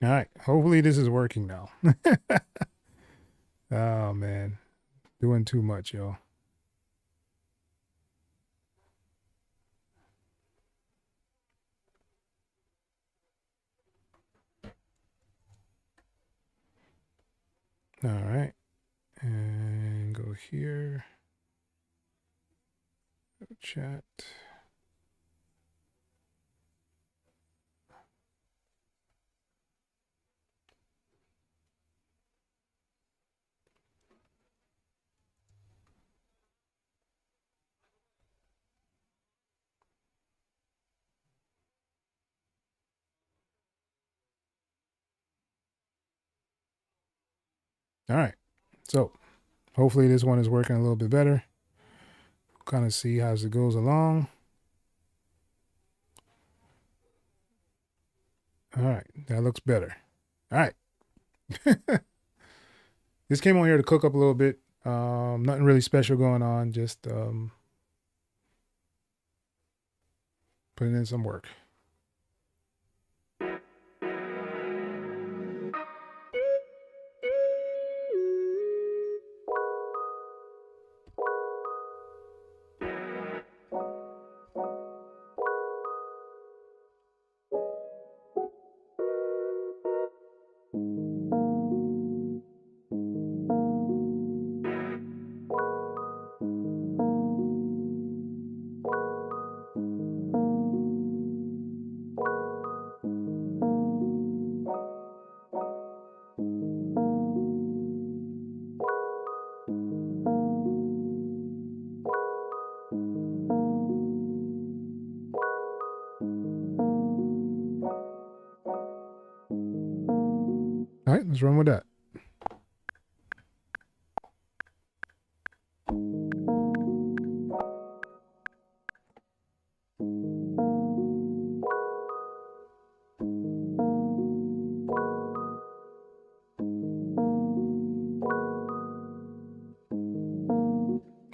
All right. Hopefully this is working now. Oh man, doing too much, y'all. All right, and go here, chat. All right, so hopefully this one is working a little bit better. Kind of see as it goes along. All right, that looks better. All right. This came on here to cook up a little bit. Nothing really special going on, just putting in some work. All right, let's run with that.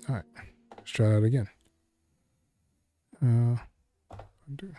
All right, let's try that again. Undo.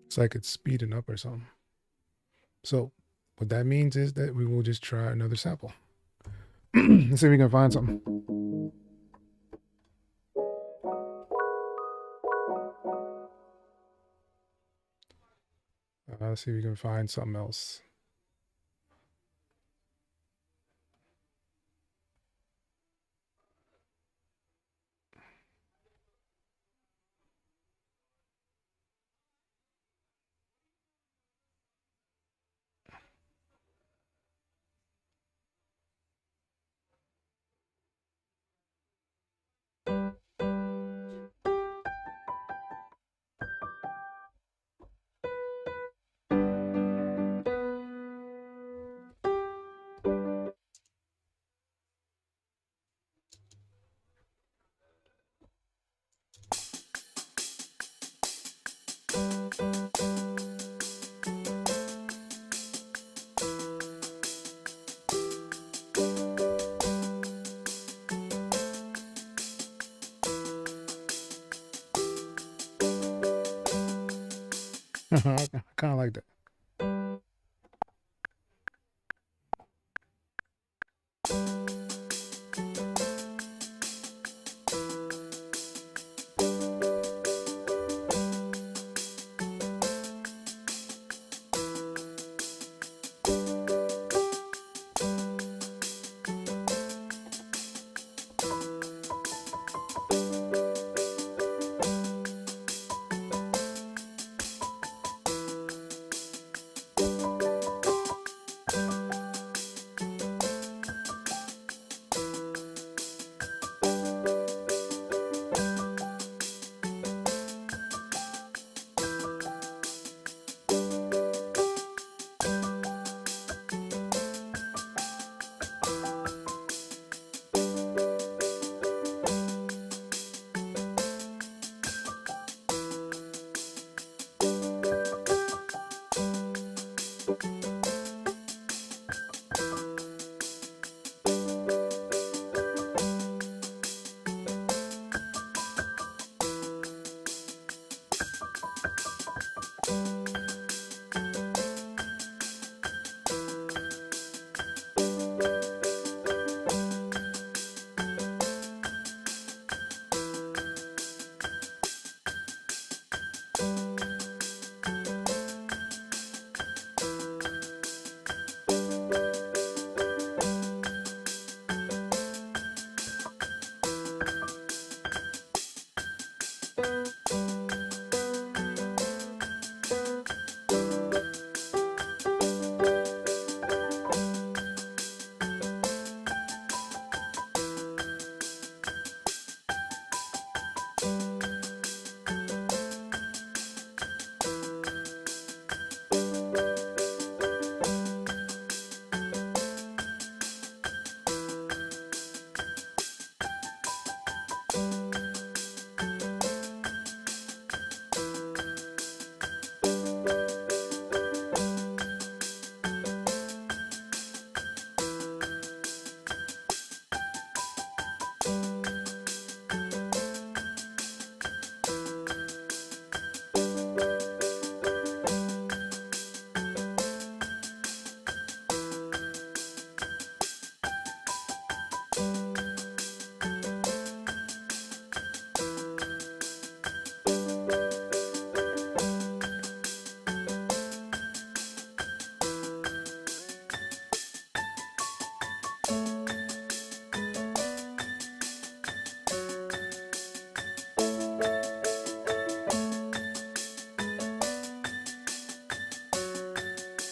It's like it's speeding up or something. So what that means is that we will just try another sample. Let's see if we can find something. Let's see if we can find something else. I kind of like that.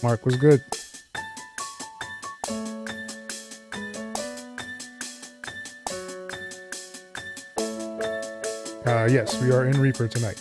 Mark was good. Yes, we are in Reaper tonight.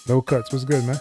No cuts. What's good, man?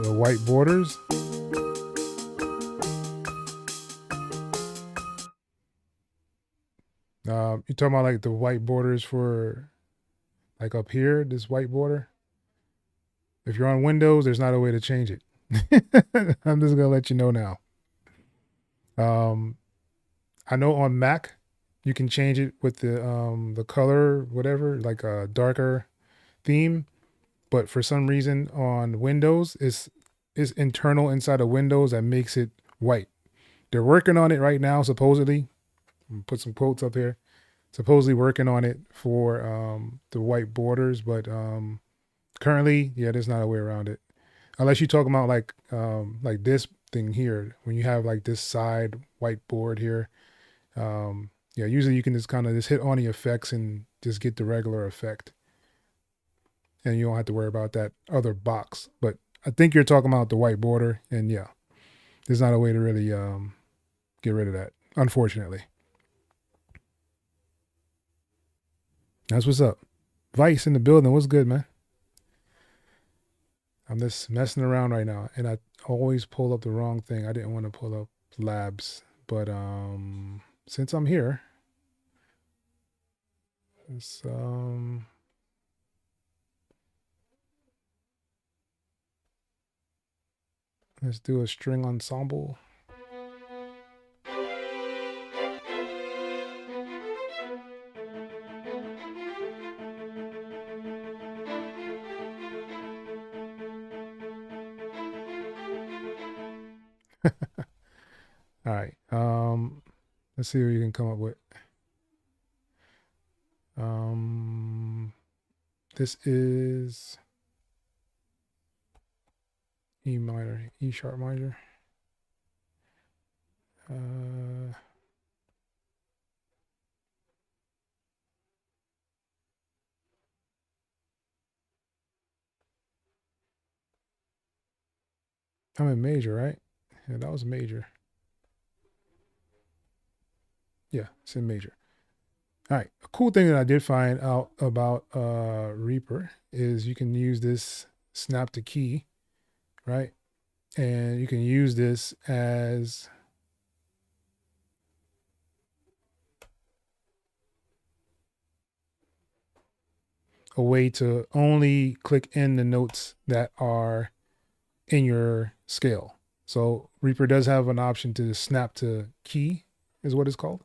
The white borders. You talking about like the white borders for like up here, this white border? If you're on Windows, there's not a way to change it. I'm just gonna let you know now. I know on Mac, you can change it with the color, whatever, like a darker theme. But for some reason on Windows, it's internal inside of Windows that makes it white. They're working on it right now, supposedly. Put some quotes up here. Supposedly working on it for the white borders, but currently, yeah, there's not a way around it. Unless you're talking about like this thing here, when you have like this side white board here. Yeah, usually you can just kind of just hit on the effects and just get the regular effect. And you don't have to worry about that other box. But I think you're talking about the white border, and yeah, there's not a way to really get rid of that, unfortunately. That's what's up. Vice in the building. What's good, man? I'm just messing around right now, and I always pull up the wrong thing. I didn't want to pull up labs, but since I'm here, let's do a string ensemble. All right. Let's see what you can come up with. This is E minor, E sharp minor. I'm in major, right? Yeah, that was major. Yeah, it's in major. All right. A cool thing that I did find out about Reaper is you can use this snap to key, right? And you can use this as a way to only click in the notes that are in your scale. So Reaper does have an option to snap to key, is what it's called.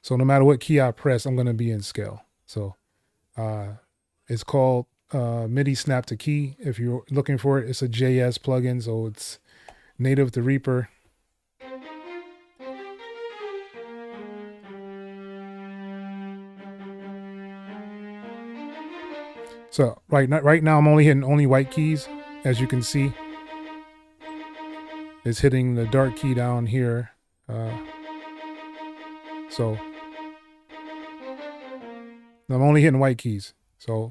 So no matter what key I press, I'm going to be in scale. So it's called MIDI snap to key. If you're looking for it, it's a JS plugin, so it's native to Reaper. So right now I'm only hitting only white keys, as you can see. It's hitting the dark key down here. So I'm only hitting white keys. So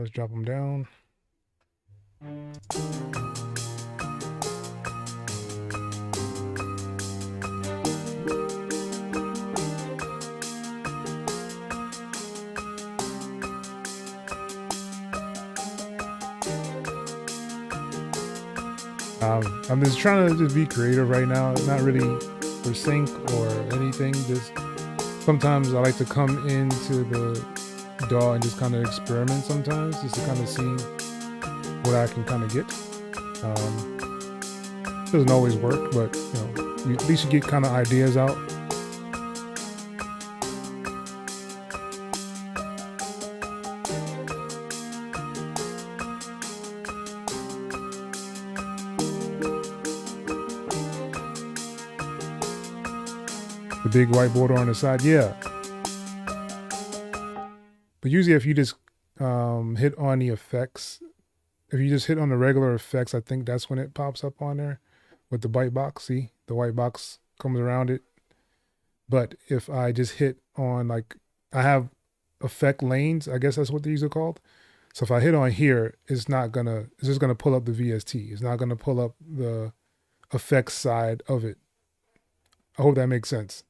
let's drop them down. I'm just trying to just be creative right now, not really for sync or anything. Just sometimes I like to come into the DAW and just kind of experiment sometimes, just to kind of see what I can kind of get. Doesn't always work, but at least you get kind of ideas out. The big white border on the side, yeah. But usually if you just hit on the effects, if you just hit on the regular effects, I think that's when it pops up on there with the white box. See, the white box comes around it. But if I just hit on, like, I have effect lanes, I guess that's what these are called. So if I hit on here, it's just gonna pull up the VST. It's not gonna pull up the effects side of it. I hope that makes sense.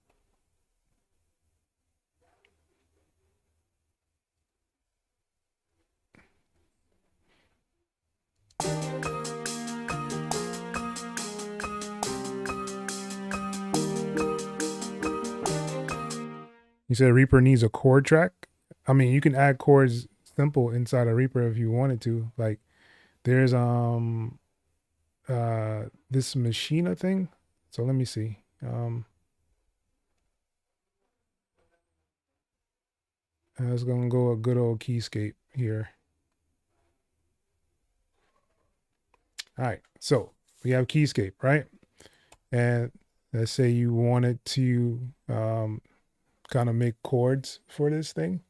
You said Reaper needs a chord track. I mean, you can add chords simple inside a Reaper if you wanted to. Like, there's this Machina thing. So let me see. I was gonna go a good old keyscape here. All right, so we have keyscape, right? And let's say you wanted to kind of make chords for this thing.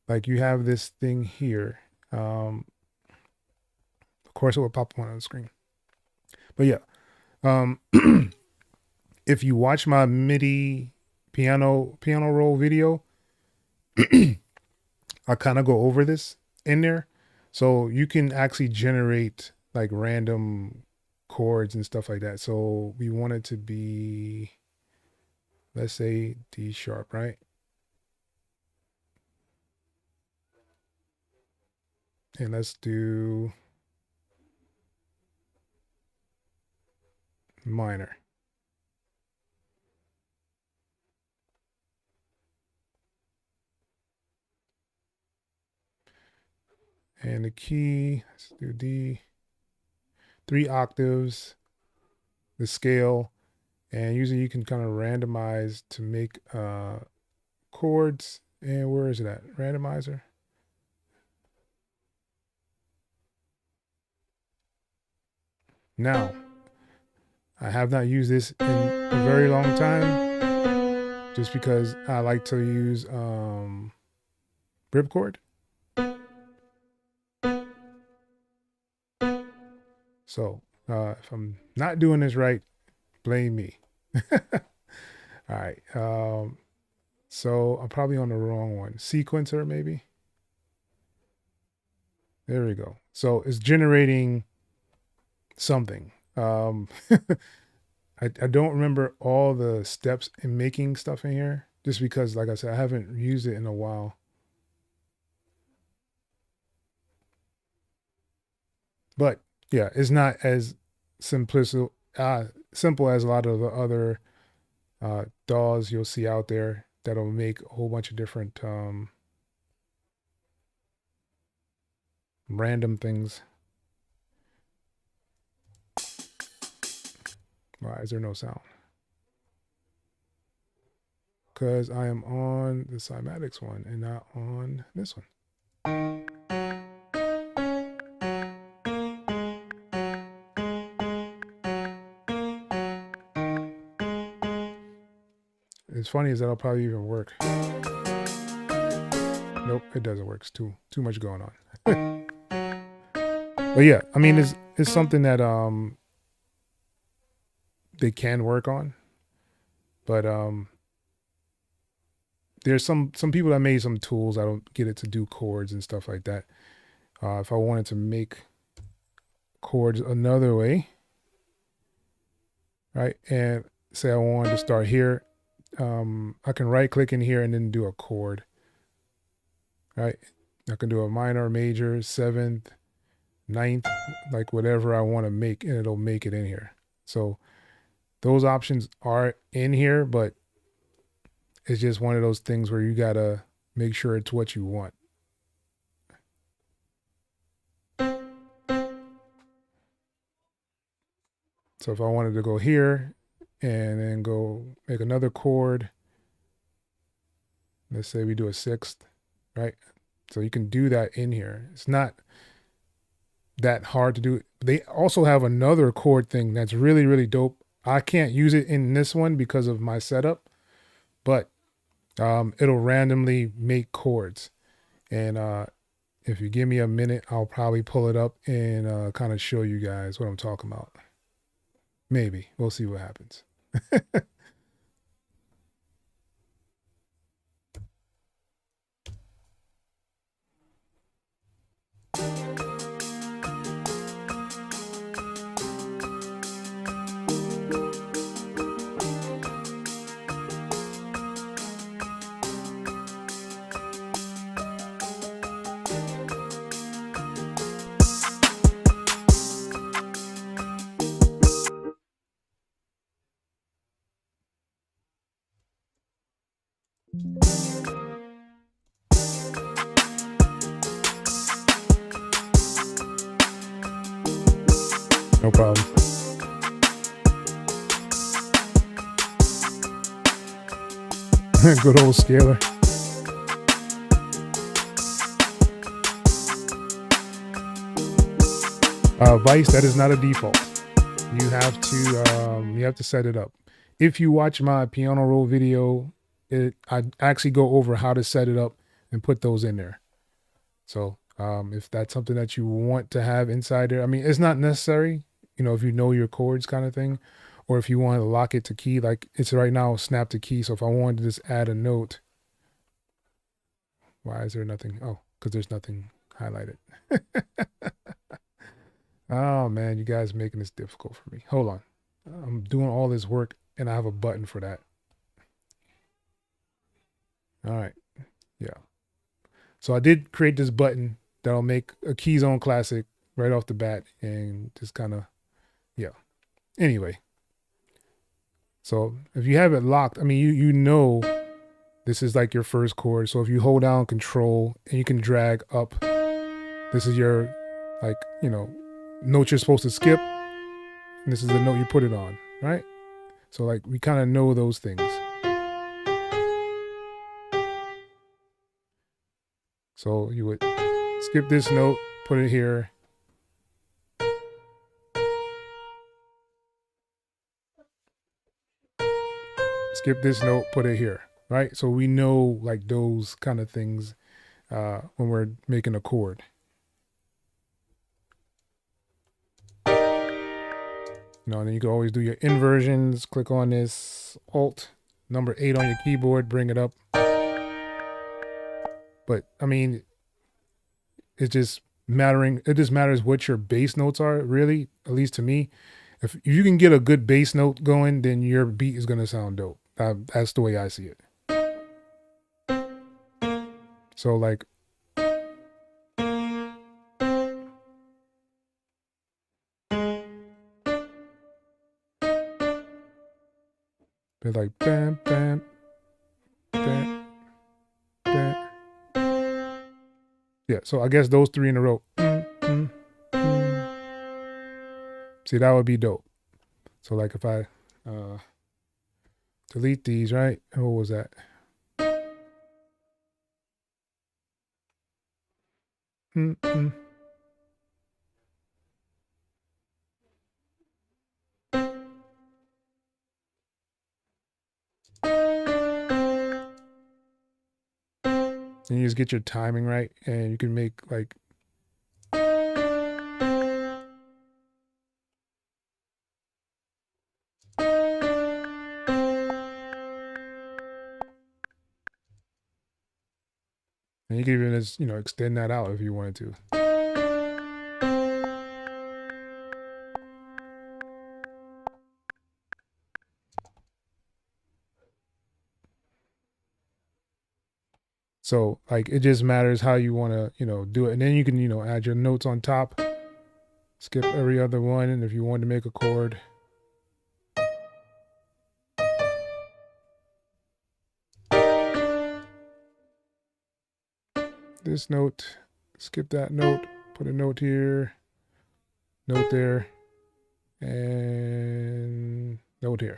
Like, you have this thing here. Of course, it will pop up on the screen. But yeah, if you watch my MIDI piano roll video, I kind of go over this in there. So you can actually generate like random chords and stuff like that. So we want it to be, let's say D sharp, right? And let's do minor. And the key, let's do D, 3 octaves, the scale, and usually you can kind of randomize to make chords. And where is it at? Randomizer. Now, I have not used this in a very long time, just because I like to use ripcord. So if I'm not doing this right, blame me. All right. So I'm probably on the wrong one. Sequencer, maybe. There we go. So it's generating something. I don't remember all the steps in making stuff in here, just because, like I said, I haven't used it in a while. But yeah, it's not as simple as a lot of the other DAWs you'll see out there that'll make a whole bunch of different random things. Why is there no sound? Because I am on the cymatics one and not on this one. It's funny is that'll probably even work. Nope, it doesn't work. It's too much going on. But yeah, I mean, it's something that they can work on. But there's some people that made some tools. I don't get it to do chords and stuff like that. If I wanted to make chords another way, right? And say I wanted to start here, I can right click in here and then do a chord, right? I can do a minor, major, seventh, ninth, like whatever I want to make, and it'll make it in here. So those options are in here, but it's just one of those things where you gotta make sure it's what you want. So if I wanted to go here and then go make another chord, let's say we do a sixth, right? So you can do that in here. It's not that hard to do. They also have another chord thing that's really, really dope. I can't use it in this one because of my setup, but it'll randomly make chords. And if you give me a minute, I'll probably pull it up and kind of show you guys what I'm talking about. Maybe. We'll see what happens. No problem. Good old scalar. Vice, that is not a default. You have to set it up. If you watch my piano roll video, I actually go over how to set it up and put those in there. So if that's something that you want to have inside there, I mean, it's not necessary, you know, if you know your chords kind of thing, or if you want to lock it to key, like it's right now snap to key. So if I wanted to just add a note, why is there nothing? Oh, because there's nothing highlighted. Oh man, you guys are making this difficult for me. Hold on. I'm doing all this work and I have a button for that. All right. Yeah. So I did create this button that'll make a Keyzone classic right off the bat and just kind of, yeah. Anyway. So if you have it locked, I mean, you know this is like your first chord. So if you hold down Control and you can drag up, this is your, like, you know, note you're supposed to skip. And this is the note you put it on, right? So like we kind of know those things. So you would skip this note, put it here. Skip this note, put it here, right? So we know like those kind of things when we're making a chord. You know, and then you can always do your inversions. Click on this Alt number 8 on your keyboard, bring it up. But I mean, it's just mattering. It just matters what your bass notes are, really, at least to me. If you can get a good bass note going, then your beat is going to sound dope. That's the way I see it. So like, they're like bam, bam, bam, bam. Yeah, so I guess those 3 in a row. See, that would be dope. So like if I delete these, right? What was that? And you just get your timing right, and you can make like and you can even just, you know, extend that out if you wanted to. So like it just matters how you want to, do it. And then you can, add your notes on top, skip every other one. And if you want to make a chord, this note, skip that note, put a note here, note there, and note here.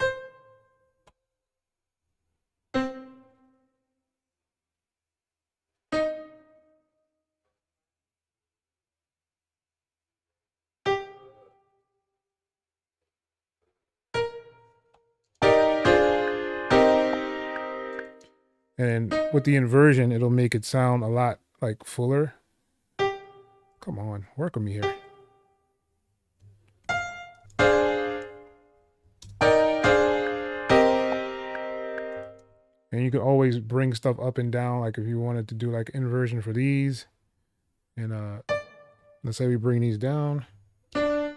And with the inversion, it'll make it sound a lot like fuller. Come on, work with me here. And you can always bring stuff up and down, like if you wanted to do like inversion for these. And let's say we bring these down. And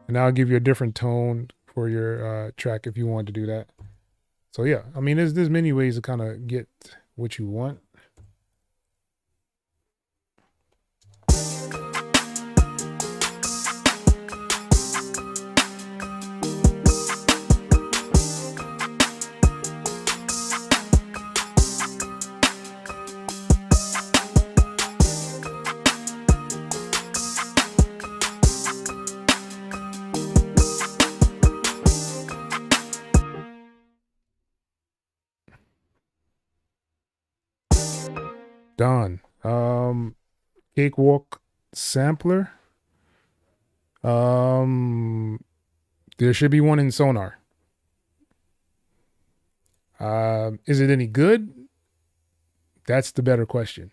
now I'll give you a different tone for your track if you want to do that. So yeah, I mean, there's many ways to kind of get what you want. Done. Cakewalk sampler. There should be one in Sonar. Is it any good? That's the better question.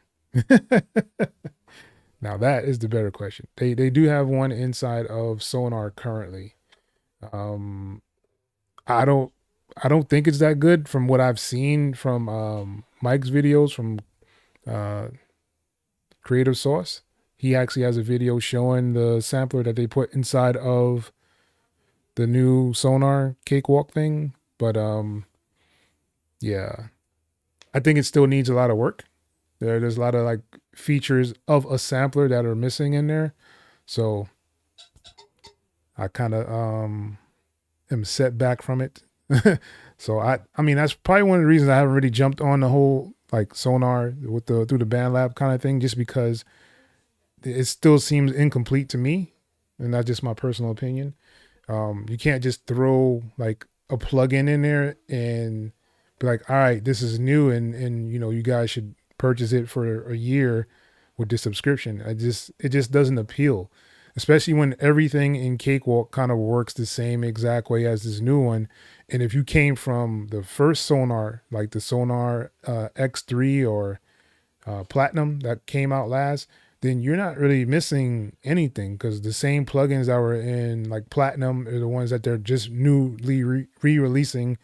Now that is the better question. They do have one inside of Sonar currently. I don't think it's that good from what I've seen from Mike's videos from Creative Sauce. He actually has a video showing the sampler that they put inside of the new Sonar Cakewalk thing. But yeah, I think it still needs a lot of work. There's a lot of like features of a sampler that are missing in there. So I kind of am set back from it. So I mean, that's probably one of the reasons I haven't really jumped on the whole like Sonar with through the BandLab kind of thing, just because it still seems incomplete to me, and that's just my personal opinion. You can't just throw like a plugin in there and be like, all right, this is new, and you guys should purchase it for a year with this subscription. It just doesn't appeal, especially when everything in Cakewalk kind of works the same exact way as this new one. And if you came from the first Sonar, like the Sonar X3 or Platinum that came out last, then you're not really missing anything, because the same plugins that were in like Platinum are the ones that they're just newly re-releasing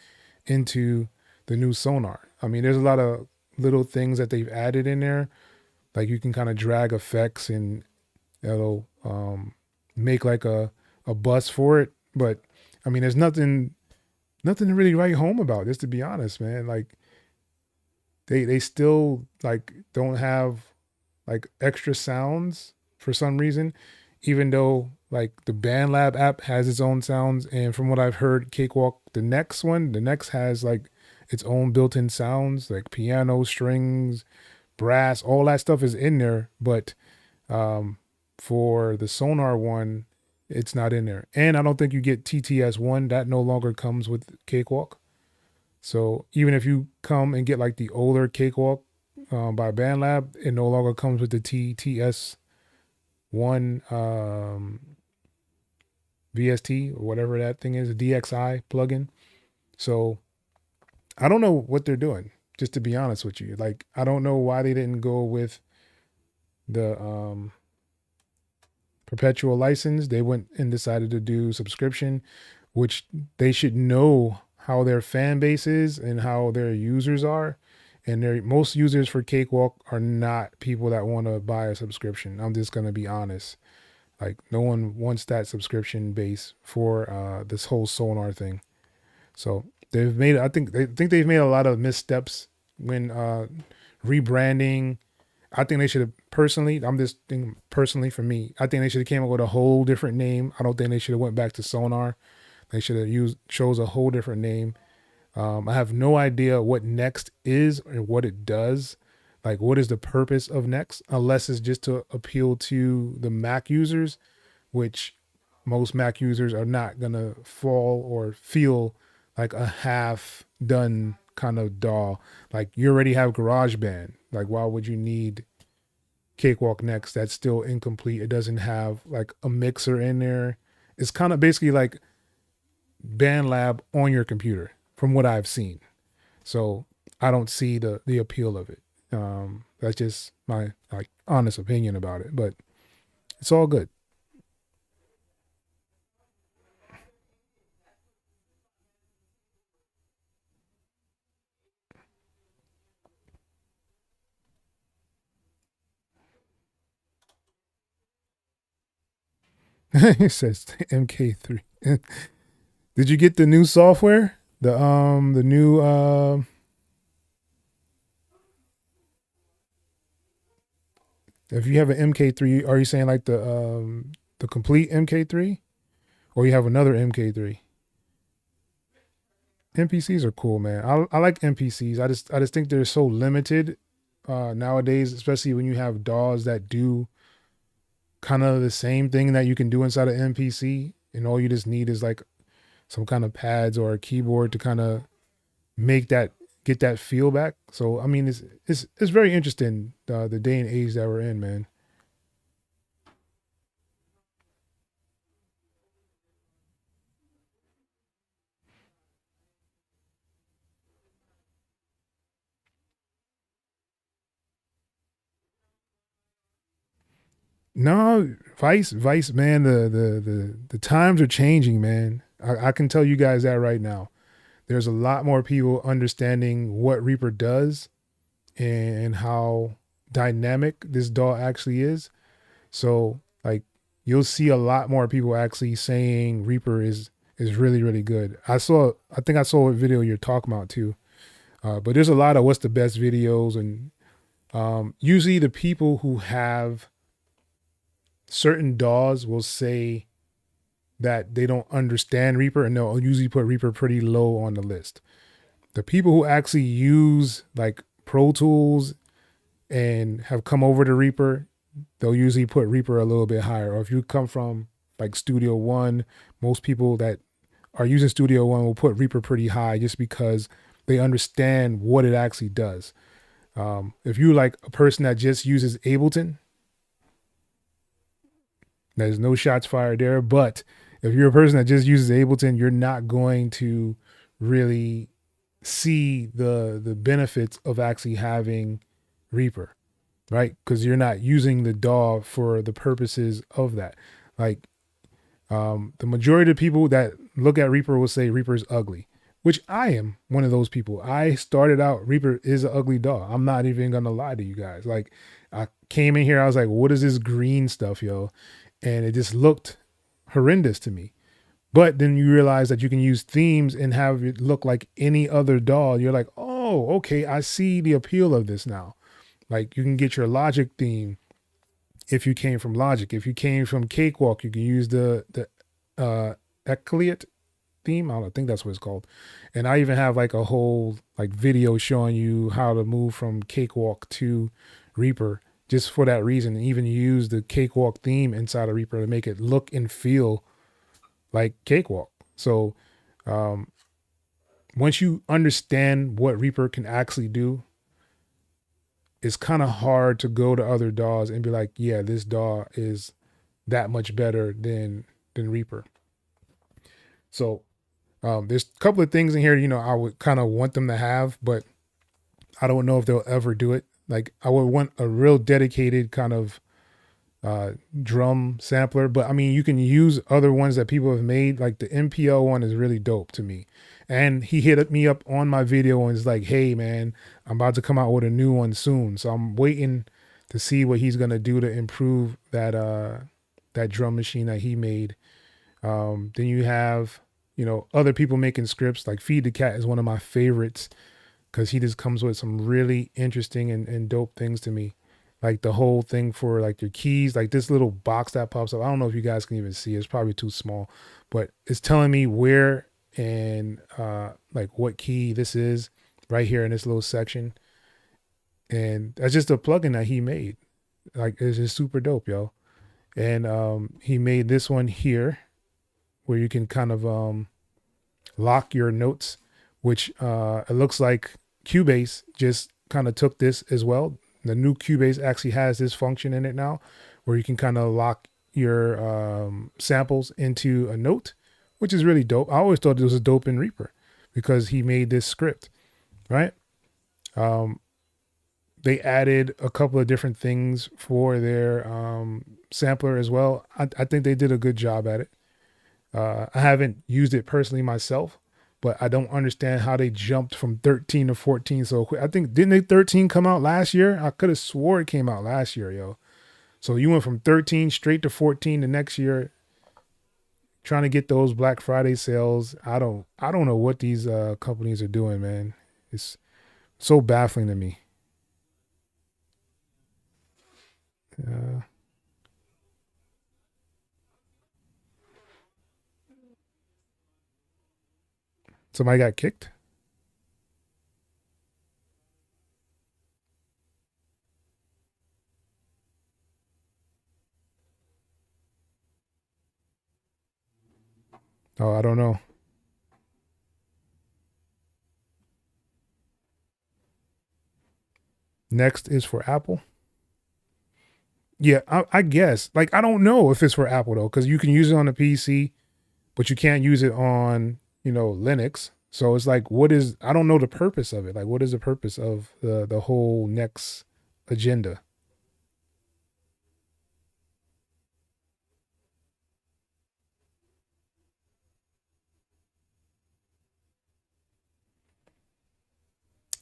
into the new Sonar. I mean, there's a lot of little things that they've added in there. Like you can kind of drag effects and it'll make like a bus for it. But I mean, there's nothing to really write home about, just to be honest, man. Like they still like don't have like extra sounds for some reason, even though like the BandLab app has its own sounds. And from what I've heard, Cakewalk, the next has like its own built-in sounds, like piano, strings, brass, all that stuff is in there. But for the Sonar one, it's not in there. And I don't think you get TTS1. That no longer comes with Cakewalk. So even if you come and get like the older Cakewalk by BandLab, it no longer comes with the TTS1 VST or whatever that thing is, a DXI plugin. So I don't know what they're doing, just to be honest with you. Like, I don't know why they didn't go with the perpetual license. They went and decided to do subscription, which they should know how their fan base is and how their users are. And most users for Cakewalk are not people that want to buy a subscription. I'm just going to be honest. Like, no one wants that subscription base for this whole Sonar thing. So They've made, I think they've made a lot of missteps when rebranding. I think they should have personally. I'm just thinking personally for me. I think they should have came up with a whole different name. I don't think they should have went back to Sonar. They should have chose a whole different name. I have no idea what Next is or what it does. Like, what is the purpose of Next? Unless it's just to appeal to the Mac users, which most Mac users are not gonna fall or feel like a half done kind of DAW. Like, you already have GarageBand. Like, why would you need Cakewalk Next? That's still incomplete. It doesn't have like a mixer in there. It's kind of basically like BandLab on your computer, from what I've seen. So I don't see the appeal of it. That's just my like honest opinion about it, but it's all good. It says MK3. Did you get the new software? The new if you have an MK3, are you saying like the complete MK3 or you have another MK3? NPCs are cool, man. I like NPCs. I just think they're so limited nowadays, especially when you have DAWs that do kind of the same thing that you can do inside an NPC, and all you just need is like some kind of pads or a keyboard to kind of make that get that feel back. So I mean, it's very interesting the day and age that we're in, man. No, Vice, man. The times are changing, man. I can tell you guys that right now. There's a lot more people understanding what Reaper does and how dynamic this DAW actually is. So like you'll see a lot more people actually saying Reaper is really really good. I think I saw what video you're talking about too. But there's a lot of what's the best videos, and usually the people who have certain DAWs will say that they don't understand Reaper, and they'll usually put Reaper pretty low on the list. The people who actually use like Pro Tools and have come over to Reaper, they'll usually put Reaper a little bit higher. Or if you come from like Studio One, most people that are using Studio One will put Reaper pretty high just because they understand what it actually does. If you like a person that just uses Ableton, there's no shots fired there. But if you're a person that just uses Ableton, you're not going to really see the benefits of actually having Reaper, right? Because you're not using the DAW for the purposes of that. Like the majority of people that look at Reaper will say Reaper is ugly, which I am one of those people. I started out Reaper is an ugly DAW. I'm not even gonna lie to you guys. Like I came in here, I was like, what is this green stuff, yo? And it just looked horrendous to me. But then you realize that you can use themes and have it look like any other DAW. You're like, oh, okay, I see the appeal of this now. Like you can get your Logic theme if you came from Logic. If you came from Cakewalk, you can use the X.E.L theme. I don't think that's what it's called. And I even have like a whole like video showing you how to move from Cakewalk to Reaper just for that reason. And even use the Cakewalk theme inside of Reaper to make it look and feel like Cakewalk. So once you understand what Reaper can actually do, it's kind of hard to go to other DAWs and be like, yeah, this DAW is that much better than Reaper. So there's a couple of things in here, I would kind of want them to have, but I don't know if they'll ever do it. Like I would want a real dedicated kind of drum sampler, but I mean, you can use other ones that people have made. Like the MPL one is really dope to me. And he hit me up on my video and is like, hey man, I'm about to come out with a new one soon. So I'm waiting to see what he's going to do to improve that drum machine that he made. Then you have other people making scripts. Like Feed the Cat is one of my favorites because he just comes with some really interesting and dope things to me. Like the whole thing for like your keys, like this little box that pops up. I don't know if you guys can even see it. It's probably too small, but it's telling me where and like what key this is right here in this little section. And that's just a plugin that he made. Like it's just super dope, yo. And he made this one here where you can kind of lock your notes, which it looks like Cubase just kind of took this as well. The new Cubase actually has this function in it now where you can kind of lock your samples into a note, which is really dope. I always thought this was dope in Reaper because he made this script, right? They added a couple of different things for their sampler as well. I think they did a good job at it. I haven't used it personally myself, but I don't understand how they jumped from 13 to 14 so quick. I think, didn't they 13 come out last year? I could have swore it came out last year, yo. So you went from 13 straight to 14 the next year, trying to get those Black Friday sales. I don't know what these companies are doing, man. It's so baffling to me. Uh, Somebody got kicked. Oh, I don't know. Next is for Apple. Yeah, I guess. Like, I don't know if it's for Apple though, because you can use it on a PC, but you can't use it on, Linux. So it's like, what is? I don't know the purpose of it. Like, what is the purpose of the whole next agenda?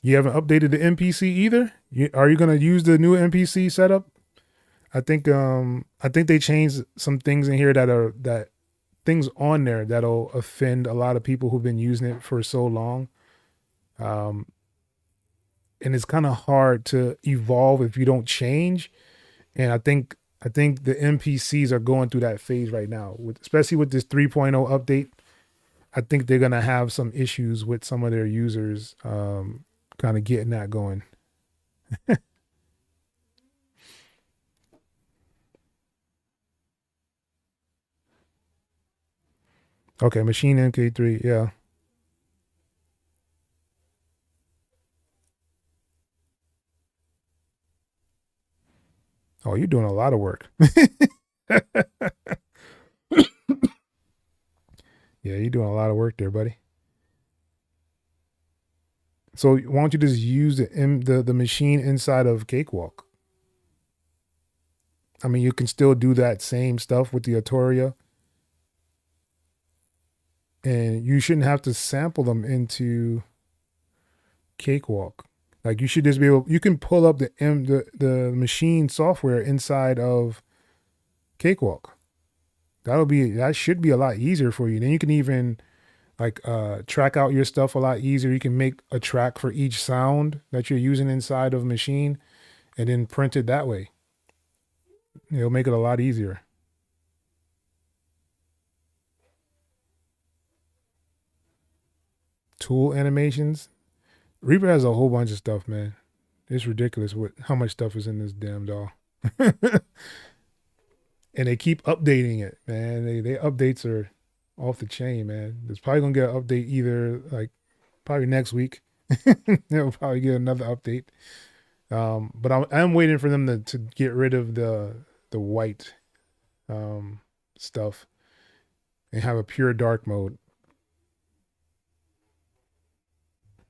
You haven't updated the MPC either. Are you gonna use the new MPC setup? I think they changed some things in here that things on there that'll offend a lot of people who've been using it for so long. Um, and it's kind of hard to evolve if you don't change. And I think the NPCs are going through that phase right now, especially with this 3.0 update. I think they're gonna have some issues with some of their users, kind of getting that going. Okay, Machine MK3, yeah. Oh, you're doing a lot of work. Yeah, you're doing a lot of work there, buddy. So why don't you just use the machine inside of Cakewalk? I mean, you can still do that same stuff with the Autoria, and you shouldn't have to sample them into Cakewalk. Like you should just be able. You can pull up the machine software inside of Cakewalk. That should be a lot easier for you. Then you can even like track out your stuff a lot easier. You can make a track for each sound that you're using inside of a machine, and then print it that way. It'll make it a lot easier. Tool animations. Reaper has a whole bunch of stuff, man. It's ridiculous what how much stuff is in this damn doll. And they keep updating it, man. They updates are off the chain, man. There's probably gonna get an update either like probably next week. They'll probably get another update. But I'm waiting for them to get rid of the white stuff and have a pure dark mode.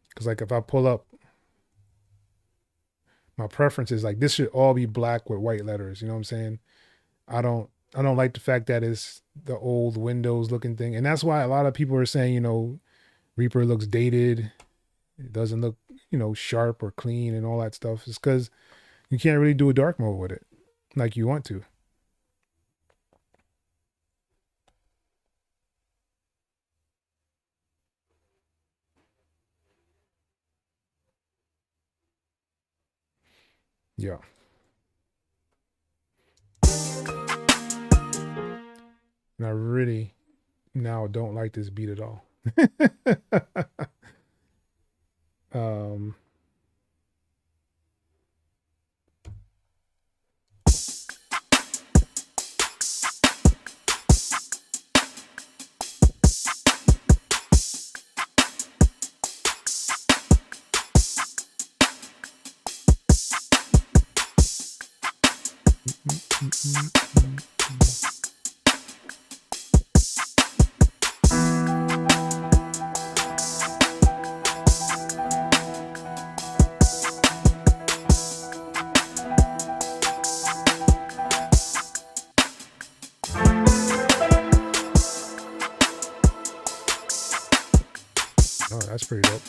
Because like if I pull up my preferences, like this should all be black with white letters. You know what I'm saying? I don't I don't like the fact that it's the old Windows looking thing, and that's why a lot of people are saying Reaper looks dated. It doesn't look sharp or clean and all that stuff. It's because you can't really do a dark mode with it like you want to. Yeah. And I really now don't like this beat at all. um, oh, that's pretty dope.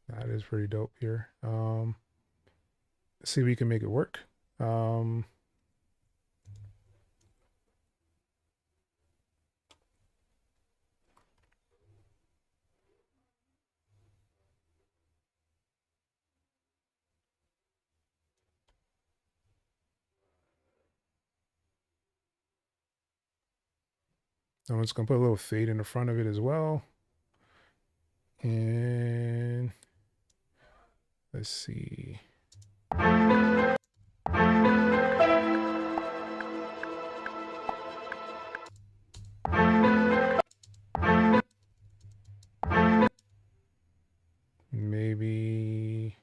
That is pretty dope here. Let's see if we can make it work. I'm just gonna put a little fade in the front of it as well. And let's see. Maybe.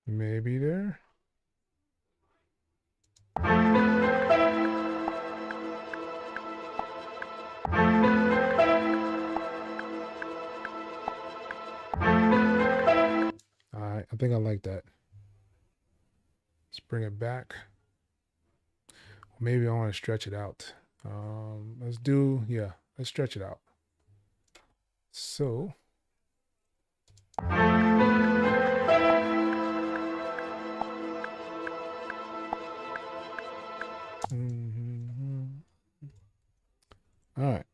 Maybe there. I think I like that. Let's bring it back. Maybe I want to stretch it out. Let's stretch it out. So. All right.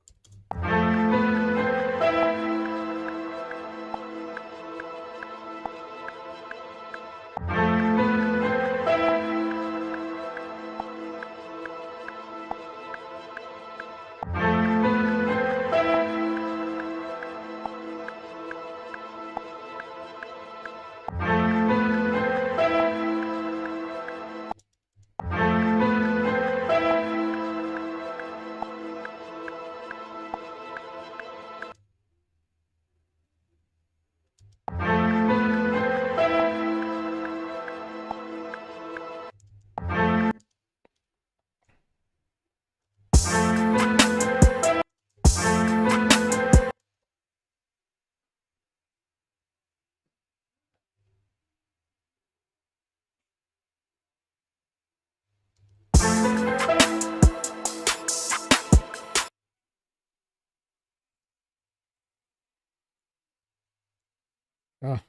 Ah.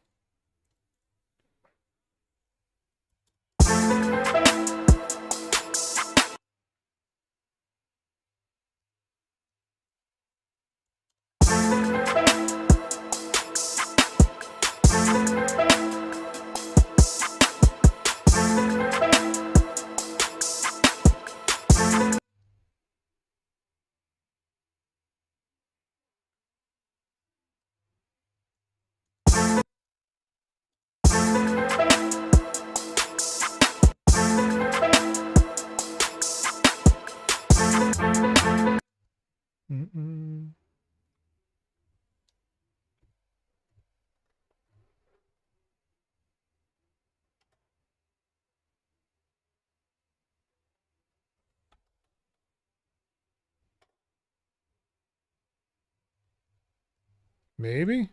Maybe.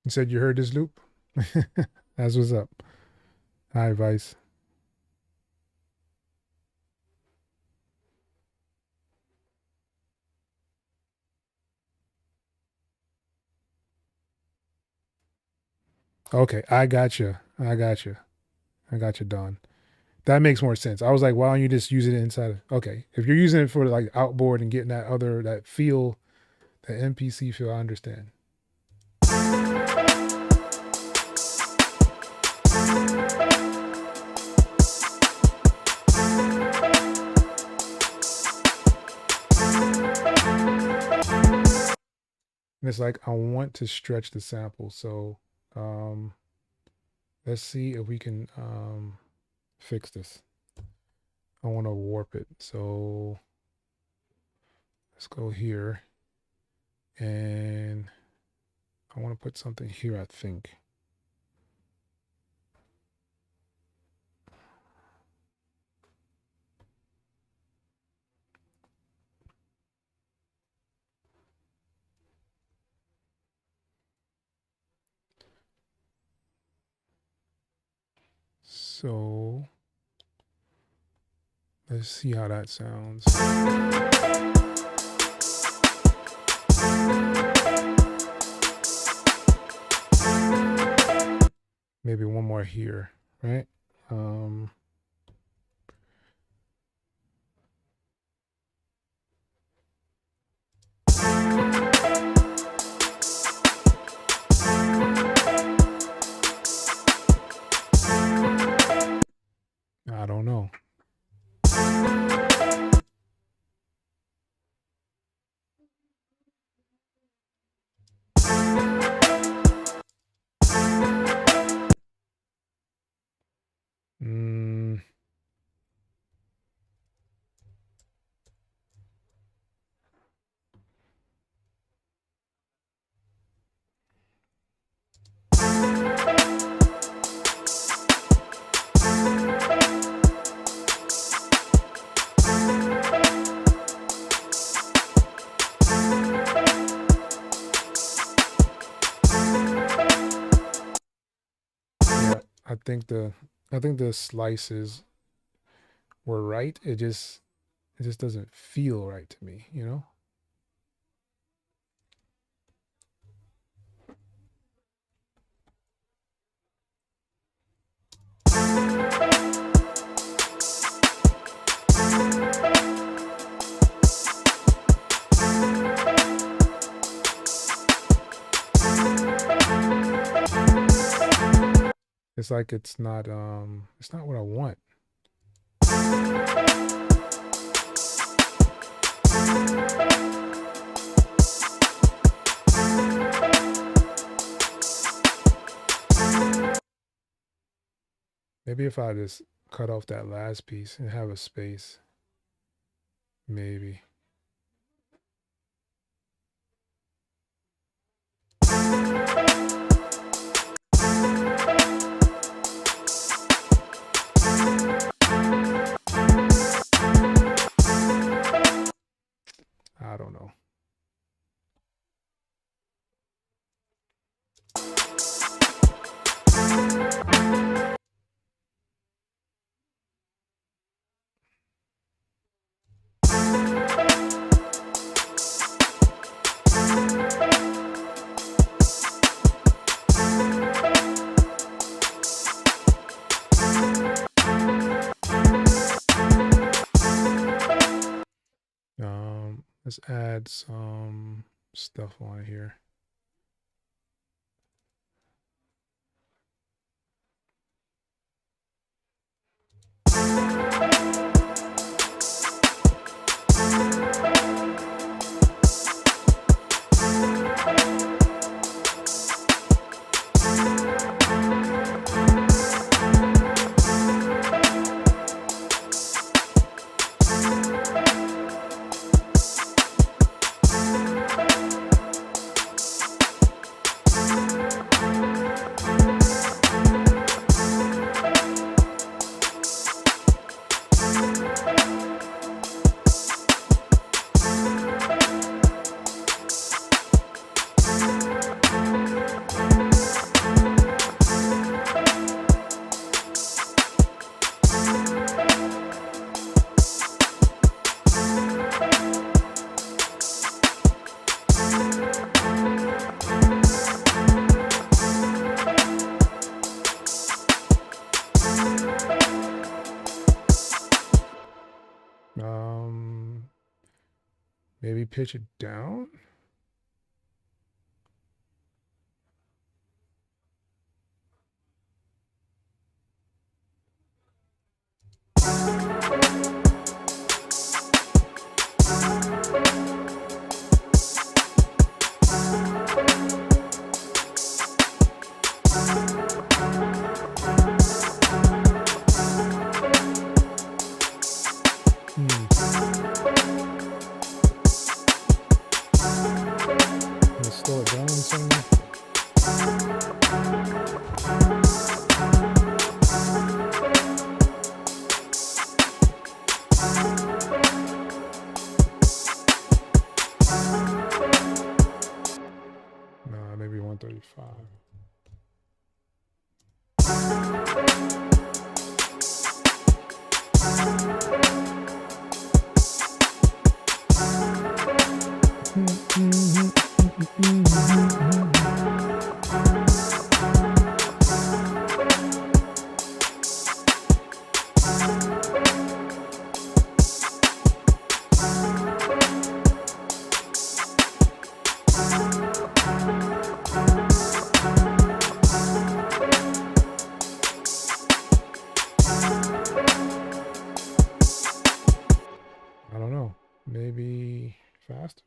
You said you heard this loop? That's what's up. Hi, Vice. Okay, I got you. I got you. I got you, Don. That makes more sense. I was like, why don't you just use it inside of, okay. If you're using it for like outboard and getting that feel, that MPC feel, I understand. And it's like, I want to stretch the sample. So let's see if we can fix this. I want to warp it. So let's go here. And I want to put something here, I think. So let's see how that sounds. Maybe one more here, right? I don't know. I think the slices were right. It just doesn't feel right to me, you know? It's like it's not what I want. Maybe if I just cut off that last piece and have a space. Maybe. I don't know. Let's add some stuff on here. Maybe pitch it down. Let's slow it down some. Nah, maybe 135. I don't know. Maybe faster.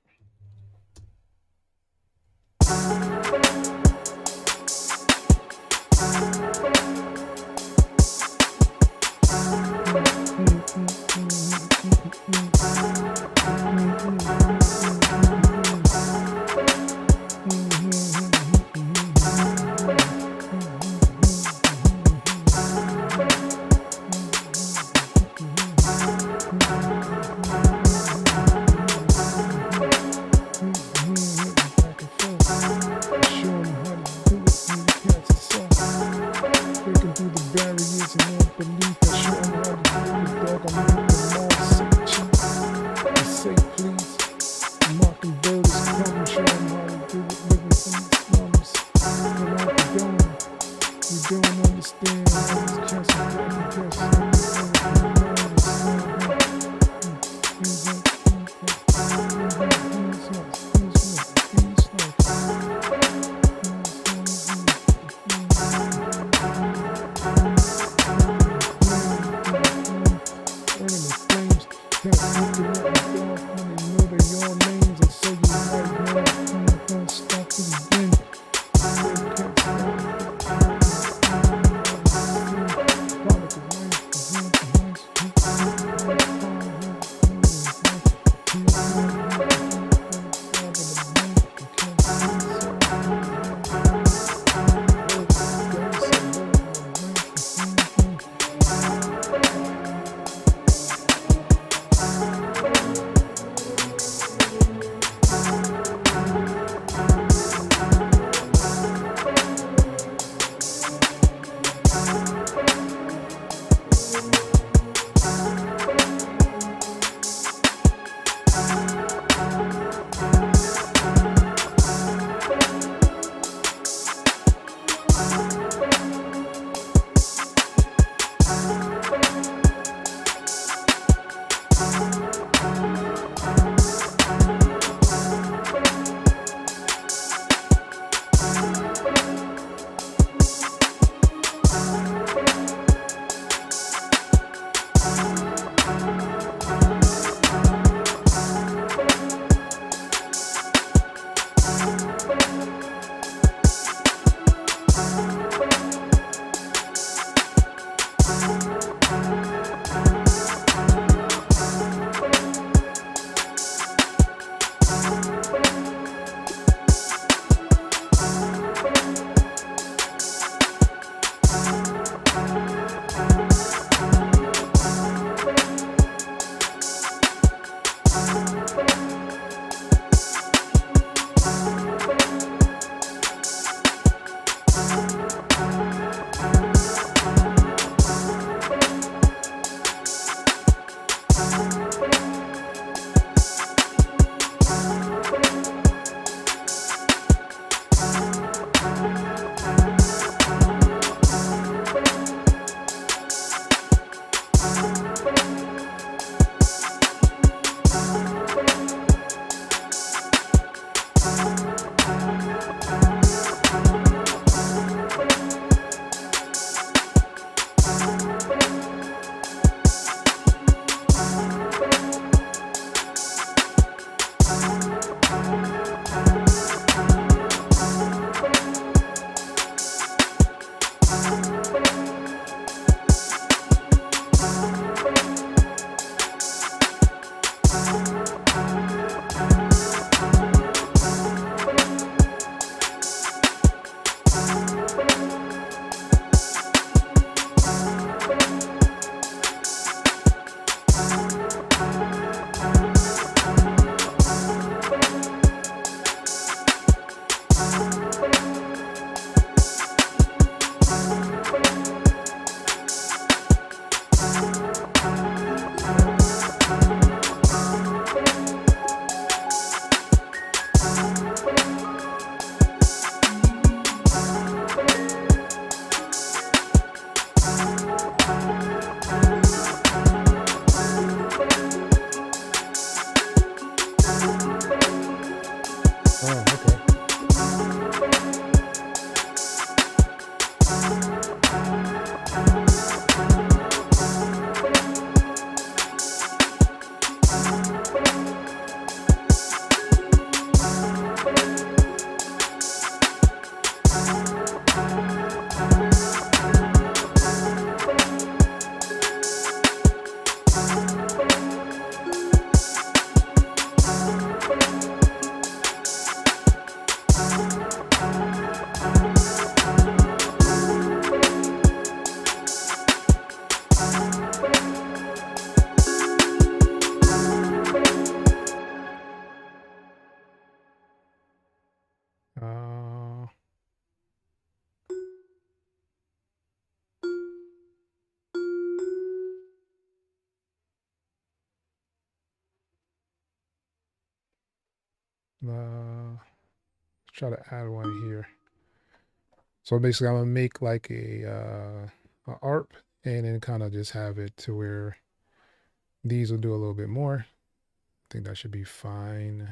Oh, okay. Uh, let's try to add one here. So basically, I'm gonna make like a ARP and then kind of just have it to where these will do a little bit more. I think that should be fine.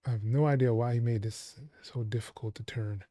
I have no idea why he made this so difficult to turn.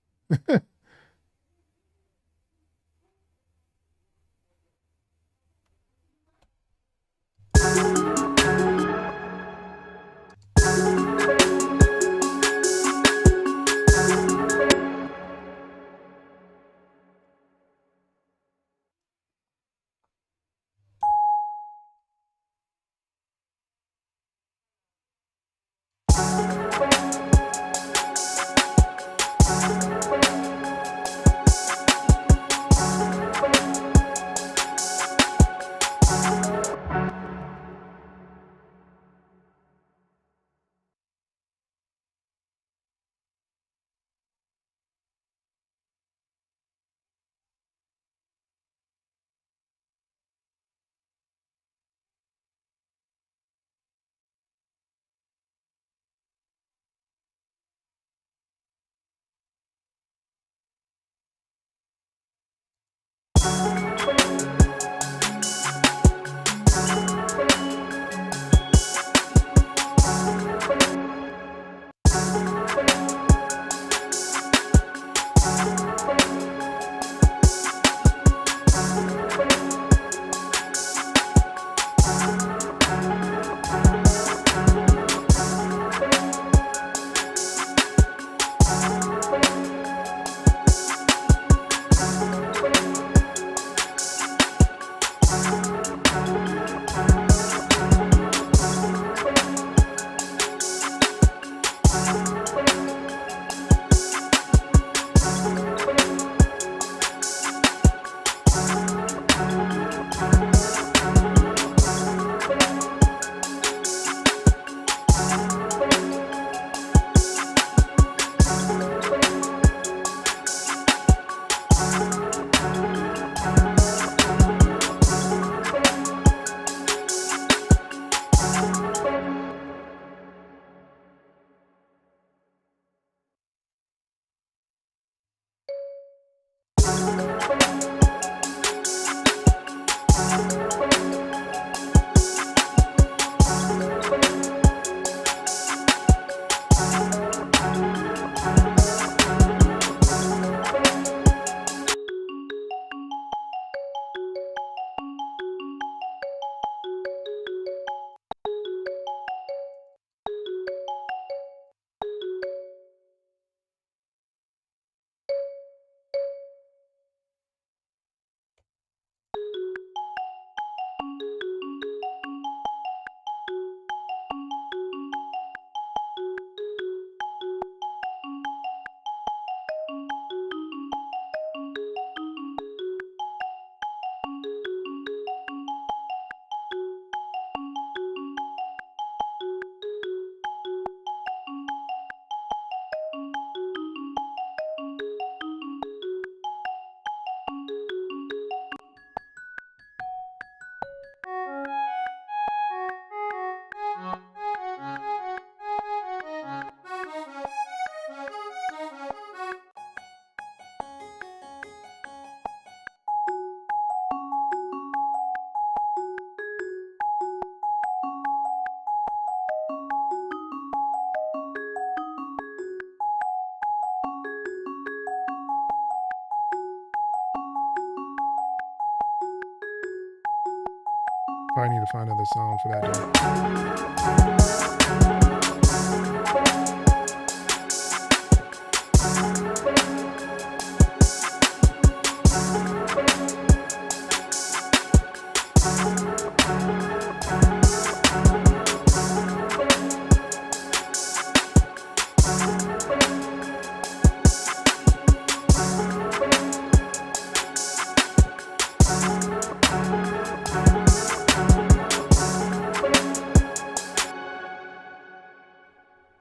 probably need to find another sound for that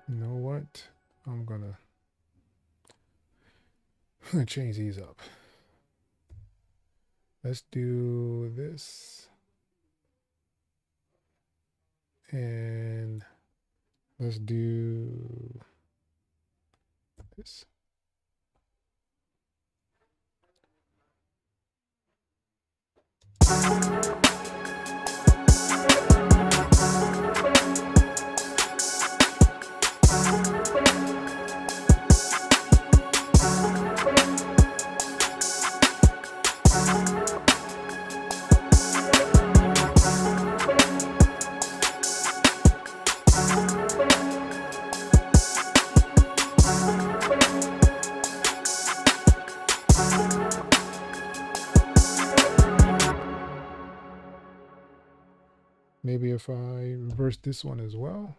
You know what? I'm gonna change these up. Let's do this. And let's do this. Maybe if I reverse this one as well.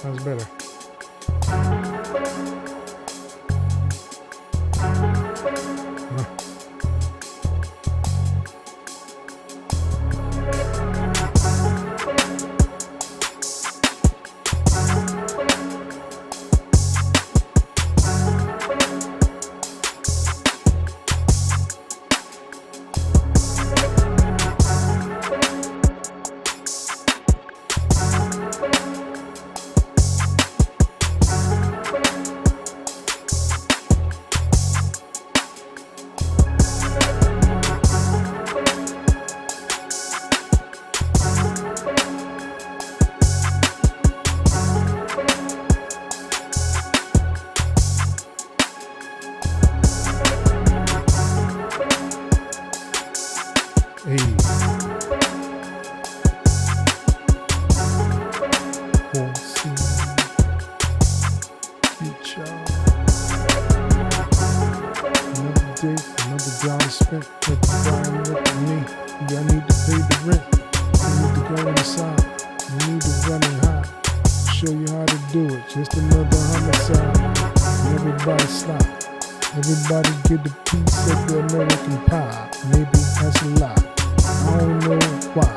sounds better. Everybody get a piece of the American pie. Maybe that's a lie. I don't know why.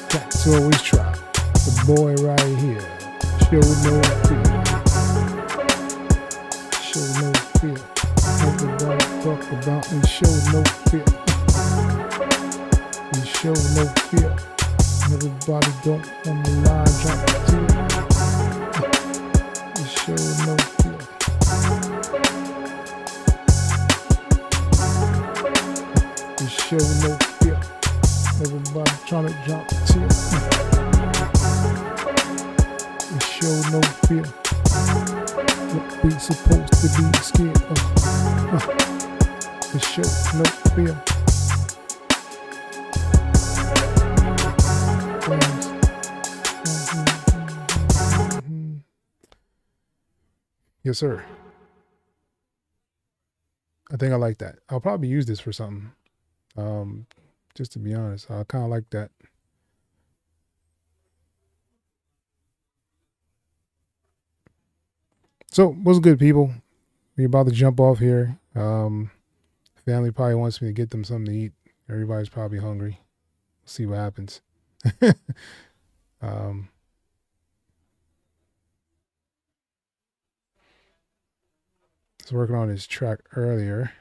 Cats always try. The boy right here. Show no fear. Show no fear. Everybody talk about me. Show no fear. We show no fear. Everybody don't want me lie. Drop a tear. We show no fear. Show no fear. Everybody trying to drop a tear. We show no fear. What we supposed to be scared of. We show no fear. Yes, sir. I think I like that. I'll probably use this for something. Just to be honest, I kind of like that. So, what's good, people? We about to jump off here. Family probably wants me to get them something to eat. Everybody's probably hungry. We'll see what happens. I was working on this track earlier.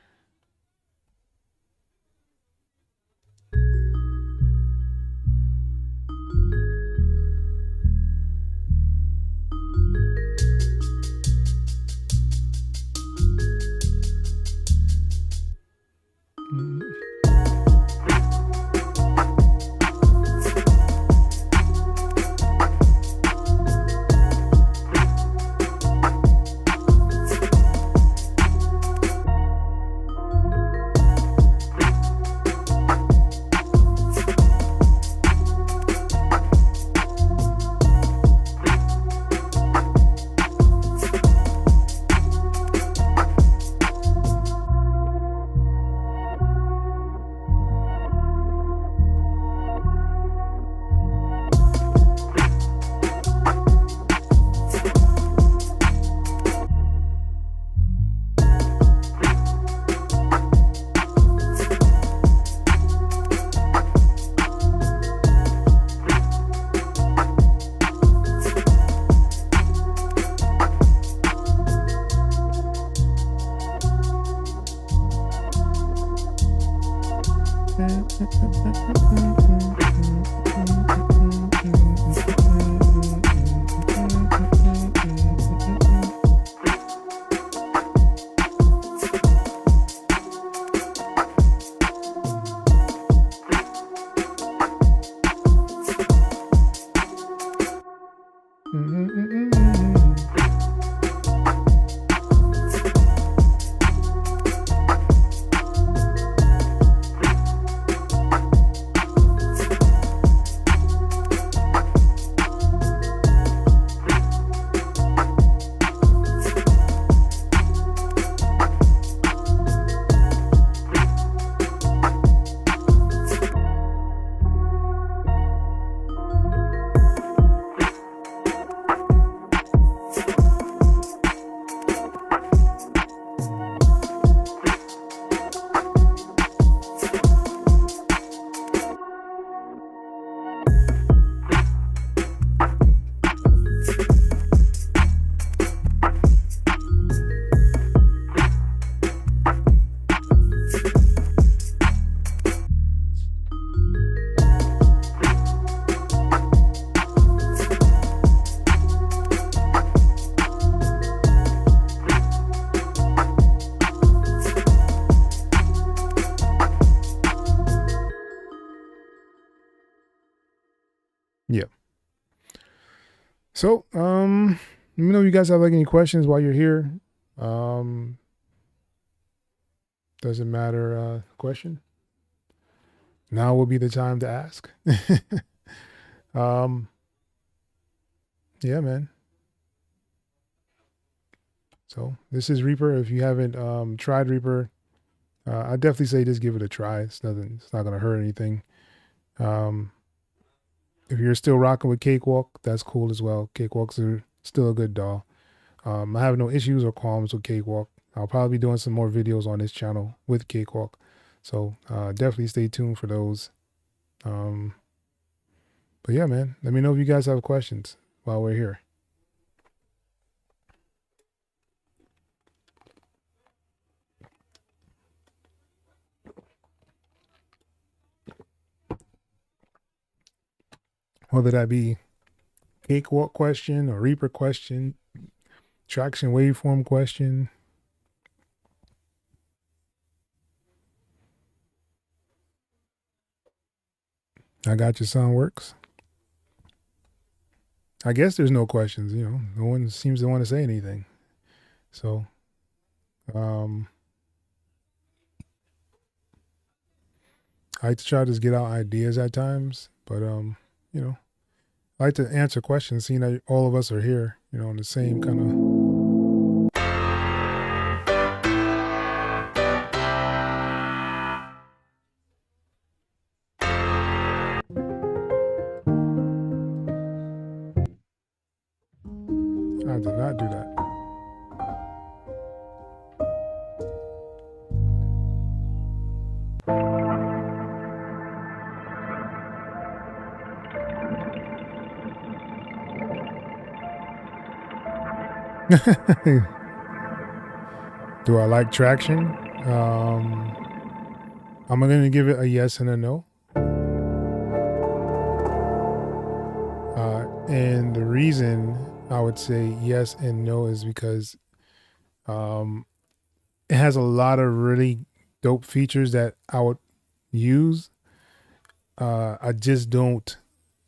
So, let me know if you guys have like any questions while you're here. Um, doesn't matter. Question. Now will be the time to ask. um, yeah, man. So this is Reaper. If you haven't tried Reaper, I definitely say just give it a try. It's nothing. It's not gonna hurt anything. Um, if you're still rocking with Cakewalk, that's cool as well. Cakewalks are still a good doll. I have no issues or qualms with Cakewalk. I'll probably be doing some more videos on this channel with Cakewalk. So definitely stay tuned for those. Um, but yeah, man, let me know if you guys have questions while we're here. Whether that be Cakewalk question or Reaper question, traction waveform question. I got your sound works. I guess there's no questions, you know, no one seems to want to say anything. So, I like to try to just get out ideas at times, but, you know, I like to answer questions, seeing that all of us are here, you know, in the same kind of. I did not do that. Do I like traction? I'm going to give it a yes and a no. And the reason I would say yes and no is because it has a lot of really dope features that I would use. I just don't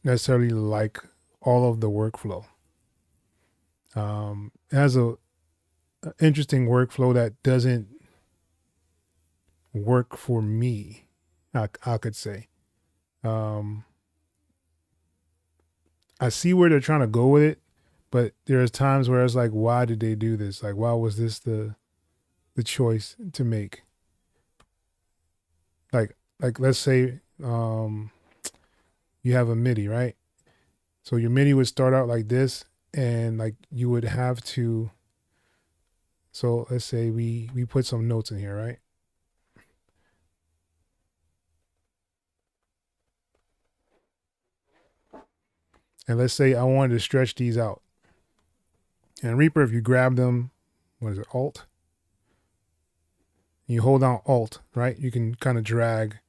necessarily like all of the workflow. It has a interesting workflow that doesn't work for me. I could say. I see where they're trying to go with it, but there's times where it's like, why did they do this? Like, why was this the choice to make? Like let's say you have a MIDI, right? So your MIDI would start out like this, and like you would have to. So let's say we put some notes in here, right? And let's say I wanted to stretch these out. And Reaper, if you grab them, what is it, Alt? You hold down Alt, right? You can kind of drag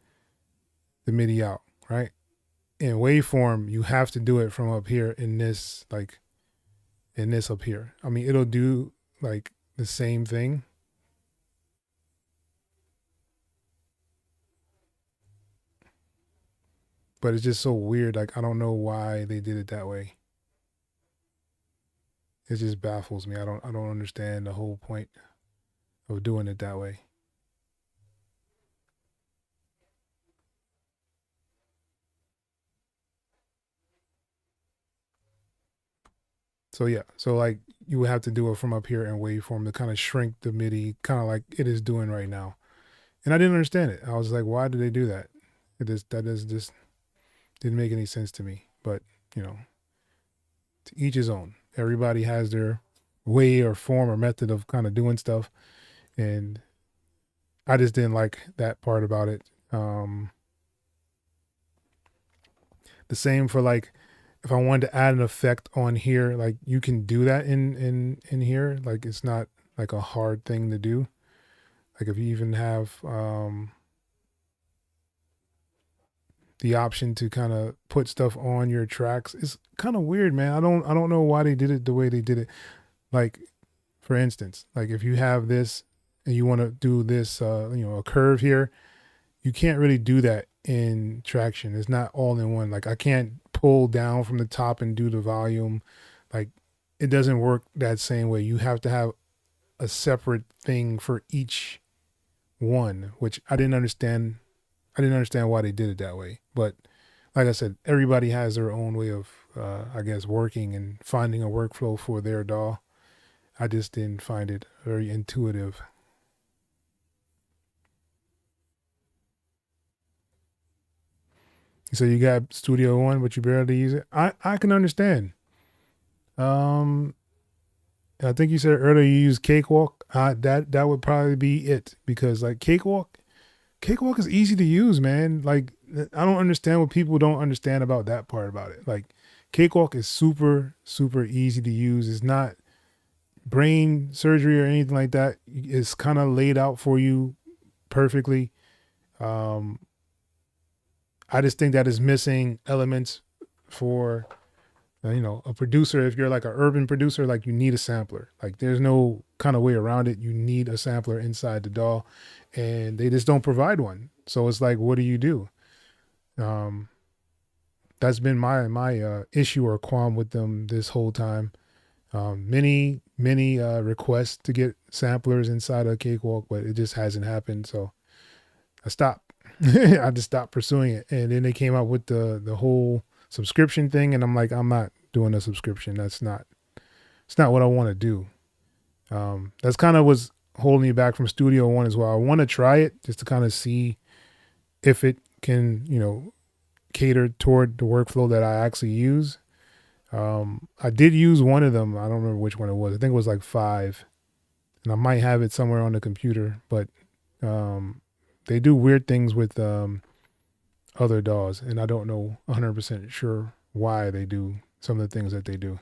the MIDI out, right? In waveform, you have to do it from up here in this, like in this up here. I mean, it'll do like the same thing. But it's just so weird. Like, I don't know why they did it that way. It just baffles me. I don't understand the whole point of doing it that way. So yeah, so like you would have to do it from up here in waveform to kind of shrink the MIDI, kind of like it is doing right now. And I didn't understand it. I was like, why did they do that? Just didn't make any sense to me. But you know, to each his own. Everybody has their way or form or method of kind of doing stuff, and I just didn't like that part about it. The same for like if I wanted to add an effect on here, like you can do that in here. Like it's not like a hard thing to do. Like if you even have the option to kind of put stuff on your tracks, it's kind of weird, man. I don't know why they did it the way they did it. Like for instance, like if you have this and you want to do this, you know, a curve here, you can't really do that in traction. It's not all in one. Like I can't pull down from the top and do the volume. Like it doesn't work that same way. You have to have a separate thing for each one, which I didn't understand. I didn't understand why they did it that way. But like I said, everybody has their own way of, I guess, working and finding a workflow for their DAW. I just didn't find it very intuitive. So you got Studio One, but you barely use it. I can understand. Um, I think you said earlier you use Cakewalk. That would probably be it because like Cakewalk is easy to use, man. Like I don't understand what people don't understand about that part about it. Like Cakewalk is super easy to use. It's not brain surgery or anything like that. It's kind of laid out for you perfectly. Um, I just think that is missing elements for a producer. If you're like an urban producer, like you need a sampler. Like there's no kind of way around it. You need a sampler inside the DAW, and they just don't provide one. So it's like, what do you do? Um, that's been my issue or qualm with them this whole time. Many requests to get samplers inside a Cakewalk, but it just hasn't happened. So I stopped. I just stopped pursuing it, and then they came out with the whole subscription thing, and I'm like, I'm not doing a subscription. It's not what I want to do. That's kind of what's holding me back from Studio One as well. I want to try it just to kind of see if it can, cater toward the workflow that I actually use. I did use one of them. I don't remember which one it was. I think it was like 5, and I might have it somewhere on the computer, but they do weird things with other DAWs, and I don't know 100% sure why they do some of the things that they do.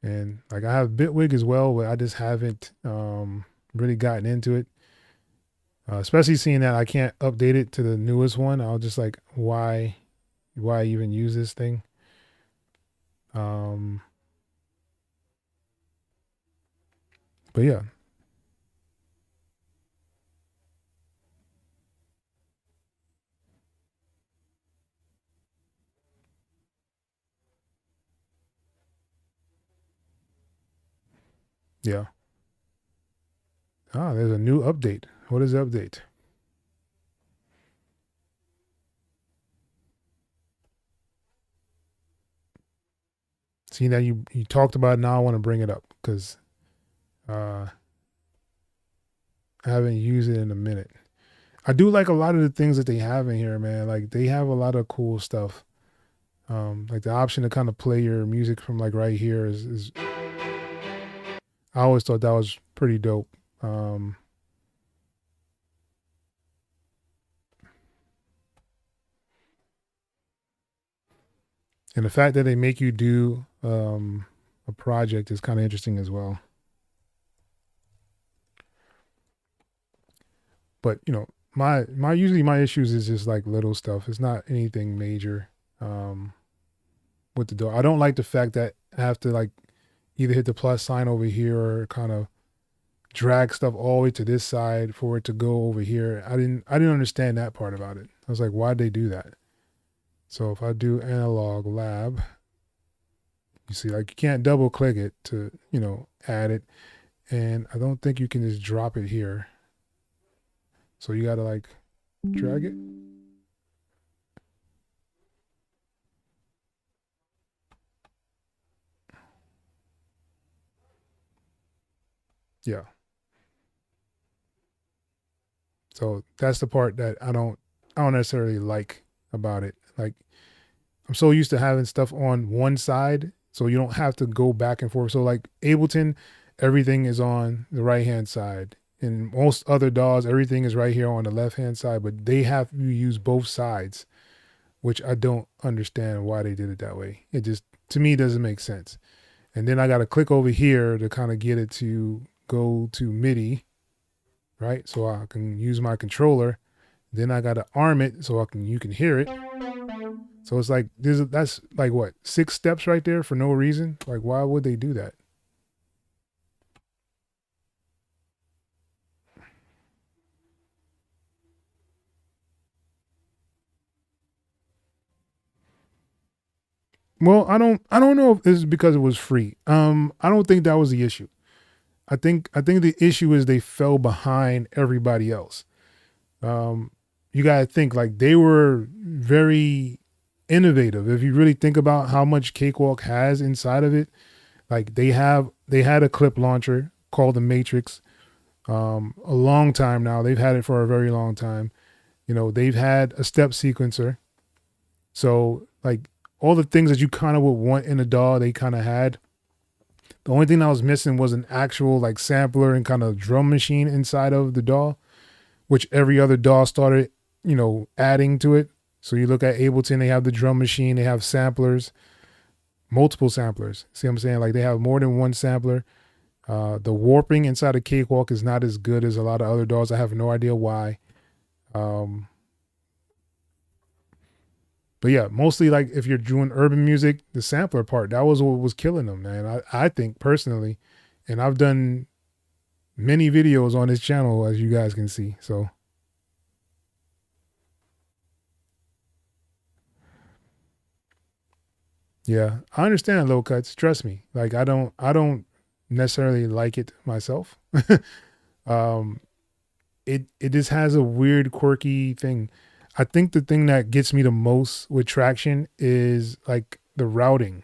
And like I have Bitwig as well, but I just haven't really gotten into it. Especially seeing that I can't update it to the newest one. I'll just like, why even use this thing? Um, but yeah, yeah. Ah, there's a new update. What is the update? Seeing that you talked about it, now I want to bring it up because uh, I haven't used it in a minute. I do like a lot of the things that they have in here, man. Like they have a lot of cool stuff. Like the option to kind of play your music from like right here is I always thought that was pretty dope. Um, and the fact that they make you do a project is kind of interesting as well. But my usually my issues is just like little stuff. It's not anything major um, with the door. I don't like the fact that I have to like either hit the plus sign over here or kind of drag stuff all the way to this side for it to go over here. I didn't understand that part about it. I was like, why'd they do that? So if I do analog lab, you see like you can't double click it to, add it. And I don't think you can just drop it here. So you gotta like drag it. Yeah. So that's the part that I don't necessarily like about it. Like I'm so used to having stuff on one side, so you don't have to go back and forth. So like Ableton, everything is on the right hand side. In most other DAWs, everything is right here on the left hand side, but they have you use both sides, which I don't understand why they did it that way. It just to me doesn't make sense. And then I got to click over here to kind of get it to go to MIDI, right? So I can use my controller. Then I got to arm it so you can hear it. So it's like that's like what 6 steps right there for no reason. Like why would they do that? Well, I don't know if it's because it was free. I don't think that was the issue. I think the issue is they fell behind everybody else. Um, you gotta think like they were very innovative. If you really think about how much Cakewalk has inside of it, like they had a clip launcher called the Matrix a long time now. They've had it for a very long time. You know, they've had a step sequencer. So like all the things that you kind of would want in a DAW, they kind of had. The only thing that was missing was an actual like sampler and kind of drum machine inside of the DAW, which every other DAW started, adding to it. So you look at Ableton, they have the drum machine, they have samplers, multiple samplers. See what I'm saying? Like they have more than one sampler. The warping inside of Cakewalk is not as good as a lot of other DAWs. I have no idea why. Um, but yeah, mostly like if you're doing urban music, the sampler part, that was what was killing them, man. I think personally, and I've done many videos on this channel, as you guys can see. So yeah, I understand low cuts. Trust me. Like I don't necessarily like it myself. um, it just has a weird, quirky thing. I think the thing that gets me the most with traction is like the routing.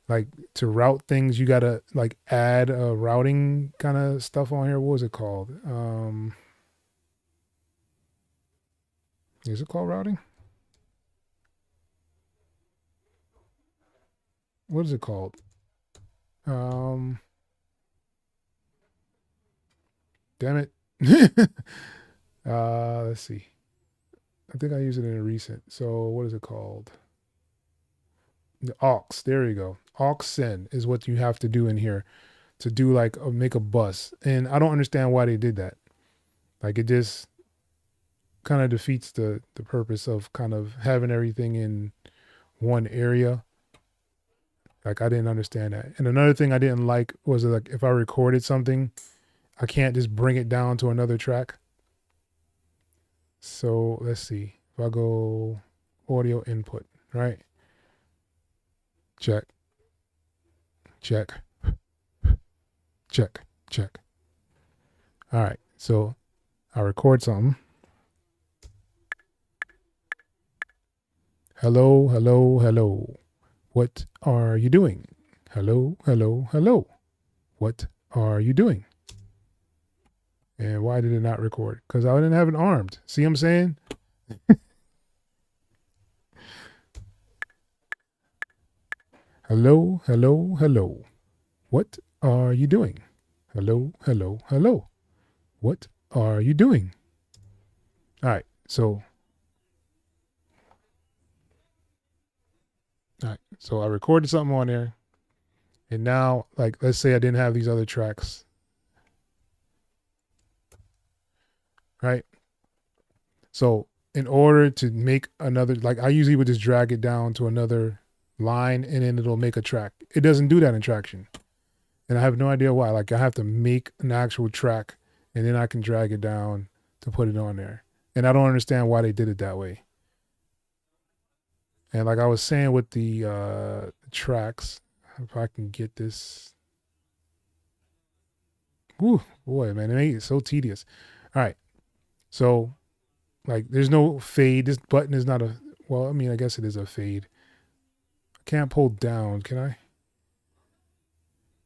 Like to route things, you gotta like add a routing kind of stuff on here. What was it called? Is it called routing? What is it called? Um, Damn it. Let's see. I think I used it in a recent. So what is it called? The aux. There you go. Aux send is what you have to do in here to do like make a bus. And I don't understand why they did that. Like it just kind of defeats the purpose of kind of having everything in one area. Like I didn't understand that. And another thing I didn't like was like if I recorded something, I can't just bring it down to another track. So let's see. If I go audio input, right? Check, check, check, check. All right. So I record something. Hello, hello, hello. What are you doing? Hello, hello, hello. What are you doing? And why did it not record? Because I didn't have it armed. See what I'm saying? Hello, hello, hello. What are you doing? Hello, hello, hello. What are you doing? All right. So, all right. So I recorded something on there. And now, like, let's say I didn't have these other tracks, right? So in order to make another, like I usually would just drag it down to another line and then it'll make a track. It doesn't do that in Traction. And I have no idea why. Like I have to make an actual track and then I can drag it down to put it on there. And I don't understand why they did it that way. And like I was saying with the tracks, if I can get this, whew, boy, man, it made it so tedious. All right. So like there's no fade. This button is not a, well, I mean, I guess it is a fade. I can't pull down, can I?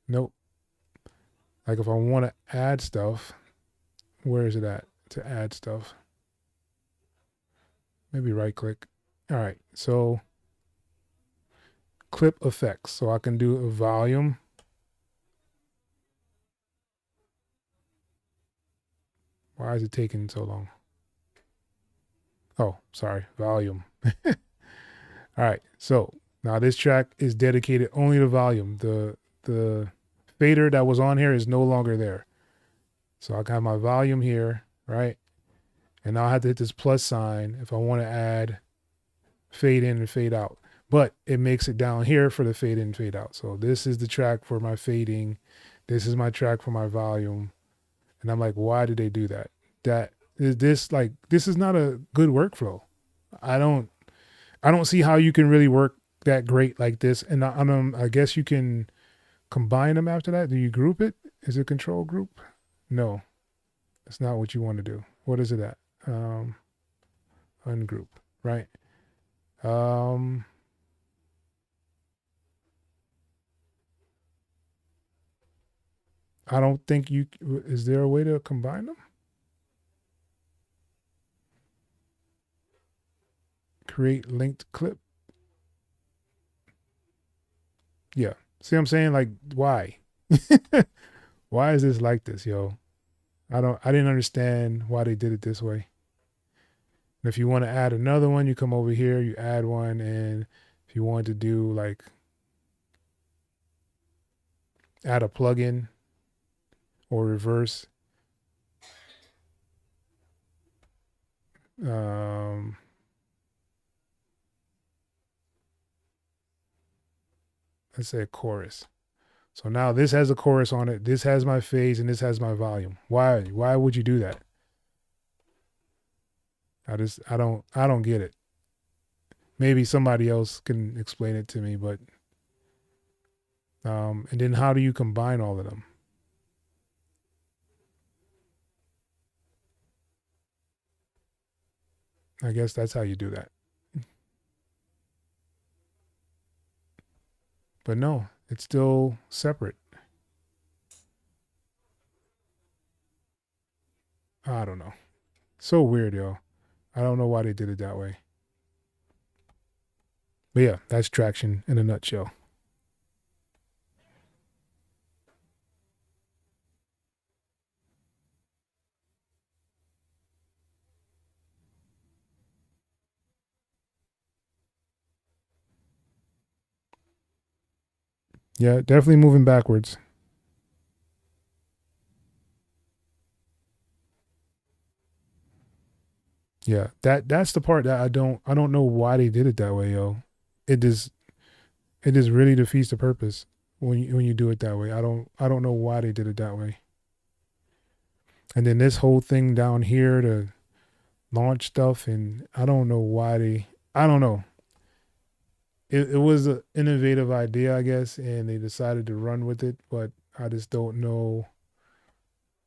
Nope. Like if I want to add stuff, where is it at to add stuff? Maybe right click. All right. So clip effects. So I can do a volume. Why is it taking so long? Oh, sorry, volume. All right, so now this track is dedicated only to volume. The fader that was on here is no longer there. So I got my volume here, right? And now I have to hit this plus sign if I want to add fade in and fade out. But it makes it down here for the fade in and fade out. So this is the track for my fading. This is my track for my volume. And I'm like, why did they do that? That is this this is not a good workflow. I don't see how you can really work that great like this. And I guess you can combine them after that. Do you group it? Is it control group? No, that's not what you want to do. What is it at? Ungroup, right? Um, I don't think you, is there a way to combine them? Create linked clip. Yeah. See what I'm saying? Like, why? Why is this like this, yo? I didn't understand why they did it this way. And if you want to add another one, you come over here, you add one. And if you want to do like add a plugin or reverse, um, let's say a chorus. So now this has a chorus on it. This has my phase and this has my volume. Why? Why would you do that? I don't get it. Maybe somebody else can explain it to me, but and then how do you combine all of them? I guess that's how you do that. But no, it's still separate. I don't know. So weird, yo. I don't know why they did it that way. But yeah, that's traction in a nutshell. Yeah, definitely moving backwards. Yeah, that's the part that I don't know why they did it that way, yo. It is it just really defeats the purpose when you do it that way. I don't know why they did it that way. And then this whole thing down here to launch stuff, and I don't know why they. I don't know. It was an innovative idea, I guess, and they decided to run with it. But I just don't know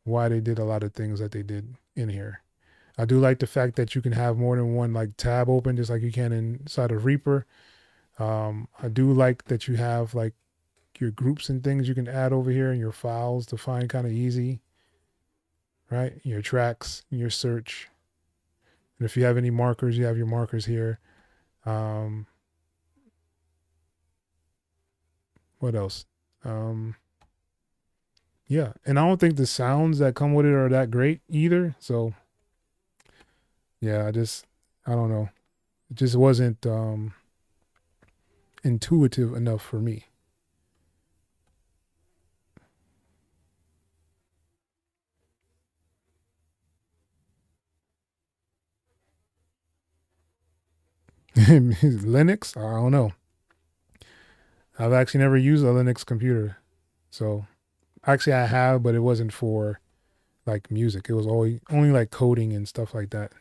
why they did a lot of things that they did in here. I do like the fact that you can have more than one like tab open, just like you can inside of Reaper. I do like that you have like your groups and things you can add over here and your files to find kind of easy, right? Your tracks, your search. And if you have any markers, you have your markers here. Um, what else? Um, yeah, and I don't think the sounds that come with it are that great either. So yeah, I don't know. It just wasn't intuitive enough for me. Linux, I don't know. I've actually never used a Linux computer. So actually I have, but it wasn't for like music. It was only like coding and stuff like that.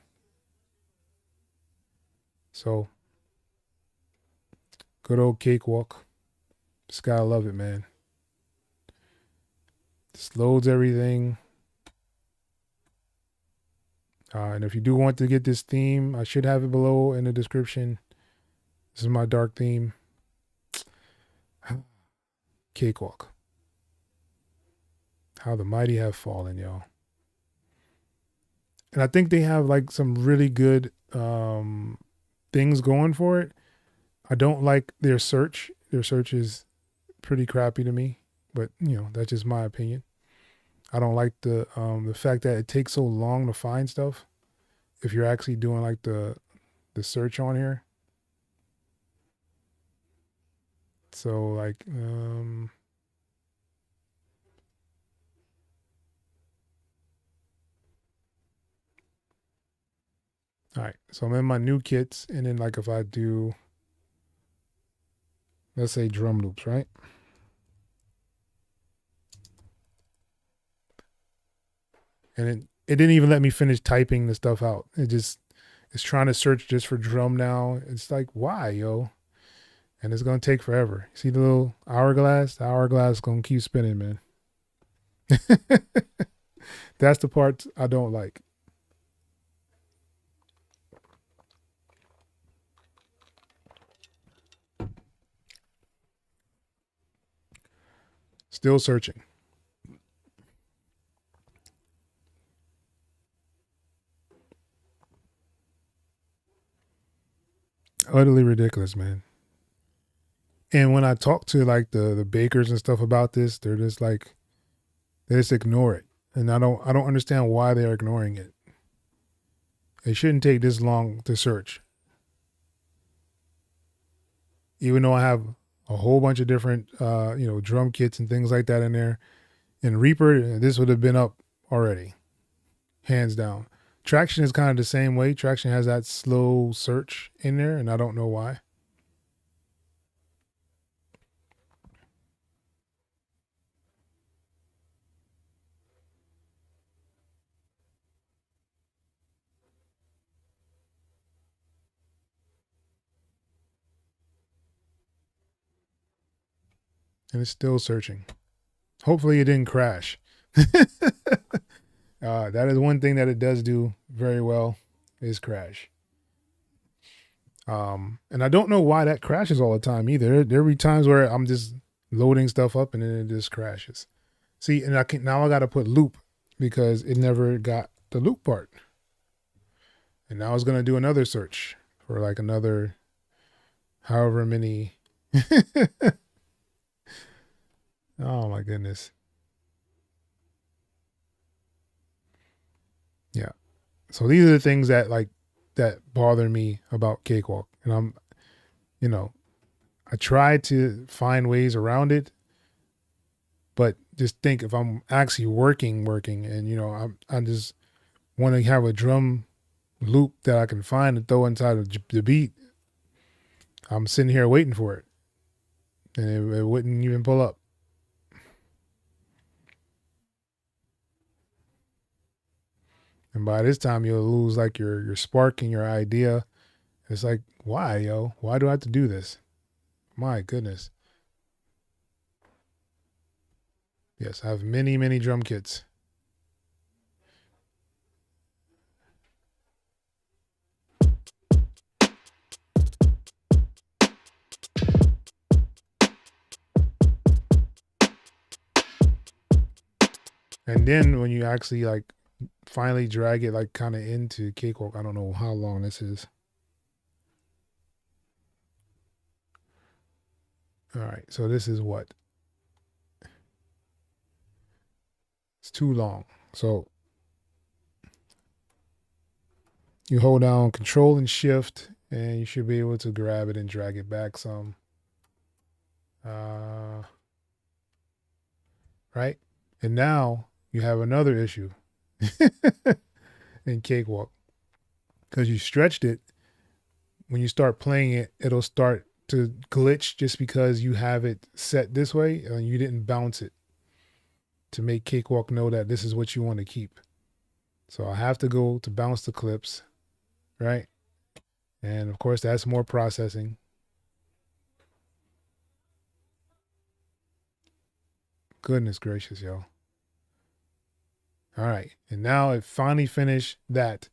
So good old cakewalk. Just gotta love it, man. Just loads everything. And if you do want to get this theme, I should have it below in the description. This is my dark theme. Cakewalk. How the mighty have fallen, y'all. And I think they have like some really good things going for it. I don't like their search. Their search is pretty crappy to me, but you know, that's just my opinion. I don't like the fact that it takes so long to find stuff. If you're actually doing like the search on here. So like all right. So I'm in my new kits, and then like if I do, let's say drum loops, right? And it didn't even let me finish typing the stuff out. It's trying to search just for drum now. It's like, why, yo? And it's gonna take forever. See the little hourglass? The hourglass is gonna keep spinning, man. That's the part I don't like. Still searching. Utterly ridiculous, man. And when I talk to like the bakers and stuff about this, they're just like they just ignore it. And I don't understand why they're ignoring it. It shouldn't take this long to search. Even though I have a whole bunch of different drum kits and things like that in there. In Reaper, this would have been up already. Hands down. Traction is kind of the same way. Traction has that slow search in there, and I don't know why. And it's still searching. Hopefully it didn't crash. That is one thing that it does do very well is crash. And I don't know why that crashes all the time either. There be times where I'm just loading stuff up and then it just crashes. See, and now I got to put loop because it never got the loop part. And now it's gonna do another search for like another however many. Oh my goodness. Yeah. So these are the things that bother me about Cakewalk. And I try to find ways around it, but just think if I'm actually working, and I just want to have a drum loop that I can find and throw inside of the beat. I'm sitting here waiting for it, and it wouldn't even pull up. And by this time, you'll lose like your spark and your idea. It's like, why, yo? Why do I have to do this? My goodness. Yes, I have many, many drum kits. And then when you actually like finally drag it like kind of into Cakewalk, I don't know how long this is. All right, so this is what? It's too long. So you hold down Control and Shift, and you should be able to grab it and drag it back some. Right? And now you have another issue in Cakewalk because you stretched it. When you start playing it, it'll start to glitch just because you have it set this way and you didn't bounce it to make Cakewalk know that this is what you want to keep. So I have to go to bounce the clips, right? And of course, that's more processing. Goodness gracious, yo. All right. And now it finally finished that.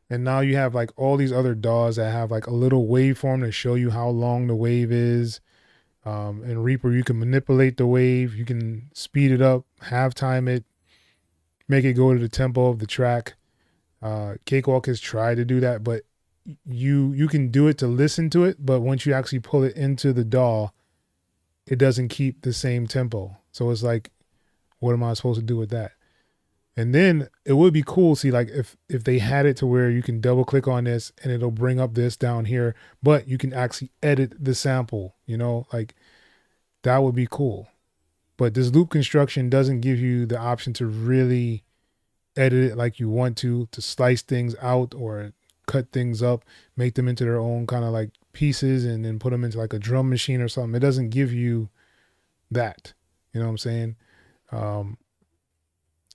And now you have like all these other DAWs that have like a little waveform to show you how long the wave is. In Reaper, you can manipulate the wave. You can speed it up, half time it, make it go to the tempo of the track. Cakewalk has tried to do that, but you can do it to listen to it. But once you actually pull it into the DAW, it doesn't keep the same tempo. So it's like, what am I supposed to do with that? And then it would be cool, see, like if they had it to where you can double click on this and it'll bring up this down here, but you can actually edit the sample, like that would be cool. But this loop construction doesn't give you the option to really edit it like you want to slice things out or cut things up, make them into their own kind of like pieces and then put them into like a drum machine or something. It doesn't give you that, you know what I'm saying?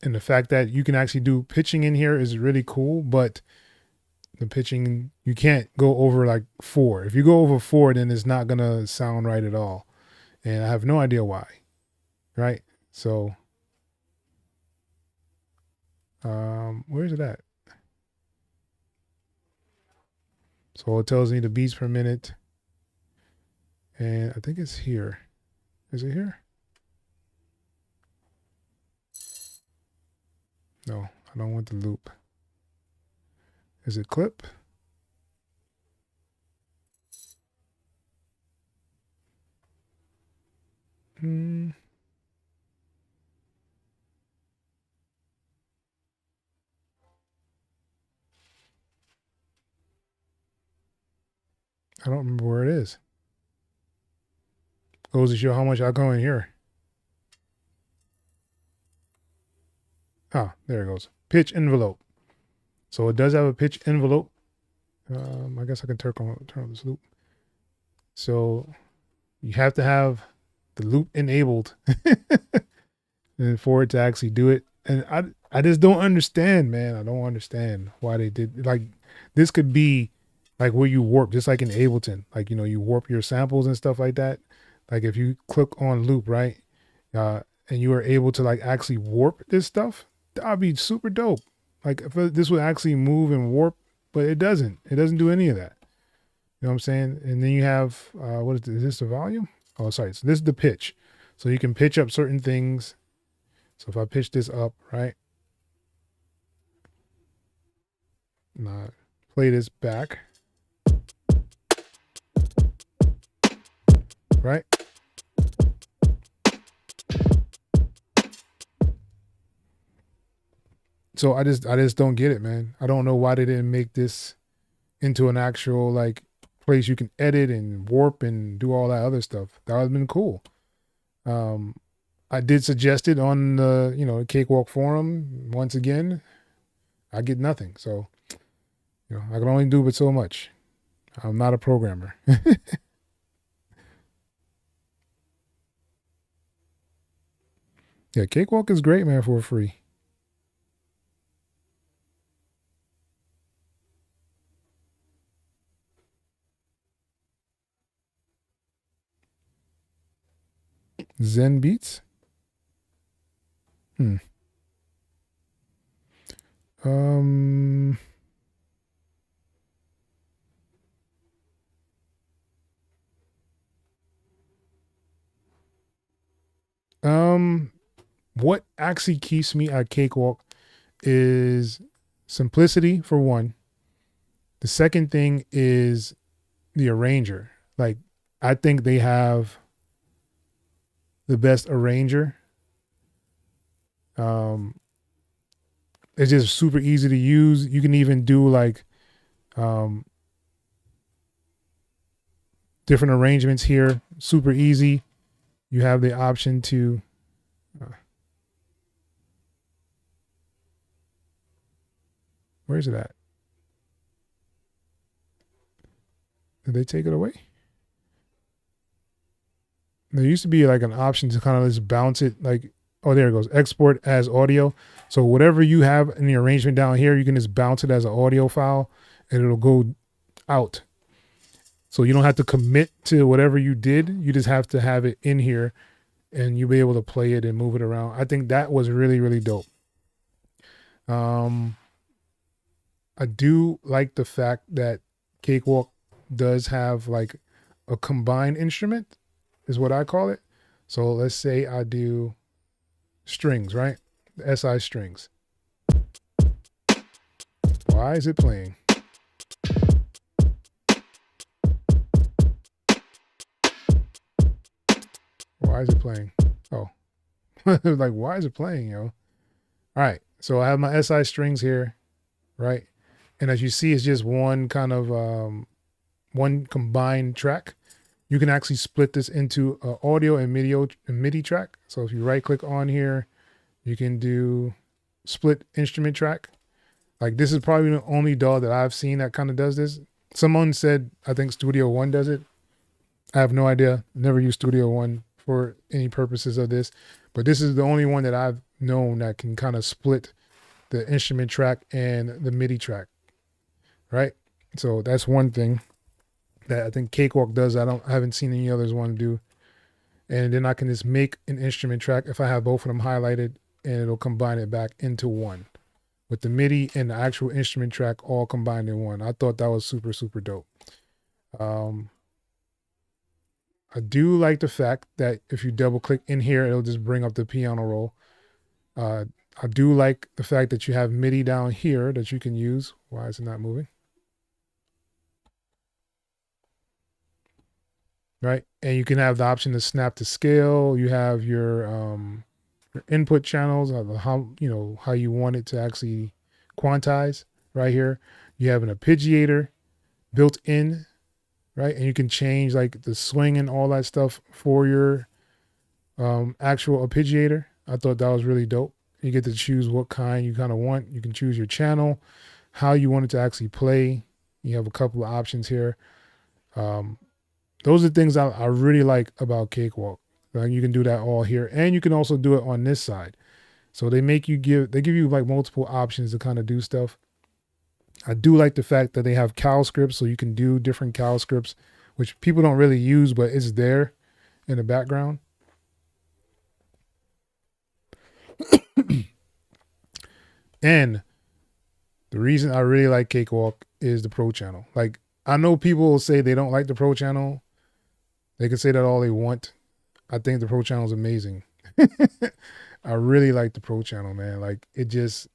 And the fact that you can actually do pitching in here is really cool, but the pitching, you can't go over like 4. If you go over 4, then it's not gonna sound right at all. And I have no idea why, right? So where's it at? So it tells me the beats per minute, and I think it's here. Is it here? No, I don't want the loop. Is it clip? I don't remember where it is. Goes to show how much I go in here. Ah, there it goes. Pitch envelope. So it does have a pitch envelope. I guess I can turn on this loop. So you have to have the loop enabled and for it to actually do it. And I just don't understand, man. I don't understand why they did like this. Could be like where you warp, just like in Ableton, like, you know, you warp your samples and stuff like that. Like if you click on loop, right, and you are able to like actually warp this stuff, that'd be super dope. Like if this would actually move and warp, but it doesn't. It doesn't do any of that. You know what I'm saying? And then you have what is this? Is this the volume? Oh, sorry. So this is the pitch. So you can pitch up certain things. So if I pitch this up, right? Now play this back. Right? So I just don't get it, man. I don't know why they didn't make this into an actual like place you can edit and warp and do all that other stuff. That would have been cool. I did suggest it on the, you know, Cakewalk forum. Once again, I get nothing. So, you know, I can only do but so much. I'm not a programmer. Yeah, Cakewalk is great, man, for free. Zen Beats? Hmm. Um, what actually keeps me at Cakewalk is simplicity, for one. The second thing is the arranger. Like, I think they have the best arranger. It's just super easy to use. You can even do like different arrangements here. Super easy. You have the option to where is it at? Did they take it away? There used to be like an option to kind of just bounce it like, oh, there it goes. Export as audio. So whatever you have in the arrangement down here, you can just bounce it as an audio file and it'll go out. So you don't have to commit to whatever you did. You just have to have it in here and you'll be able to play it and move it around. I think that was really, really dope. I do like the fact that Cakewalk does have like a combined instrument, is what I call it. So let's say I do strings, right? The SI strings. Why is it playing? Why is it playing? Oh, like, why is it playing, yo? All right. So I have my SI strings here, right? And as you see, it's just one kind of one combined track. You can actually split this into audio and MIDI track. So if you right click on here, you can do split instrument track. Like, this is probably the only DAW that I've seen that kind of does this. Someone said, I think Studio One does it. I have no idea. Never used Studio One for any purposes of this. But this is the only one that I've known that can kind of split the instrument track and the MIDI track, right? So that's one thing that I think Cakewalk does. I haven't seen any others want to do. And then I can just make an instrument track if I have both of them highlighted, and it'll combine it back into one with the MIDI and the actual instrument track all combined in one. I thought that was super, super dope. I do like the fact that if you double click in here, it'll just bring up the piano roll. I do like the fact that you have MIDI down here that you can use. Why is it not moving? Right, and you can have the option to snap to scale. You have your input channels, how you want it to actually quantize. Right here, you have an arpeggiator built in, right, and you can change like the swing and all that stuff for your actual arpeggiator. I thought that was really dope. You get to choose what kind you kind of want. You can choose your channel, how you want it to actually play. You have a couple of options here. Those are things I really like about Cakewalk. Like you can do that all here, and you can also do it on this side. So they give you like multiple options to kind of do stuff. I do like the fact that they have CAL scripts, so you can do different CAL scripts, which people don't really use, but it's there in the background. And the reason I really like Cakewalk is the Pro channel. Like I know people will say they don't like the Pro channel. They can say that all they want. I think the Pro channel is amazing. I really like the Pro channel, man. Like it just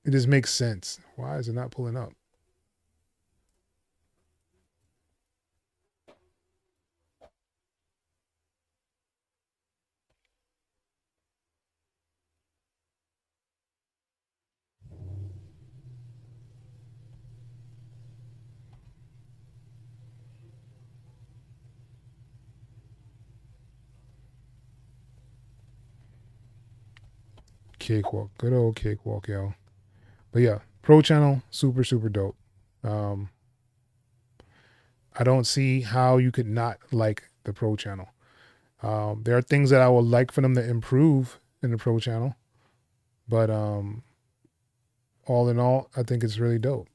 makes sense. Why is it not pulling up? Cakewalk, good old Cakewalk, yo. But yeah, Pro channel, super, super dope. I don't see how you could not like the Pro channel. There are things that I would like for them to improve in the Pro channel, but all in all, I think it's really dope.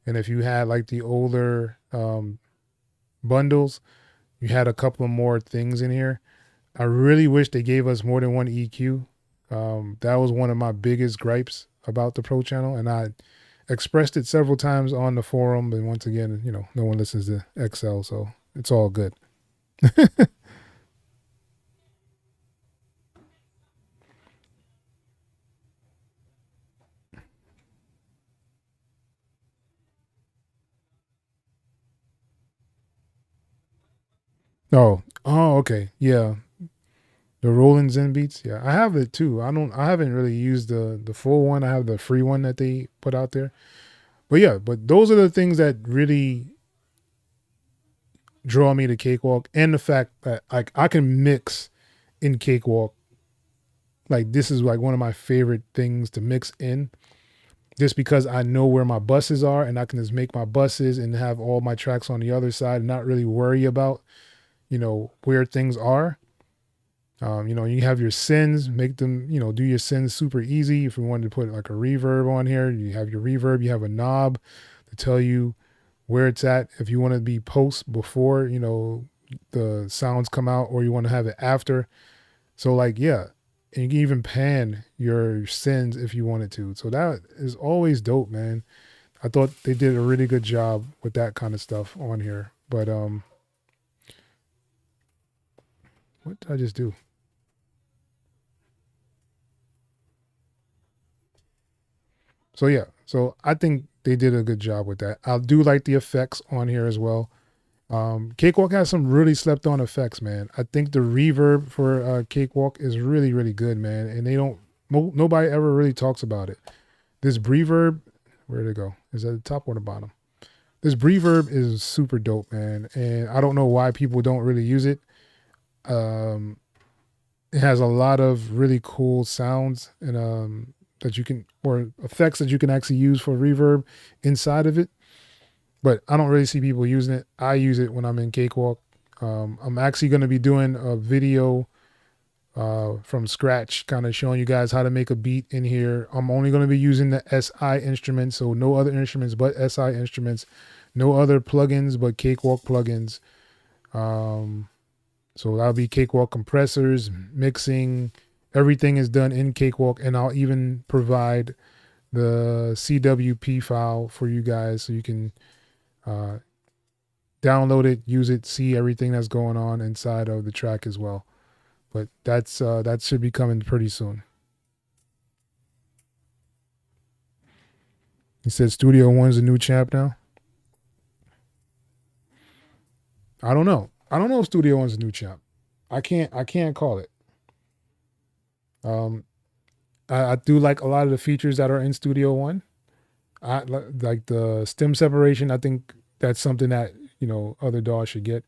And if you had like the older bundles, you had a couple of more things in here. I really wish they gave us more than one EQ. That was one of my biggest gripes about the Pro channel, and I expressed it several times on the forum. And once again, no one listens to X.E.L, so it's all good. Oh, okay, yeah. The Rolling Zen beats, yeah, I have it too. I haven't really used the full one. I have the free one that they put out there. But yeah, but those are the things that really draw me to Cakewalk, and the fact that like I can mix in Cakewalk. Like this is like one of my favorite things to mix in, just because I know where my buses are, and I can just make my buses and have all my tracks on the other side and not really worry about, where things are. You have your sends, make them, do your sends super easy. If you wanted to put like a reverb on here, you have your reverb, you have a knob to tell you where it's at. If you want to be post before, the sounds come out, or you want to have it after. So like, yeah, and you can even pan your sends if you wanted to. So that is always dope, man. I thought they did a really good job with that kind of stuff on here. But what did I just do? So yeah, so I think they did a good job with that. I do like the effects on here as well. Cakewalk has some really slept on effects, man. I think the reverb for Cakewalk is really, really good, man. And nobody ever really talks about it. This reverb, where did it go? Is that the top or the bottom? This reverb is super dope, man. And I don't know why people don't really use it. It has a lot of really cool sounds and that you can, or effects that you can actually use for reverb inside of it. But I don't really see people using it. I use it when I'm in Cakewalk. I'm actually going to be doing a video from scratch, kind of showing you guys how to make a beat in here. I'm only going to be using the SI instruments, so no other instruments but SI instruments, no other plugins but Cakewalk plugins. So that'll be Cakewalk compressors, mixing, everything is done in Cakewalk, and I'll even provide the CWP file for you guys so you can download it, use it, see everything that's going on inside of the track as well. But that's that should be coming pretty soon. He said Studio One's a new champ now. I don't know. I don't know if Studio One's a new champ. I can't call it. I do like a lot of the features that are in Studio One. I like the stem separation. I think that's something that, you know, other DAWs should get.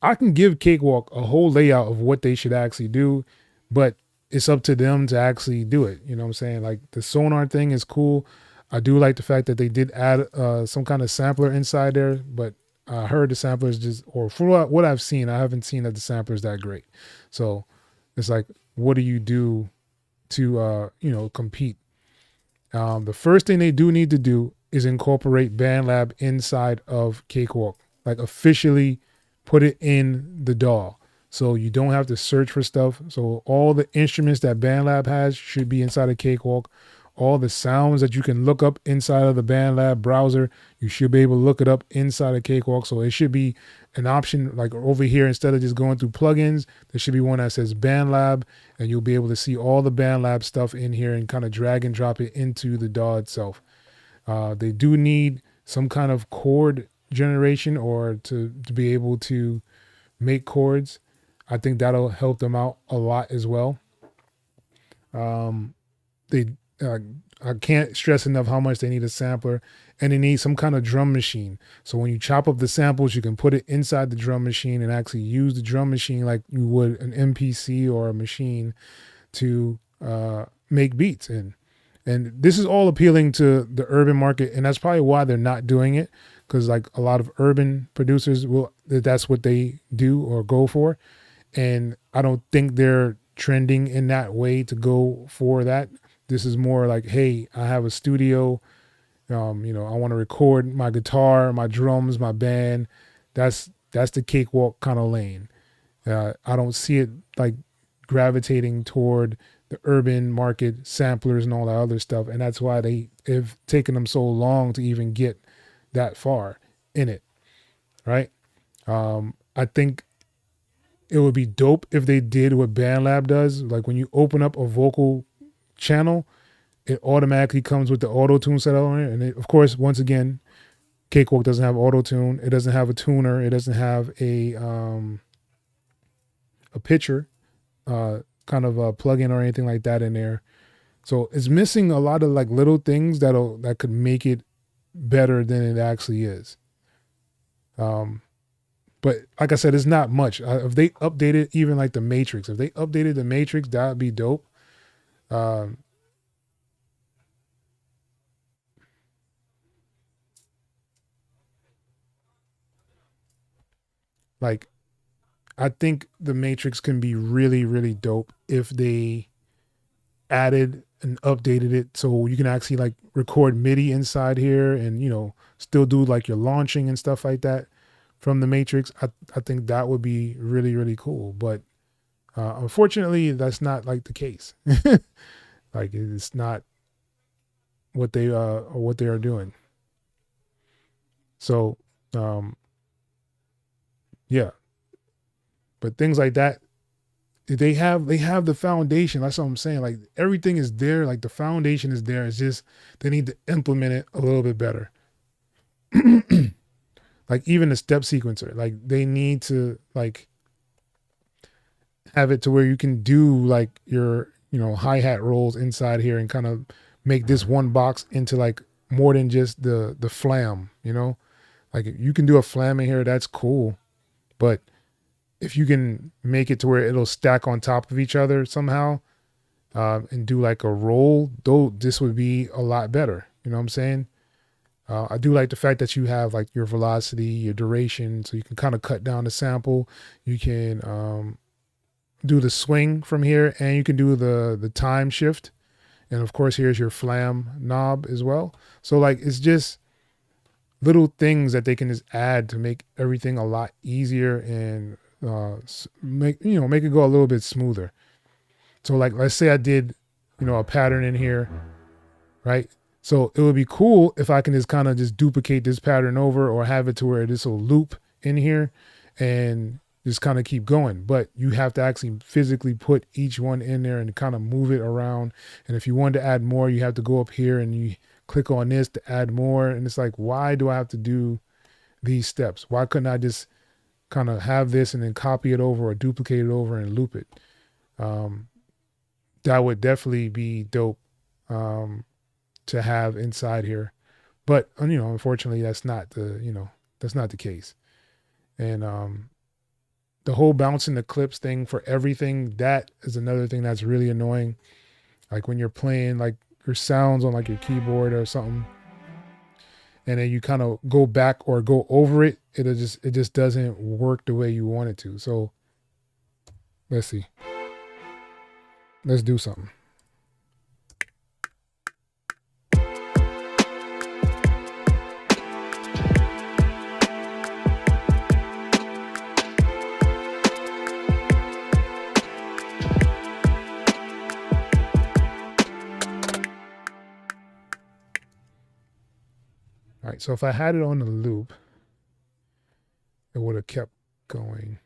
I can give Cakewalk a whole layout of what they should actually do, but it's up to them to actually do it. You know what I'm saying? Like the sonar thing is cool. I do like the fact that they did add some kind of sampler inside there, but I heard the sampler is just, or for what I've seen, I haven't seen that the sampler is that great. So it's like, what do you do to, you know, compete? The first thing they do need to do is incorporate BandLab inside of Cakewalk, like officially put it in the DAW. So you don't have to search for stuff. So all the instruments that BandLab has should be inside of Cakewalk. All the sounds that you can look up inside of the BandLab browser, you should be able to look it up inside of Cakewalk. So it should be an option like over here, instead of just going through plugins, there should be one that says BandLab, and you'll be able to see all the BandLab stuff in here and kind of drag and drop it into the DAW itself. They do need some kind of chord generation or to be able to make chords. I think that'll help them out a lot as well. I can't stress enough how much they need a sampler, and they need some kind of drum machine. So when you chop up the samples, you can put it inside the drum machine and actually use the drum machine like you would an MPC or a machine to make beats in. And this is all appealing to the urban market, and that's probably why they're not doing it, because like a lot of urban producers that's what they do or go for. And I don't think they're trending in that way to go for that. This is more like, hey, I have a studio, you know, I want to record my guitar, my drums, my band. That's the Cakewalk kind of lane. I don't see it like gravitating toward the urban market, samplers and all that other stuff. And that's why they have taken them so long to even get that far in it, right? I think it would be dope if they did what BandLab does. Like when you open up a vocal channel, it automatically comes with the auto tune set on it. And it, of course, once again, Cakewalk doesn't have auto tune. It doesn't have a tuner. It doesn't have a pitcher kind of a plugin or anything like that in there. So it's missing a lot of like little things that could make it better than it actually is. But like I said, it's not much. If they updated even like the Matrix, if they updated the Matrix, that would be dope. Like, I think the Matrix can be really, really dope if they added and updated it so you can actually like record MIDI inside here and, you know, still do like your launching and stuff like that from the Matrix. I think that would be really, really cool. But unfortunately, that's not like the case. Like it's not what they are doing. So yeah. But things like that, they have the foundation. That's what I'm saying. Like everything is there. Like the foundation is there. It's just they need to implement it a little bit better. Like even the step sequencer, like they need to like have it to where you can do like your, you know, hi-hat rolls inside here and kind of make this one box into like more than just the flam, you know? Like you can do a flam in here, that's cool. But if you can make it to where it'll stack on top of each other somehow, and do like a roll, though, this would be a lot better. You know what I'm saying? I do like the fact that you have like your velocity, your duration, so you can kind of cut down the sample. You can do the swing from here, and you can do the time shift. And of course, here's your flam knob as well. So like, it's just little things that they can just add to make everything a lot easier and make it go a little bit smoother. So like, let's say I did, a pattern in here, right? So it would be cool if I can just kind of just duplicate this pattern over, or have it to where this will loop in here and just kind of keep going. But you have to actually physically put each one in there and kind of move it around. And if you want to add more, you have to go up here and you click on this to add more. And it's like, why do I have to do these steps? Why couldn't I just kind of have this and then copy it over or duplicate it over and loop it? That would definitely be dope to have inside here. But unfortunately, that's not the case. And the whole bouncing the clips thing for everything, that is another thing that's really annoying. Like when you're playing like your sounds on like your keyboard or something, and then you kind of go back or go over it, it just doesn't work the way you want it to. So let's see. Let's do something. All right, so if I had it on the loop, it would have kept going.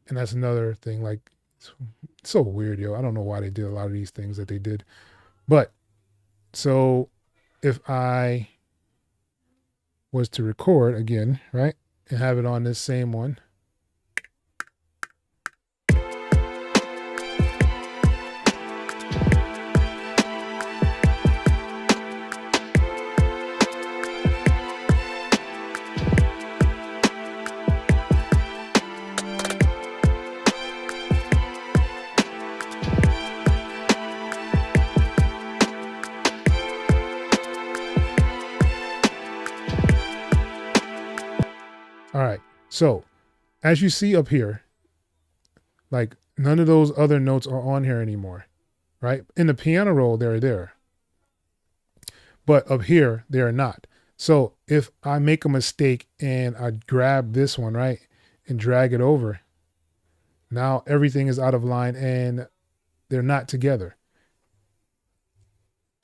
And that's another thing, like, it's so weird, yo. I don't know why they did a lot of these things that they did. But so if I was to record again, right, and have it on this same one, all right. So as you see up here, like none of those other notes are on here anymore, right? In the piano roll, they're there. But up here, they are not. So if I make a mistake and I grab this one, right, and drag it over, now everything is out of line and they're not together.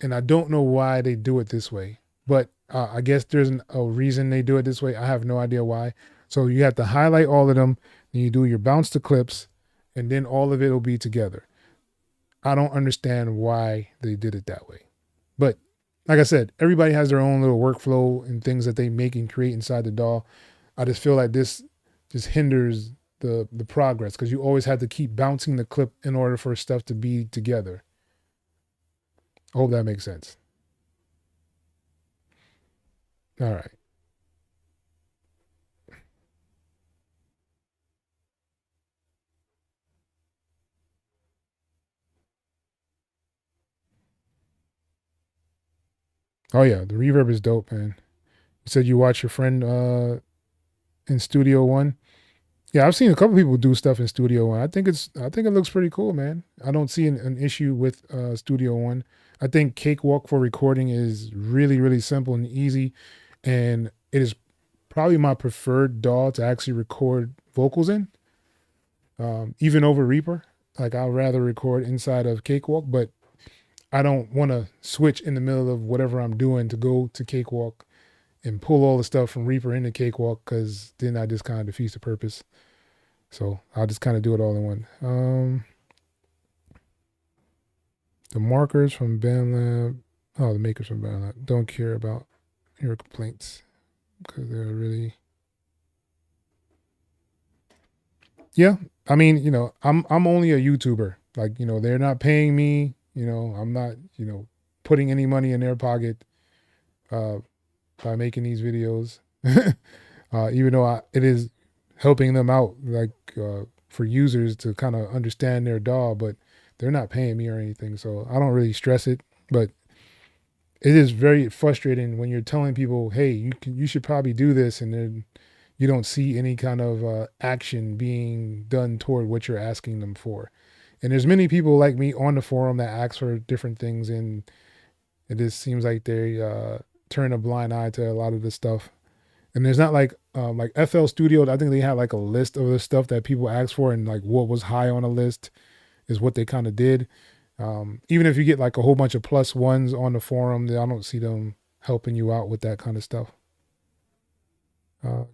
And I don't know why they do it this way, but I guess there's a reason they do it this way. I have no idea why. So you have to highlight all of them, and you do your bounce to clips, and then all of it will be together. I don't understand why they did it that way. But like I said, everybody has their own little workflow and things that they make and create inside the DAW. I just feel like this just hinders the progress, because you always have to keep bouncing the clip in order for stuff to be together. I hope that makes sense. All right. Oh yeah, the reverb is dope, man. You said you watch your friend in Studio One. Yeah, I've seen a couple people do stuff in Studio One. I think it looks pretty cool, man. I don't see an issue with Studio One. I think Cakewalk for recording is really, really simple and easy, and it is probably my preferred DAW to actually record vocals in, even over Reaper. Like, I'd rather record inside of Cakewalk, but I don't want to switch in the middle of whatever I'm doing to go to Cakewalk and pull all the stuff from Reaper into Cakewalk, because then I just kind of defeats the purpose. So I'll just kind of do it all in one. The markers from BandLab. Oh, the makers from BandLab. Don't care about your complaints, because they're really. Yeah, I mean, I'm only a YouTuber. Like, they're not paying me. I'm not, putting any money in their pocket by making these videos. Even though it is helping them out, like for users to kind of understand their DAW, but they're not paying me or anything, so I don't really stress it. But it is very frustrating when you're telling people, hey, you should probably do this, and then you don't see any kind of action being done toward what you're asking them for. And there's many people like me on the forum that ask for different things, and it just seems like they turn a blind eye to a lot of the stuff. And there's not like FL Studios. I think they had like a list of the stuff that people asked for, and like what was high on the list is what they kind of did. Even if you get like a whole bunch of +1s on the forum, I don't see them helping you out with that kind of stuff.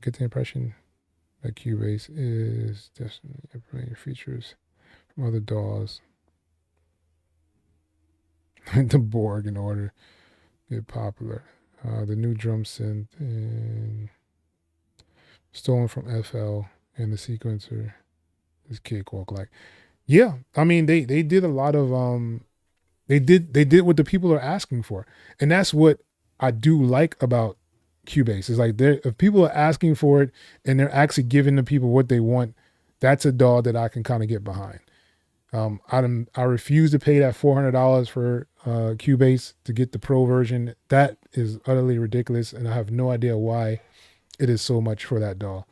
Get the impression that Cubase is definitely implementing features from other DAWs. The Borg in order to get popular. The new drum synth and stolen from FL, and the sequencer is Cakewalk. Like, yeah, I mean they did a lot of they did what the people are asking for, and that's what I do like about Cubase. Is like if people are asking for it and they're actually giving the people what they want, that's a DAW that I can kind of get behind. I refuse to pay that $400 for Cubase to get the Pro version. That is utterly ridiculous, and I have no idea why it is so much for that DAW.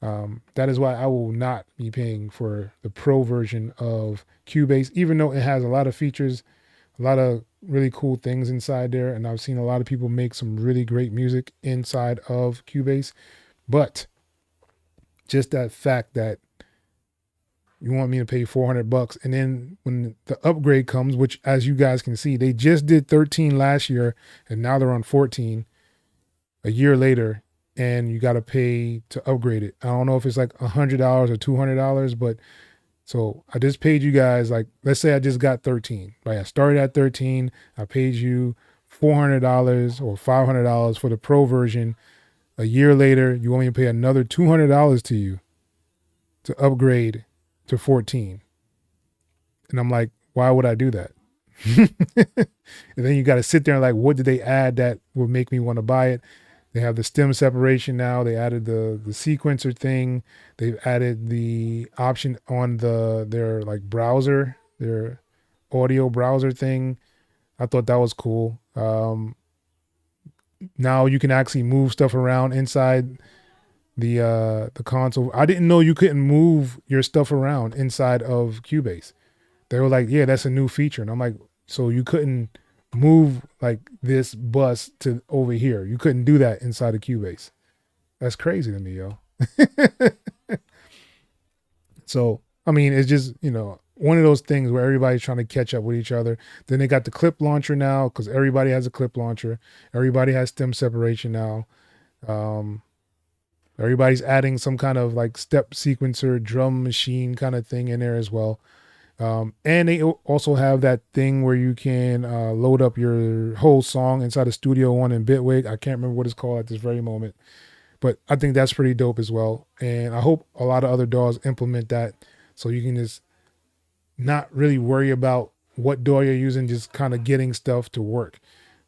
That is why I will not be paying for the Pro version of Cubase, even though it has a lot of features, a lot of really cool things inside there, and I've seen a lot of people make some really great music inside of Cubase. But just that fact that you want me to pay $400, and then when the upgrade comes, which as you guys can see, they just did 13 last year, and now they're on 14 a year later, and you got to pay to upgrade it. I don't know if it's like $100 or $200, but so I just paid you guys, like, let's say I just got 13, right? I started at 13. I paid you $400 or $500 for the Pro version. A year later, you want me to pay another $200 to you to upgrade to 14. And I'm like, why would I do that? And then you got to sit there and like, what did they add that would make me want to buy it? They have the stem separation now. They added the sequencer thing. They've added the option on their like browser, their audio browser thing. I thought that was cool. Now you can actually move stuff around inside the console. I didn't know you couldn't move your stuff around inside of Cubase. They were like, yeah, that's a new feature. And I'm like, so you couldn't move like this bus to over here. You couldn't do that inside of Cubase. That's crazy to me, yo. So, I mean, it's just, one of those things where everybody's trying to catch up with each other. Then they got the clip launcher now because everybody has a clip launcher. Everybody has stem separation now. Everybody's adding some kind of like step sequencer, drum machine kind of thing in there as well. And they also have that thing where you can load up your whole song inside of Studio One and Bitwig. I can't remember what it's called at this very moment, but I think that's pretty dope as well. And I hope a lot of other DAWs implement that so you can just not really worry about what DAW you're using, just kind of getting stuff to work.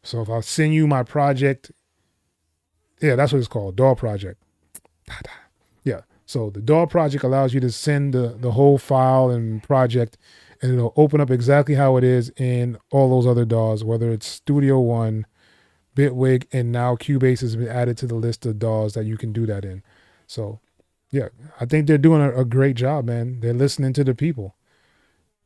So if I send you my project, yeah, that's what it's called, DAW project. Yeah. So the DAW project allows you to send the whole file and project, and it'll open up exactly how it is in all those other DAWs, whether it's Studio One, Bitwig, and now Cubase has been added to the list of DAWs that you can do that in. So yeah, I think they're doing a great job, man. They're listening to the people.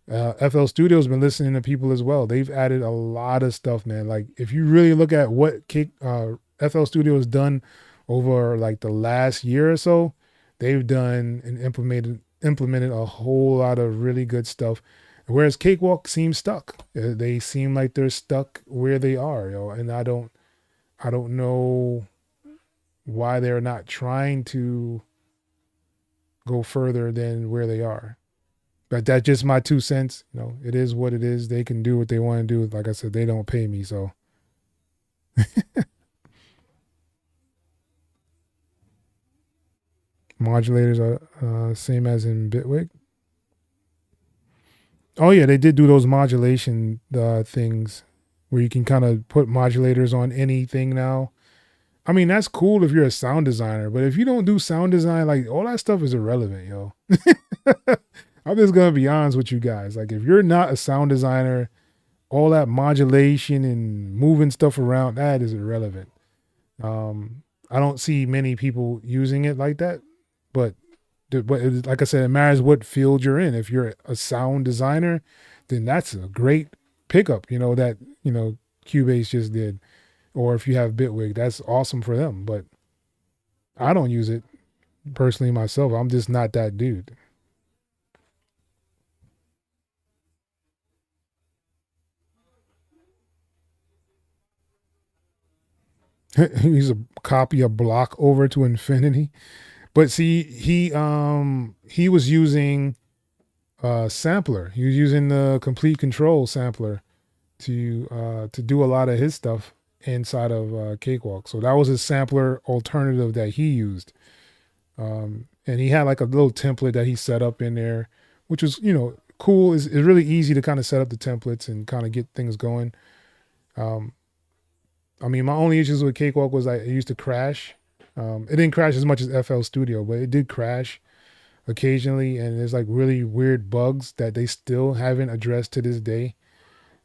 FL Studio's been listening to people as well. They've added a lot of stuff, man. Like if you really look at what FL Studio has done over like the last year or so, they've done and implemented a whole lot of really good stuff. Whereas Cakewalk seems stuck. They seem like they're stuck where they are, and I don't know why they're not trying to go further than where they are. But that's just my 2 cents. It is what it is. They can do what they want to do. Like I said, they don't pay me, so. Modulators are same as in Bitwig. Oh yeah, they did do those modulation things where you can kind of put modulators on anything now. I mean, that's cool if you're a sound designer, but if you don't do sound design, like all that stuff is irrelevant, yo. I'm just gonna be honest with you guys. Like if you're not a sound designer, all that modulation and moving stuff around, that is irrelevant. I don't see many people using it like that. But like I said, it matters what field you're in. If you're a sound designer, then that's a great pickup. That Cubase just did. Or if you have Bitwig, that's awesome for them. But I don't use it personally myself. I'm just not that dude. He's a copy a block over to infinity. But see, he was using sampler. He was using the complete control sampler to do a lot of his stuff inside of Cakewalk. So that was his sampler alternative that he used. And he had like a little template that he set up in there, which was cool. It's really easy to kind of set up the templates and kind of get things going. I mean, my only issues with Cakewalk was it used to crash. It didn't crash as much as FL Studio, but it did crash occasionally, and there's like really weird bugs that they still haven't addressed to this day.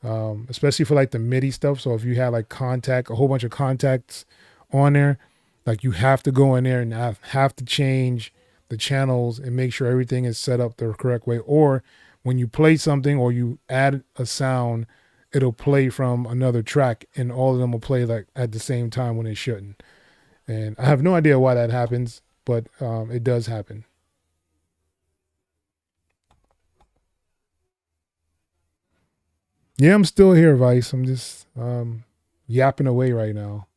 Especially for like the MIDI stuff. So if you have like a whole bunch of contacts on there, like you have to go in there and have to change the channels and make sure everything is set up the correct way. Or when you play something or you add a sound, it'll play from another track and all of them will play like at the same time when it shouldn't. And I have no idea why that happens, but it does happen. Yeah, I'm still here, Vice. I'm just yapping away right now.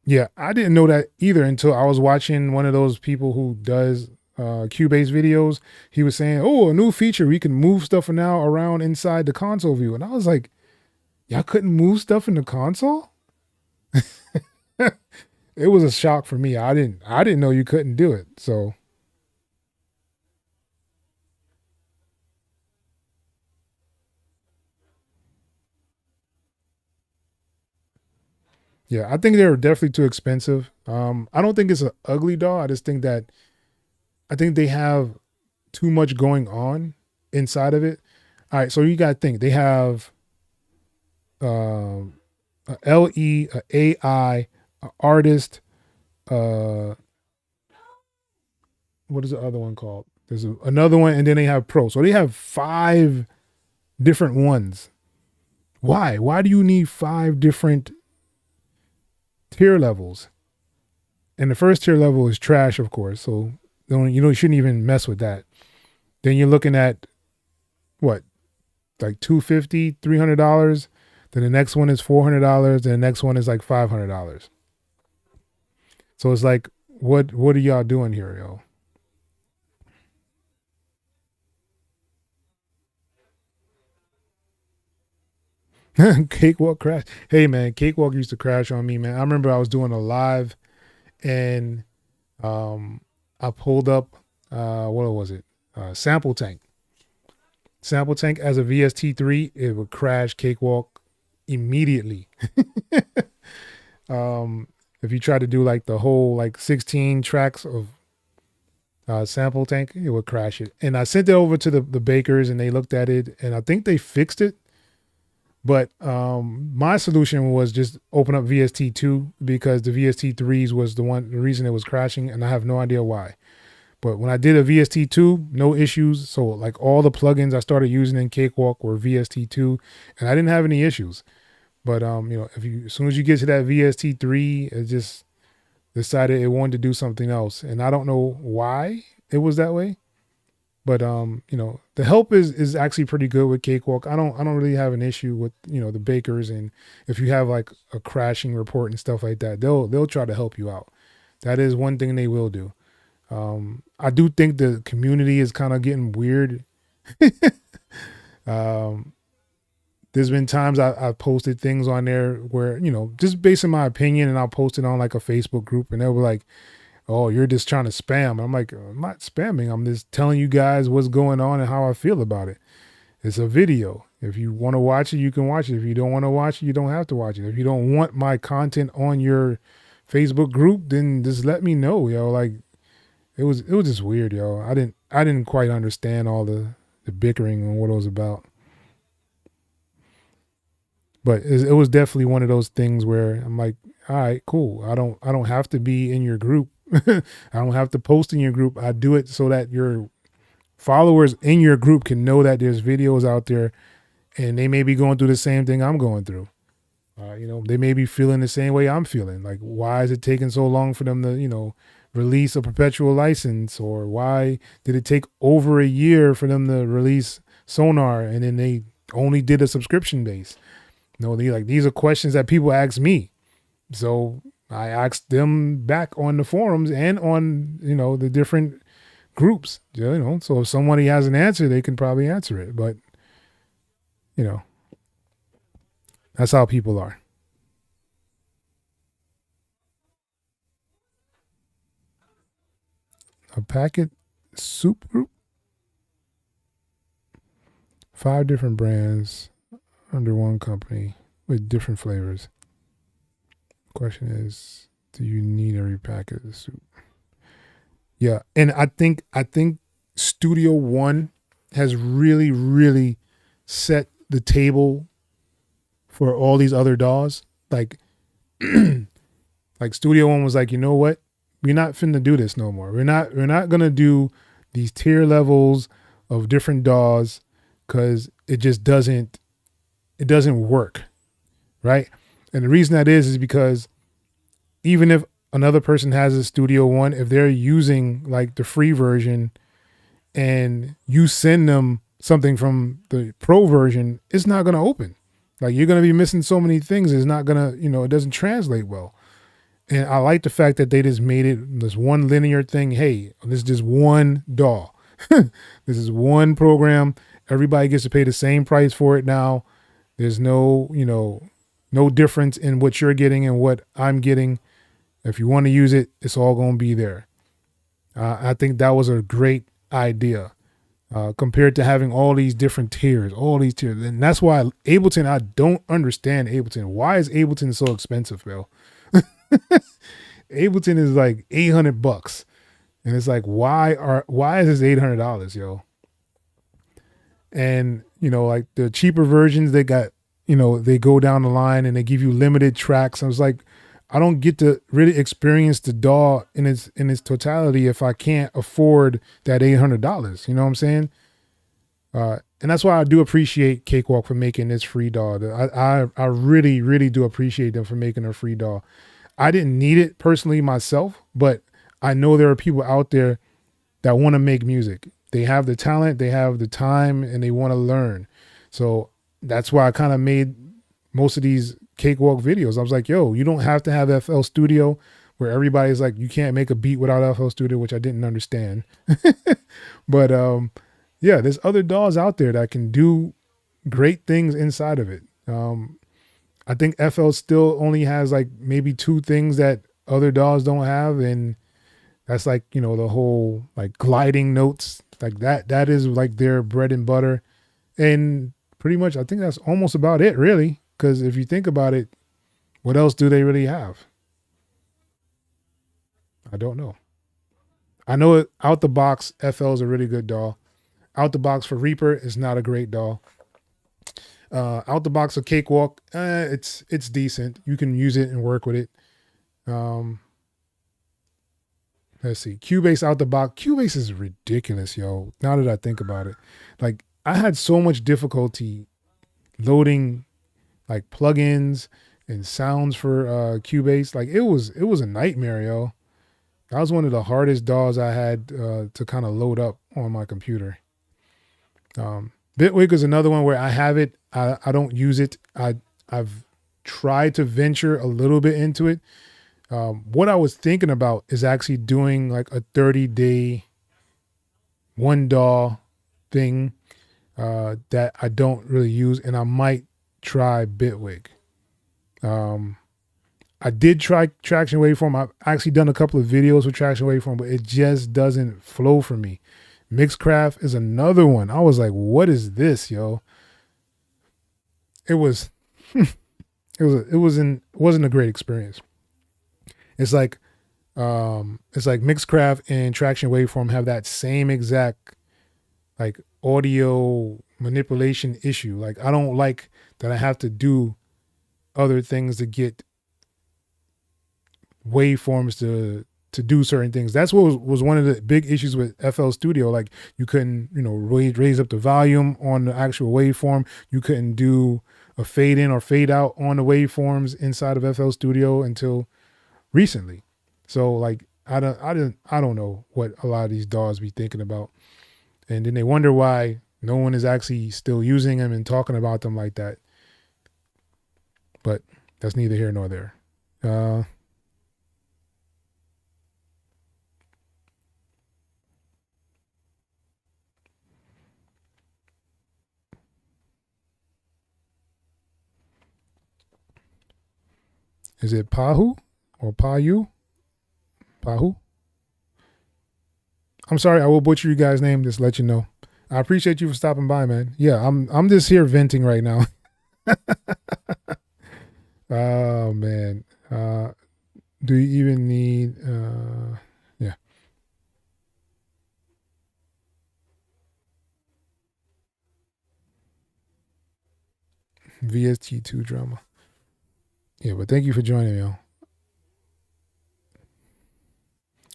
Yeah, I didn't know that either until I was watching one of those people who does Cubase videos. He was saying, "Oh, a new feature, we can move stuff now around inside the console view," and I was like, "Y'all couldn't move stuff in the console?" It was a shock for me. I didn't know you couldn't do it. So yeah, I think they were definitely too expensive. I don't think it's an ugly DAW. I think they have too much going on inside of it. All right, so you got to think they have a LE, a AI, a artist. Uh, what is the other one called? There's another one, and then they have pro. So they have 5 different ones. Why? Why do you need 5 different tier levels? And the first tier level is trash, of course. So you shouldn't even mess with that. Then you're looking at what, like $250, $300. Then the next one is $400. Then the next one is like $500. So it's like, what are y'all doing here, yo? Cakewalk crash. Hey man, Cakewalk used to crash on me, man. I remember I was doing a live and I pulled up what was it? Sample Tank. Sample Tank as a VST3, it would crash Cakewalk immediately. If you try to do like the whole like 16 tracks of Sample Tank, it would crash it. And I sent it over to the bakers and they looked at it and I think they fixed it. But my solution was just open up VST2 because the VST3s was the reason it was crashing, and I have no idea why. But when I did a VST2, no issues. So like all the plugins I started using in Cakewalk were VST2, and I didn't have any issues. But as soon as you get to that VST3, it just decided it wanted to do something else, and I don't know why it was that way. But the help is actually pretty good with Cakewalk. I don't really have an issue with the bakers, and if you have like a crashing report and stuff like that, they'll try to help you out. That is one thing they will do. I do think the community is kind of getting weird. There's been times I've posted things on there where just based on my opinion, and I'll post it on like a Facebook group, and they'll be like, "Oh, you're just trying to spam." I'm like, "I'm not spamming. I'm just telling you guys what's going on and how I feel about it. It's a video. If you want to watch it, you can watch it. If you don't want to watch it, you don't have to watch it. If you don't want my content on your Facebook group, then just let me know, yo." Like it was just weird, yo. I didn't quite understand all the the bickering and what it was about. But it was definitely one of those things where I'm like, all right, cool. I don't have to be in your group. I don't have to post in your group. I do it so that your followers in your group can know that there's videos out there, and they may be going through the same thing I'm going through. They may be feeling the same way I'm feeling. Like, why is it taking so long for them to, release a perpetual license? Or why did it take over a year for them to release Sonar and then they only did a subscription base? These are questions that people ask me. So I asked them back on the forums and on, the different groups, so if somebody has an answer, they can probably answer it. But, that's how people are. A packet soup group? 5 different brands under one company with different flavors. Question is, do you need every packet of soup? Yeah, and I think Studio One has really, really set the table for all these other DAWs. Like, like Studio One was like, you know what? We're not finna do this no more. We're not gonna do these tier levels of different DAWs because it just doesn't work, right? And the reason that is because even if another person has a Studio One, if they're using like the free version and you send them something from the pro version, it's not going to open. Like, you're going to be missing so many things. It's not going to, it doesn't translate well. And I like the fact that they just made it this one linear thing. Hey, this is just one DAW. This is one program. Everybody gets to pay the same price for it now. There's no difference in what you're getting and what I'm getting. If you want to use it, it's all going to be there. I think that was a great idea compared to having all these different tiers, And that's why Ableton, I don't understand Ableton. Why is Ableton so expensive, Bill? Ableton is like $800. And it's like, why is this $800, yo? And, like the cheaper versions, they got, they go down the line and they give you limited tracks. I was like, I don't get to really experience the DAW in its totality if I can't afford that $800. You know what I'm saying? And that's why I do appreciate Cakewalk for making this free DAW. I really, really do appreciate them for making a free DAW. I didn't need it personally myself, but I know there are people out there that want to make music. They have the talent, they have the time, and they want to learn. So that's why I kind of made most of these Cakewalk videos. I was like, yo, you don't have to have FL Studio, where everybody's like, you can't make a beat without FL Studio, which I didn't understand. But yeah, there's other DAWs out there that can do great things inside of it. I think FL still only has like maybe 2 things that other DAWs don't have. And that's like, the whole like gliding notes, like that is like their bread and butter. And pretty much, I think that's almost about it, really. Because if you think about it, what else do they really have? I don't know. I know it, out the box, FL is a really good DAW. Out the box for Reaper is not a great DAW. Out the box of Cakewalk, it's decent. You can use it and work with it. Let's see. Cubase out the box. Cubase is ridiculous, yo. Now that I think about it, like I had so much difficulty loading like plugins and sounds for Cubase. Like it was a nightmare, yo. That was one of the hardest DAWs I had to kind of load up on my computer. Bitwig is another one where I have it. I don't use it. I've tried to venture a little bit into it. What I was thinking about is actually doing like a 30-day one DAW thing that I don't really use, and I might try Bitwig. I did try Traction Waveform. I've actually done a couple of videos with Traction Waveform, but it just doesn't flow for me. Mixcraft is another one. I was like, what is this, yo? It was it wasn't a great experience. It's like Mixcraft and Traction Waveform have that same exact like audio manipulation issue. Like I don't like that I have to do other things to get waveforms to do certain things. That's what was one of the big issues with FL Studio. Like you couldn't, raise up the volume on the actual waveform. You couldn't do a fade in or fade out on the waveforms inside of FL Studio until recently. So like I don't know what a lot of these DAWs be thinking about. And then they wonder why no one is actually still using them and talking about them like that. But that's neither here nor there. Is it Pahu or Payu? Pahu? I'm sorry, I will butcher you guys' name. Just let you know. I appreciate you for stopping by, man. Yeah, I'm just here venting right now. Oh man. Do you even need? Yeah. VST2 drama. Yeah, but thank you for joining me, y'all.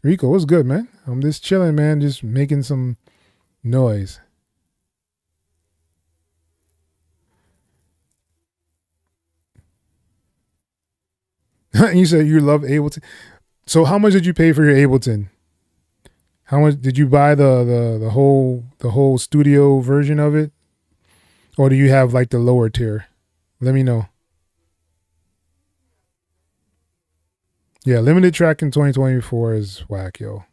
Rico, what's good, man? I'm just chilling, man. Just making some noise. You said you love Ableton. So how much did you pay for your Ableton? How much did you buy the whole studio version of it? Or do you have like the lower tier? Let me know. Yeah, limited track in 2024 is whack, yo.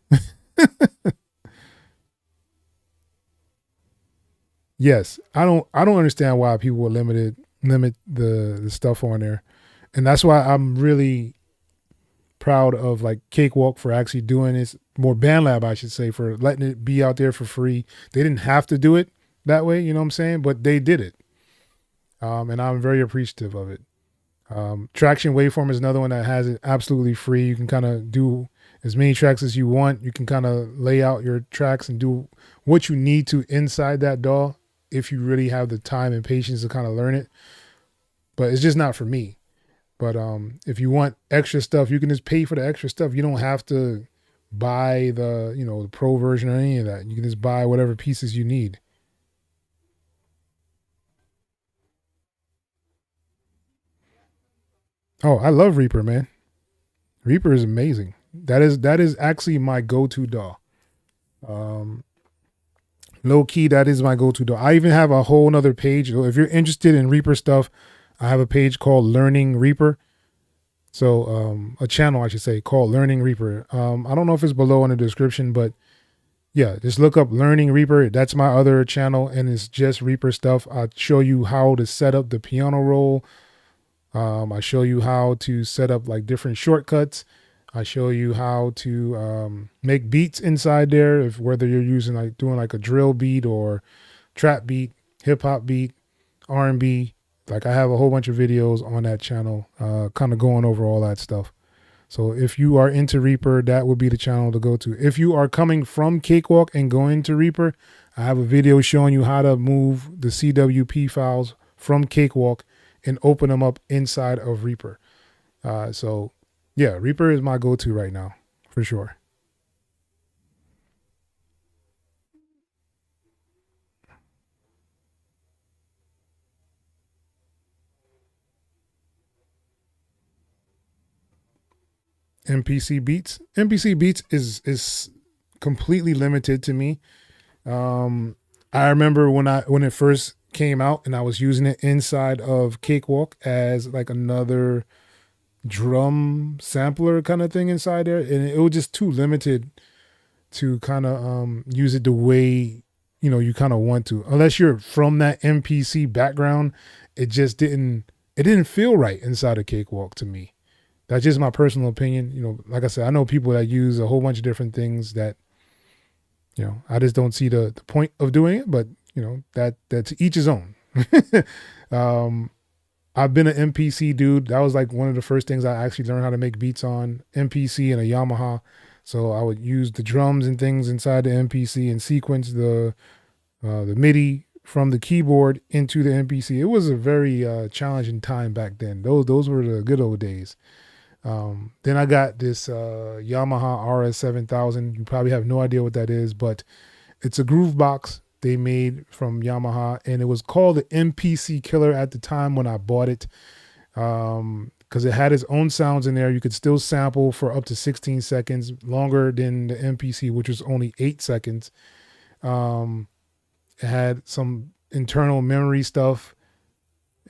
Yes, I don't understand why people would limit the stuff on there. And that's why I'm really proud of like Cakewalk for actually doing this, more BandLab I should say, for letting it be out there for free. They didn't have to do it that way, you know what I'm saying? But they did it. And I'm very appreciative of it. Traction Waveform is another one that has it absolutely free. You can kind of do as many tracks as you want. You can kind of lay out your tracks and do what you need to inside that DAW if you really have the time and patience to kind of learn it. But it's just not for me. But if you want extra stuff, you can just pay for the extra stuff. You don't have to buy the pro version or any of that. You can just buy whatever pieces you need. Oh, I love Reaper, man. Reaper is amazing. That is actually my go-to DAW. Um, Low key, that is my go-to DAW. I even have a whole nother page. If you're interested in Reaper stuff, I have a page called Learning Reaper. So a channel, I should say, called Learning Reaper. I don't know if it's below in the description, but yeah, just look up Learning Reaper. That's my other channel, and it's just Reaper stuff. I show you how to set up the piano roll. I show you how to set up like different shortcuts. I show you how to make beats inside there, if whether you're using like doing like a drill beat or trap beat, hip hop beat, R&B. Like I have a whole bunch of videos on that channel, kind of going over all that stuff. So if you are into Reaper, that would be the channel to go to. If you are coming from Cakewalk and going to Reaper, I have a video showing you how to move the CWP files from Cakewalk and open them up inside of Reaper. So yeah, Reaper is my go-to right now, for sure. MPC Beats. MPC Beats is completely limited to me. I remember when it first came out and I was using it inside of Cakewalk as like another drum sampler kind of thing inside there, and it was just too limited to kind of use it the way you kind of want to, unless you're from that MPC background. It didn't feel right inside of Cakewalk to me. That's just my personal opinion. Like I said, I know people that use a whole bunch of different things that I just don't see the point of doing it, but that to each his own. I've been an MPC dude. That was like one of the first things I actually learned how to make beats on, MPC and a Yamaha. So I would use the drums and things inside the MPC and sequence the the MIDI from the keyboard into the MPC. It was a very challenging time back then. Those were the good old days. Then I got this Yamaha RS7000. You probably have no idea what that is, but it's a groove box they made from Yamaha, and it was called the MPC Killer at the time when I bought it, because it had its own sounds in there. You could still sample for up to 16 seconds, longer than the MPC, which was only 8 seconds. It had some internal memory stuff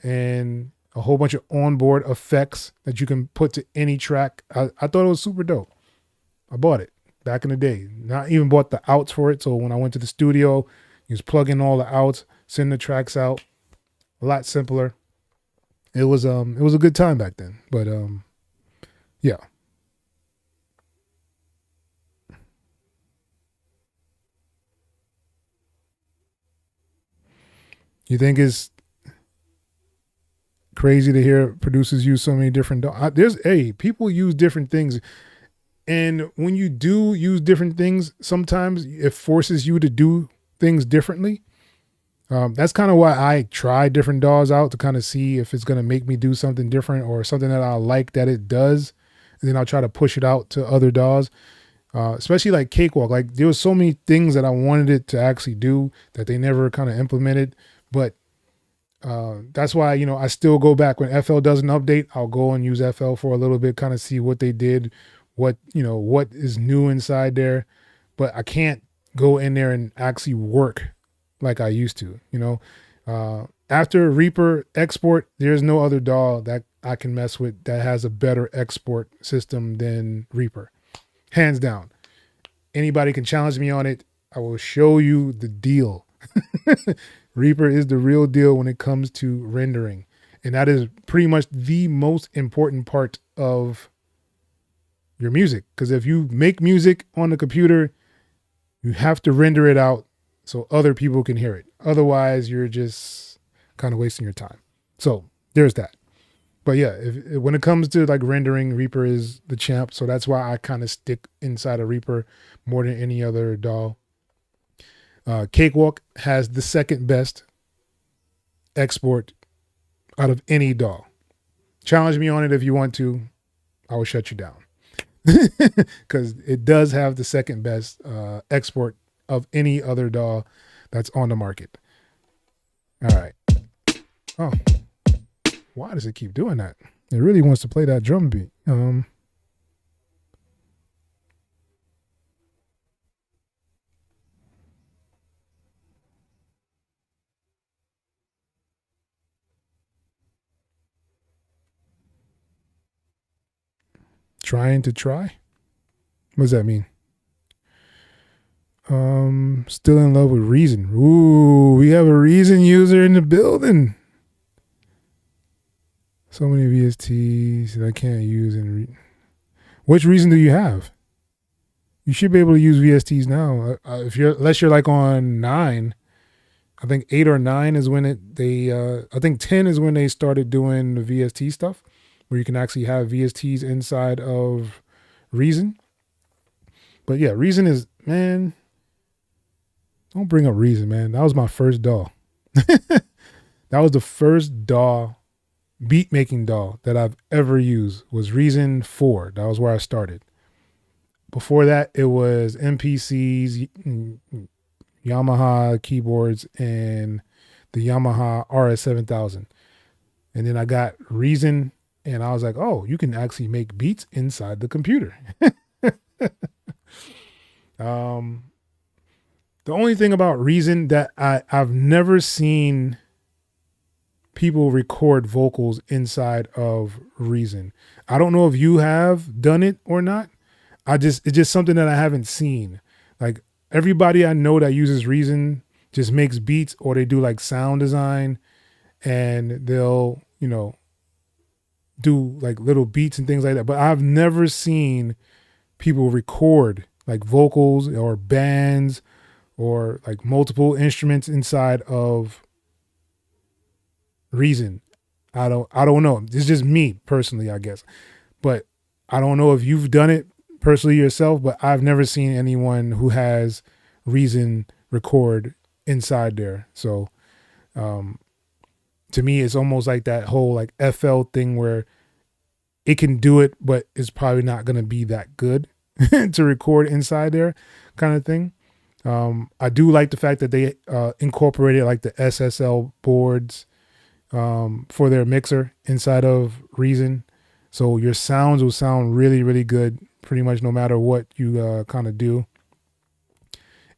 and a whole bunch of onboard effects that you can put to any track. I thought it was super dope. I bought it back in the day. Not even bought the outs for it. So when I went to the studio, you just plug in all the outs, send the tracks out. A lot simpler. It was a good time back then. But yeah. You think it's crazy to hear producers use so many different people use different things, and when you do use different things, sometimes it forces you to do things differently. That's kind of why I try different DAWs out, to kind of see if it's going to make me do something different or something that I like that it does, and then I'll try to push it out to other DAWs. Especially like Cakewalk. Like there was so many things that I wanted it to actually do that they never kind of implemented. But that's why, I still go back when FL does an update. I'll go and use FL for a little bit, kind of see what they did, what is new inside there. But I can't go in there and actually work like I used to. After Reaper export, there's no other DAW that I can mess with that has a better export system than Reaper. Hands down. Anybody can challenge me on it. I will show you the deal. Reaper is the real deal when it comes to rendering. And that is pretty much the most important part of your music. Because if you make music on the computer, you have to render it out so other people can hear it. Otherwise, you're just kind of wasting your time. So there's that. But yeah, when it comes to like rendering, Reaper is the champ. So that's why I kind of stick inside of Reaper more than any other DAW. Cakewalk has the second best export out of any DAW. Challenge me on it if you want to. I will shut you down. Because it does have the second best export of any other DAW that's on the market. All right. Oh. Why does it keep doing that? It really wants to play that drum beat. Trying to try? What does that mean? Still in love with Reason. Ooh, we have a Reason user in the building. So many VSTs that I can't use. Which Reason do you have? You should be able to use VSTs now. Unless you're like on 9. I think 8 or 9 is when I think 10 is when they started doing the VST stuff, where you can actually have VSTs inside of Reason. But yeah, Reason is, man, don't bring up Reason, man. That was my first DAW. That was the first DAW, beat making DAW that I've ever used, was Reason 4. That was where I started. Before that, it was MPCs, Yamaha keyboards, and the Yamaha RS7000. And then I got Reason, and I was like, oh, you can actually make beats inside the computer. The only thing about Reason that I've never seen people record vocals inside of Reason. I don't know if you have done it or not. It's just something that I haven't seen. Like everybody I know that uses Reason just makes beats, or they do like sound design, and they'll, do like little beats and things like that. But I've never seen people record like vocals or bands or like multiple instruments inside of Reason. I don't know. It's just me personally, I guess. But I don't know if you've done it personally yourself, but I've never seen anyone who has Reason record inside there. So um, to me, it's almost like that whole like FL thing where it can do it, but it's probably not going to be that good to record inside there, kind of thing. I do like the fact that they incorporated like the SSL boards for their mixer inside of Reason. So your sounds will sound really, really good pretty much no matter what you kind of do.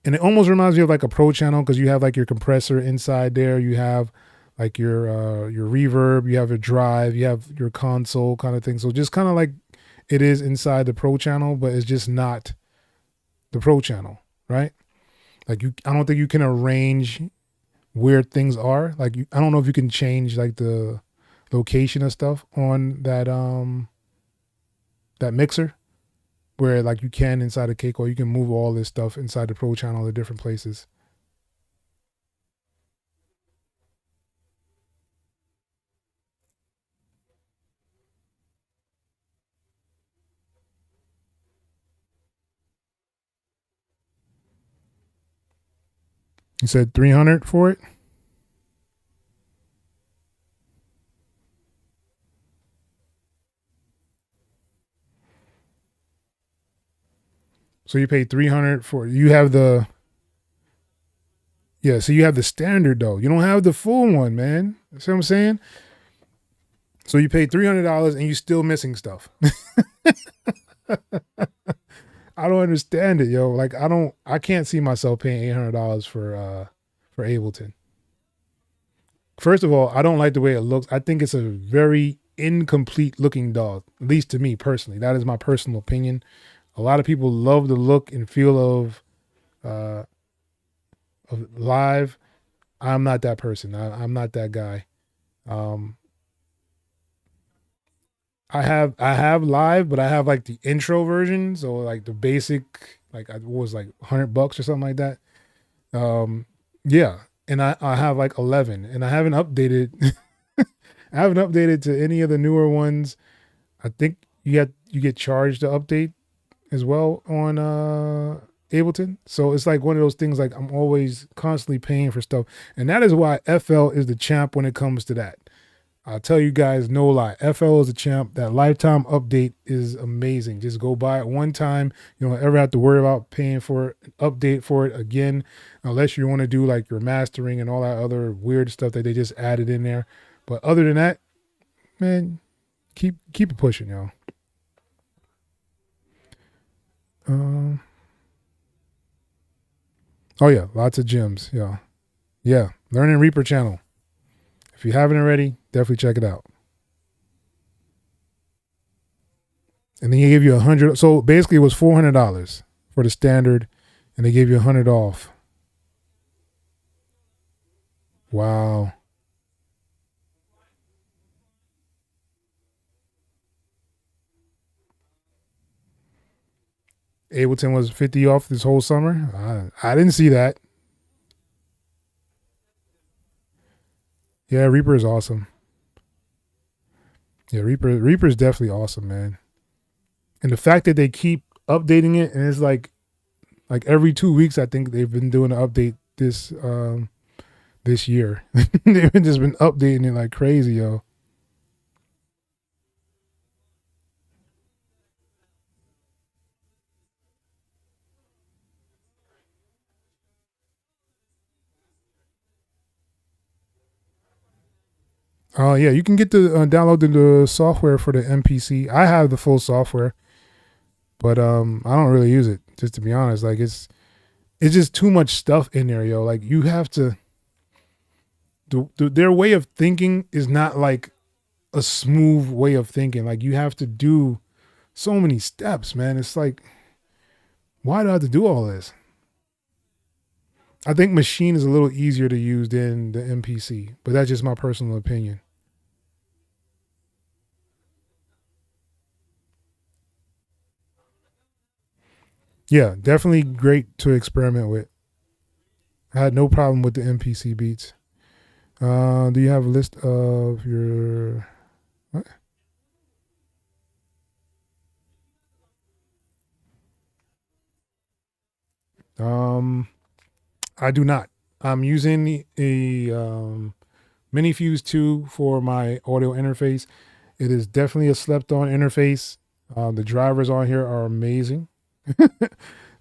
And it almost reminds me of like a pro channel because you have like your compressor inside there. You have like your reverb, you have your drive, you have your console kind of thing. So just kind of like it is inside the pro channel, but it's just not the pro channel, right? Like I don't think you can arrange where things are. Like I don't know if you can change like the location of stuff on that mixer where like you can inside a cake, or you can move all this stuff inside the pro channel to different places. You said 300 for it. So you paid 300 for you have the yeah, so you have the standard though. You don't have the full one, man. See what I'm saying? So you paid $300 and you still missing stuff. I don't understand it, yo. Like I can't see myself paying $800 for Ableton. First of all, I don't like the way it looks. I think it's a very incomplete looking dog, at least to me personally. That is my personal opinion. A lot of people love the look and feel uh, of live. I'm not that person. I'm not that guy. Um, I have live, but I have like the intro version, so like the basic, like I was like $100 or something like that. Um, yeah, and I have like 11, and I haven't updated. I haven't updated to any of the newer ones. I think you get charged to update as well on Ableton. So it's like one of those things like I'm always constantly paying for stuff. And that is why FL is the champ when it comes to that. I'll tell you guys no lie. FL is a champ. That lifetime update is amazing. Just go buy it one time. You don't ever have to worry about paying for it, update for it again, unless you want to do like your mastering and all that other weird stuff that they just added in there. But other than that, man, keep it pushing, y'all. Um, oh yeah, lots of gems, yeah, yeah. Learning Reaper channel. If you haven't already, definitely check it out. And then he gave you 100. So basically, it was $400 for the standard, and they gave you 100 off. Wow. Ableton was 50 off this whole summer. I didn't see that. Yeah, Reaper is awesome. Yeah, Reaper is definitely awesome, man. And the fact that they keep updating it, and it's like every 2 weeks, I think they've been doing an update this year. They've just been updating it like crazy, yo. Oh yeah, you can get the download the software for the MPC. I have the full software, but I don't really use it. Just to be honest, like it's just too much stuff in there, yo. Like you have to. Their way of thinking is not like a smooth way of thinking. Like you have to do so many steps, man. It's like, why do I have to do all this? I think Machine is a little easier to use than the MPC, but that's just my personal opinion. Yeah, definitely great to experiment with. I had no problem with the MPC beats. Do you have a list of your what? Um, I do not. I'm using a Mini Fuse 2 for my audio interface. It is definitely a slept-on interface. The drivers on here are amazing.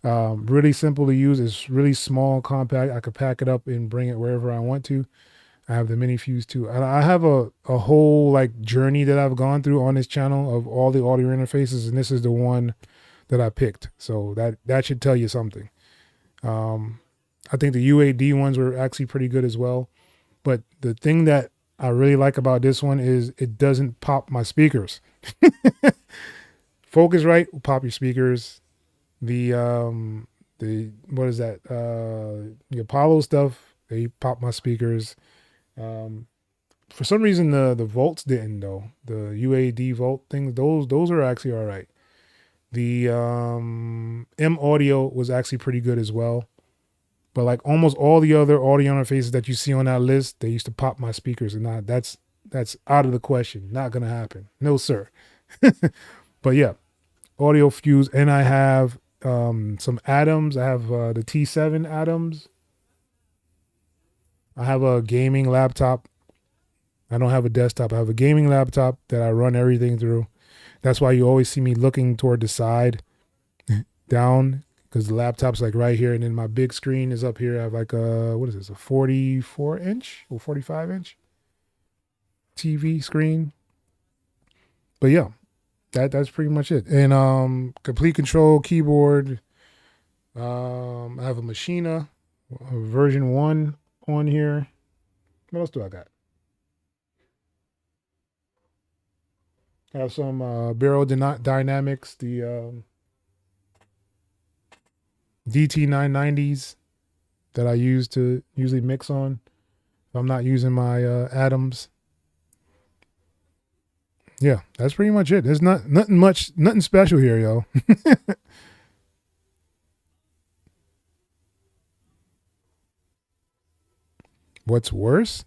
Really simple to use. It's really small, compact. I could pack it up and bring it wherever I want to. I have the Mini Fuse 2. I have a whole like journey that I've gone through on this channel of all the audio interfaces, and this is the one that I picked. So that should tell you something. I think the UAD ones were actually pretty good as well. But the thing that I really like about this one is it doesn't pop my speakers. Focusrite will pop your speakers. The what is that? The Apollo stuff, they pop my speakers. For some reason the volts didn't though. The UAD volt things, those are actually all right. The M Audio was actually pretty good as well. But like almost all the other audio interfaces that you see on that list, they used to pop my speakers, and that's out of the question. Not gonna happen. No, sir. But yeah, Audio Fuse, and I have some Atoms. I have the T7 Atoms. I have a gaming laptop. I don't have a desktop. I have a gaming laptop that I run everything through. That's why you always see me looking toward the side, down, because the laptop's like right here, and then my big screen is up here. I have like a, what is this, a 44-inch or 45-inch TV screen. But yeah, that's pretty much it. And complete control keyboard. I have a Machina version 1 on here. What else do I got? I have some Barrel Dynamics, the DT990s that I use to usually mix on if I'm not using my Atoms. Yeah, that's pretty much it. There's nothing special here, yo. What's worse?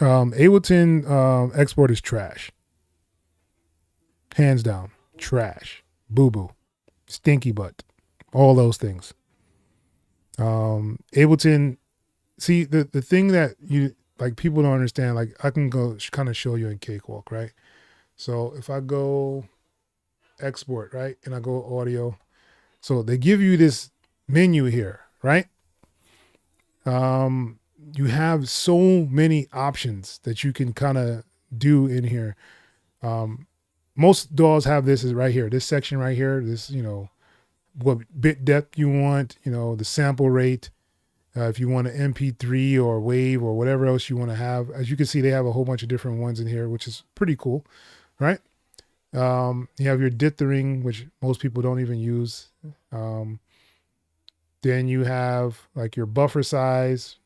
Ableton export is trash. Hands down, trash. Boo boo, stinky butt, all those things. Ableton. See, the thing that you like people don't understand. Like I can go kind of show you in Cakewalk, right? So if I go export, right, and I go audio, so they give you this menu here, right? You have so many options that you can kind of do in here. Most DAWs have this is right here, this section right here, this, what bit depth you want, the sample rate, if you want an MP3 or wave or whatever else you want to have. As you can see, they have a whole bunch of different ones in here, which is pretty cool, right? You have your dithering, which most people don't even use. Then you have like your buffer size.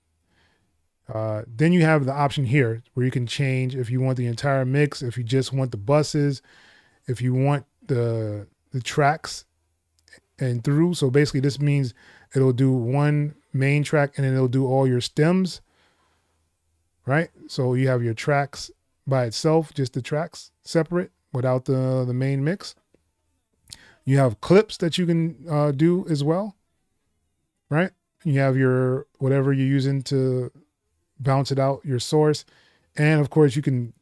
Then you have the option here where you can change if you want the entire mix, if you just want the buses, if you want the tracks and through. So basically this means it'll do one main track and then it'll do all your stems, right? So you have your tracks by itself, just the tracks separate without the main mix. You have clips that you can do as well, right? You have your whatever you're using to bounce it out, your source. And of course you can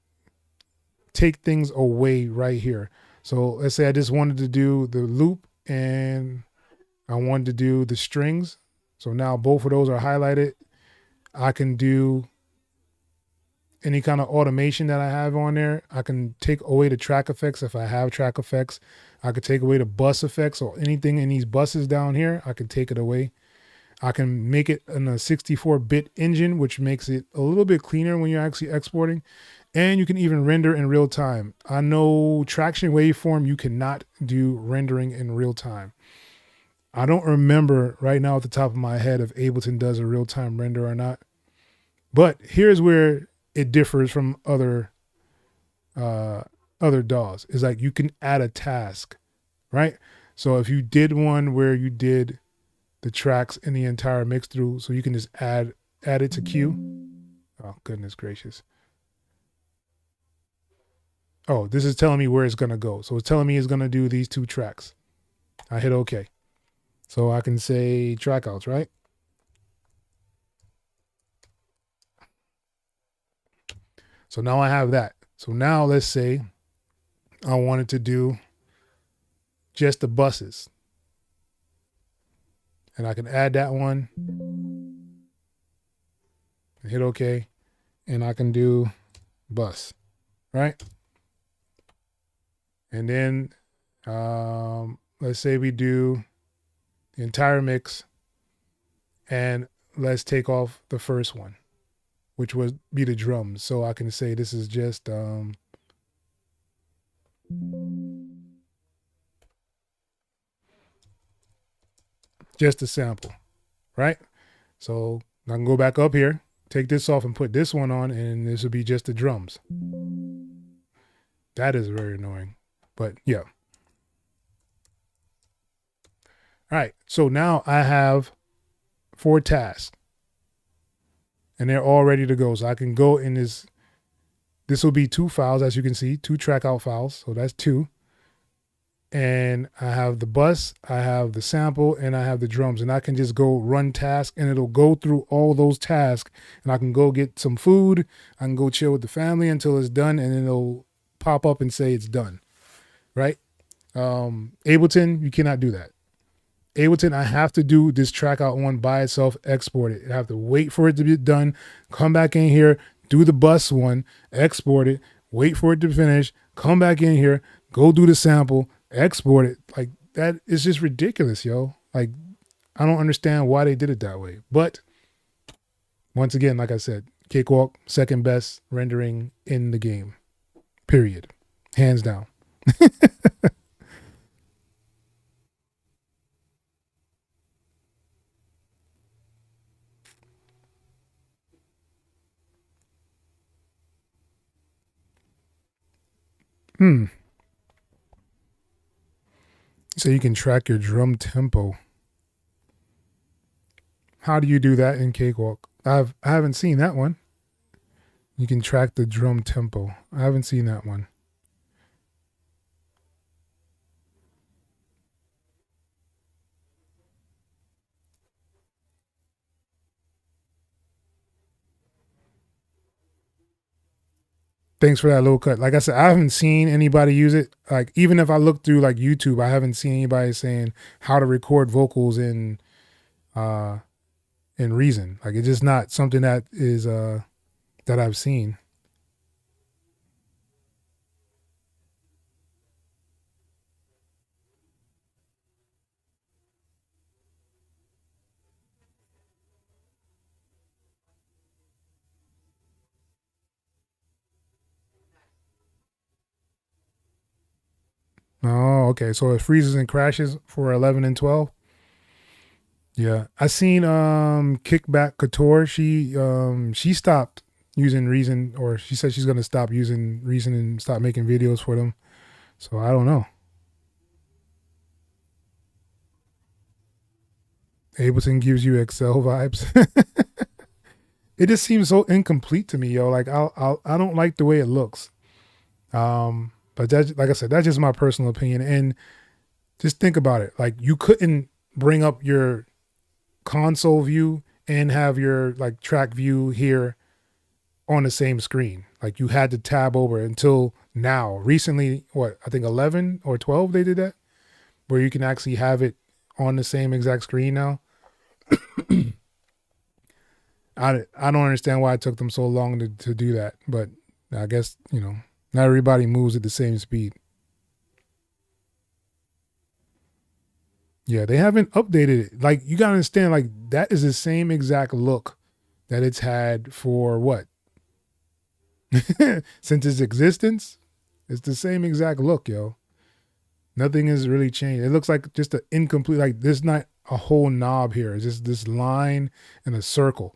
take things away right here. So let's say I just wanted to do the loop and I wanted to do the strings. So now both of those are highlighted. I can do any kind of automation that I have on there. I can take away the track effects if I have track effects. I could take away the bus effects or anything in these buses down here. I can take it away. I can make it in a 64-bit engine, which makes it a little bit cleaner when you're actually exporting. And you can even render in real time. I know Traction Waveform, you cannot do rendering in real time. I don't remember right now at the top of my head if Ableton does a real-time render or not. But here's where it differs from other DAWs. Is like you can add a task, right? So if you did one where you did the tracks in the entire mix through, so you can just add it to queue. Oh, goodness gracious. Oh, this is telling me where it's going to go. So it's telling me it's going to do these 2 tracks. I hit OK. So I can say track outs, right? So now I have that. So now let's say I wanted to do just the buses. And I can add that one, hit OK, and I can do bus, right? And then let's say we do the entire mix, and let's take off the first one, which would be the drums. So I can say this is just a sample, right? So I can go back up here, take this off and put this one on, and this would be just the drums. That is very annoying, but yeah. All right, so now I have 4 tasks and they're all ready to go. So I can go in this will be 2 files, as you can see, 2 track out files. So that's 2. And I have the bus, I have the sample, and I have the drums. And I can just go run task, and it'll go through all those tasks. And I can go get some food. I can go chill with the family until it's done, and then it'll pop up and say it's done, right? Ableton, you cannot do that. Ableton, I have to do this track out one by itself, export it. I have to wait for it to be done, come back in here, do the bus one, export it, wait for it to finish, come back in here, go do the sample, export it. Like, that is just ridiculous, yo. Like, I don't understand why they did it that way. But once again, like I said, Cakewalk, second best rendering in the game, period. Hands down. So you can track your drum tempo. How do you do that in Cakewalk? I haven't seen that one. You can track the drum tempo. I haven't seen that one. Thanks for that little cut. Like I said, I haven't seen anybody use it. Like, even if I look through like YouTube, I haven't seen anybody saying how to record vocals in Reason. Like, it's just not something that is that I've seen. Oh, okay. So it freezes and crashes for 11 and 12. Yeah, I seen Kickback Couture. She stopped using Reason, or she said she's gonna stop using Reason and stop making videos for them. So I don't know. Ableton gives you X.E.L vibes. It just seems so incomplete to me, yo. Like, I don't like the way it looks. But that, like I said, that's just my personal opinion. And just think about it. Like, you couldn't bring up your console view and have your like track view here on the same screen. Like, you had to tab over until now. Recently, what, I think 11 or 12 they did that, where you can actually have it on the same exact screen now. I don't understand why it took them so long to do that, but I guess, not everybody moves at the same speed. Yeah, they haven't updated it. Like, you gotta understand, like, that is the same exact look that it's had for what? Since its existence? It's the same exact look, yo. Nothing has really changed. It looks like just an incomplete, like, there's not a whole knob here. It's just this line and a circle.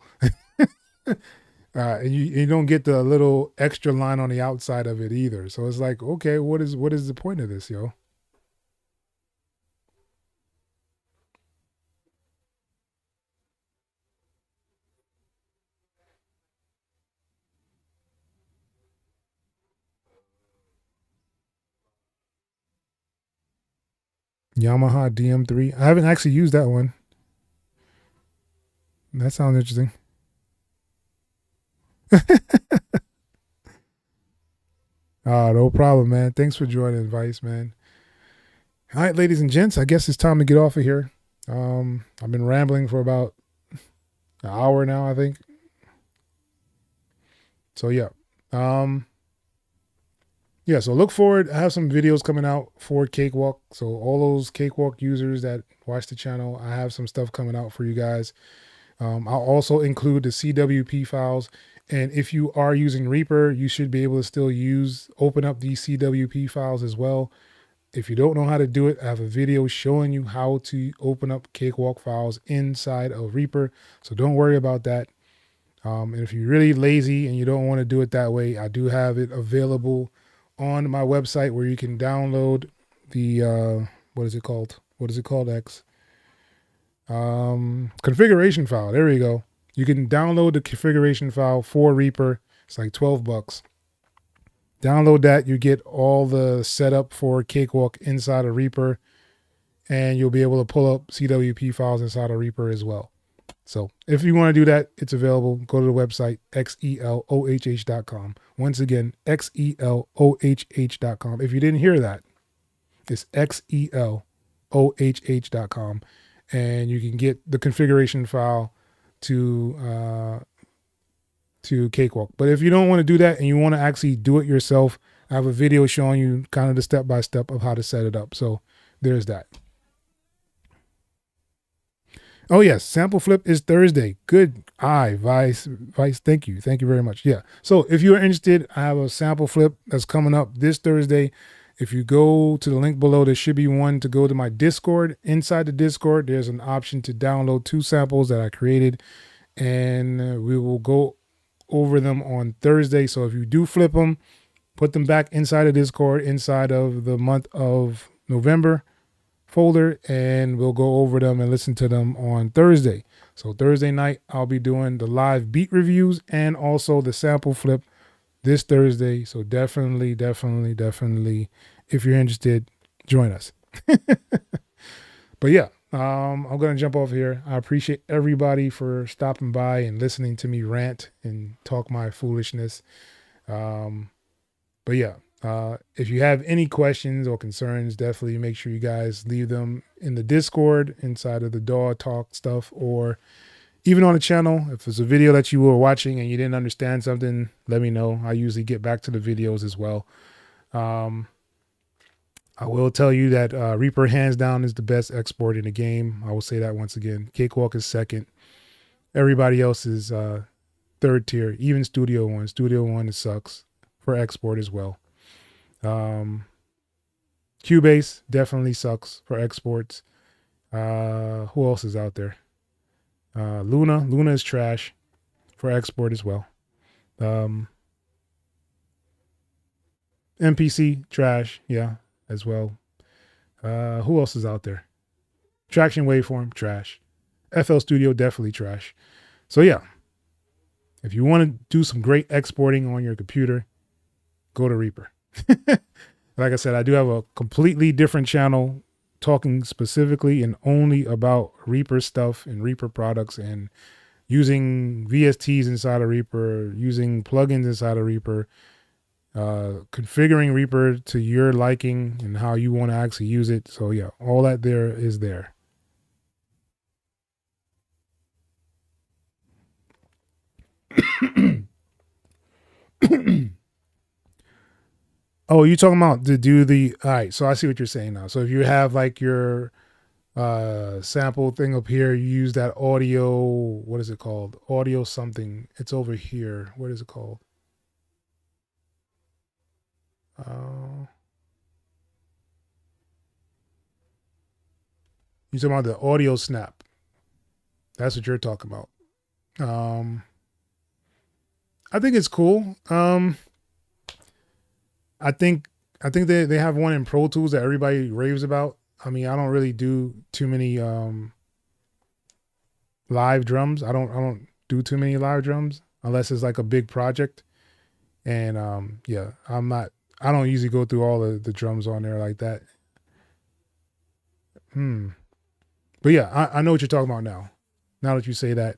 And you don't get the little extra line on the outside of it either. So it's like, okay, what is the point of this, yo? Yamaha DM3. I haven't actually used that one. That sounds interesting. No problem, man. Thanks for joining, Vice, man. All right, ladies and gents, I guess it's time to get off of here. I've been rambling for about an hour now, I think. So yeah. Yeah, so look forward. I have some videos coming out for Cakewalk. So all those Cakewalk users that watch the channel, I have some stuff coming out for you guys. I'll also include the CWP files. And if you are using Reaper, you should be able to still open up these CWP files as well. If you don't know how to do it, I have a video showing you how to open up Cakewalk files inside of Reaper. So don't worry about that. And if you're really lazy and you don't want to do it that way, I do have it available on my website where you can download the, what is it called? What is it called, X? Configuration file. There you go. You can download the configuration file for Reaper. It's like $12. Download that. You get all the setup for Cakewalk inside of Reaper, and you'll be able to pull up CWP files inside of Reaper as well. So if you want to do that, it's available. Go to the website, xelohh.com. Once again, xelohh.com. If you didn't hear that, it's xelohh.com. And you can get the configuration file to Cakewalk. But if you don't want to do that and you want to actually do it yourself, I have a video showing you kind of the step-by-step of how to set it up. So there's that. Oh yes, sample flip is Thursday. Good eye, Vice. Thank you very much. Yeah. So if you're interested, I have a sample flip that's coming up this Thursday. If you go to the link below, there should be one to go to my Discord. Inside the Discord, there's an option to download 2 samples that I created, and we will go over them on Thursday. So if you do flip them, put them back inside of Discord, inside of the month of November folder, and we'll go over them and listen to them on Thursday. So Thursday night, I'll be doing the live beat reviews and also the sample flip this Thursday. So definitely, if you're interested, join us. But yeah, I'm going to jump off here. I appreciate everybody for stopping by and listening to me rant and talk my foolishness. But yeah, if you have any questions or concerns, definitely make sure you guys leave them in the Discord inside of the DAW talk stuff, or even on the channel. If it's a video that you were watching and you didn't understand something, let me know. I usually get back to the videos as well. I will tell you that Reaper hands down is the best export in the game. I will say that once again. Cakewalk is second. Everybody else is third tier. Even Studio One. Studio One, it sucks for export as well. Cubase definitely sucks for exports. Who else is out there? Luna is trash for export as well. MPC trash, yeah, as well. Who else is out there? Traction Waveform trash. FL Studio definitely trash. So yeah, if you want to do some great exporting on your computer, go to Reaper. Like I said, I do have a completely different channel talking specifically and only about Reaper stuff and Reaper products and using VSTs inside of Reaper, using plugins inside of Reaper, configuring Reaper to your liking and how you want to actually use it. So yeah, all that there is there. Oh, you talking about to do the, all right, so I see what you're saying now. So if you have like your sample thing up here, you use that audio, what is it called? Audio something. It's over here. What is it called? You're talking about the audio snap. That's what you're talking about. I think it's cool. I think they have one in Pro Tools that everybody raves about. I mean, I don't really do too many live drums. I don't do too many live drums unless it's like a big project. And yeah, I don't usually go through all the drums on there like that. But yeah, I know what you're talking about now. Now that you say that,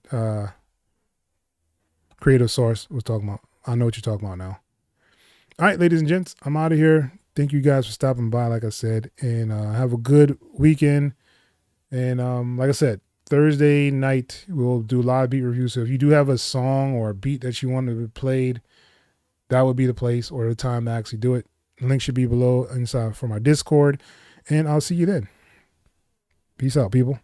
Creative Source was talking about, I know what you're talking about now. All right, ladies and gents, I'm out of here. Thank you guys for stopping by, like I said, and have a good weekend. And like I said, Thursday night we'll do live beat review. So if you do have a song or a beat that you want to be played, that would be the place or the time to actually do it. The link should be below inside for my Discord, and I'll see you then. Peace out, people.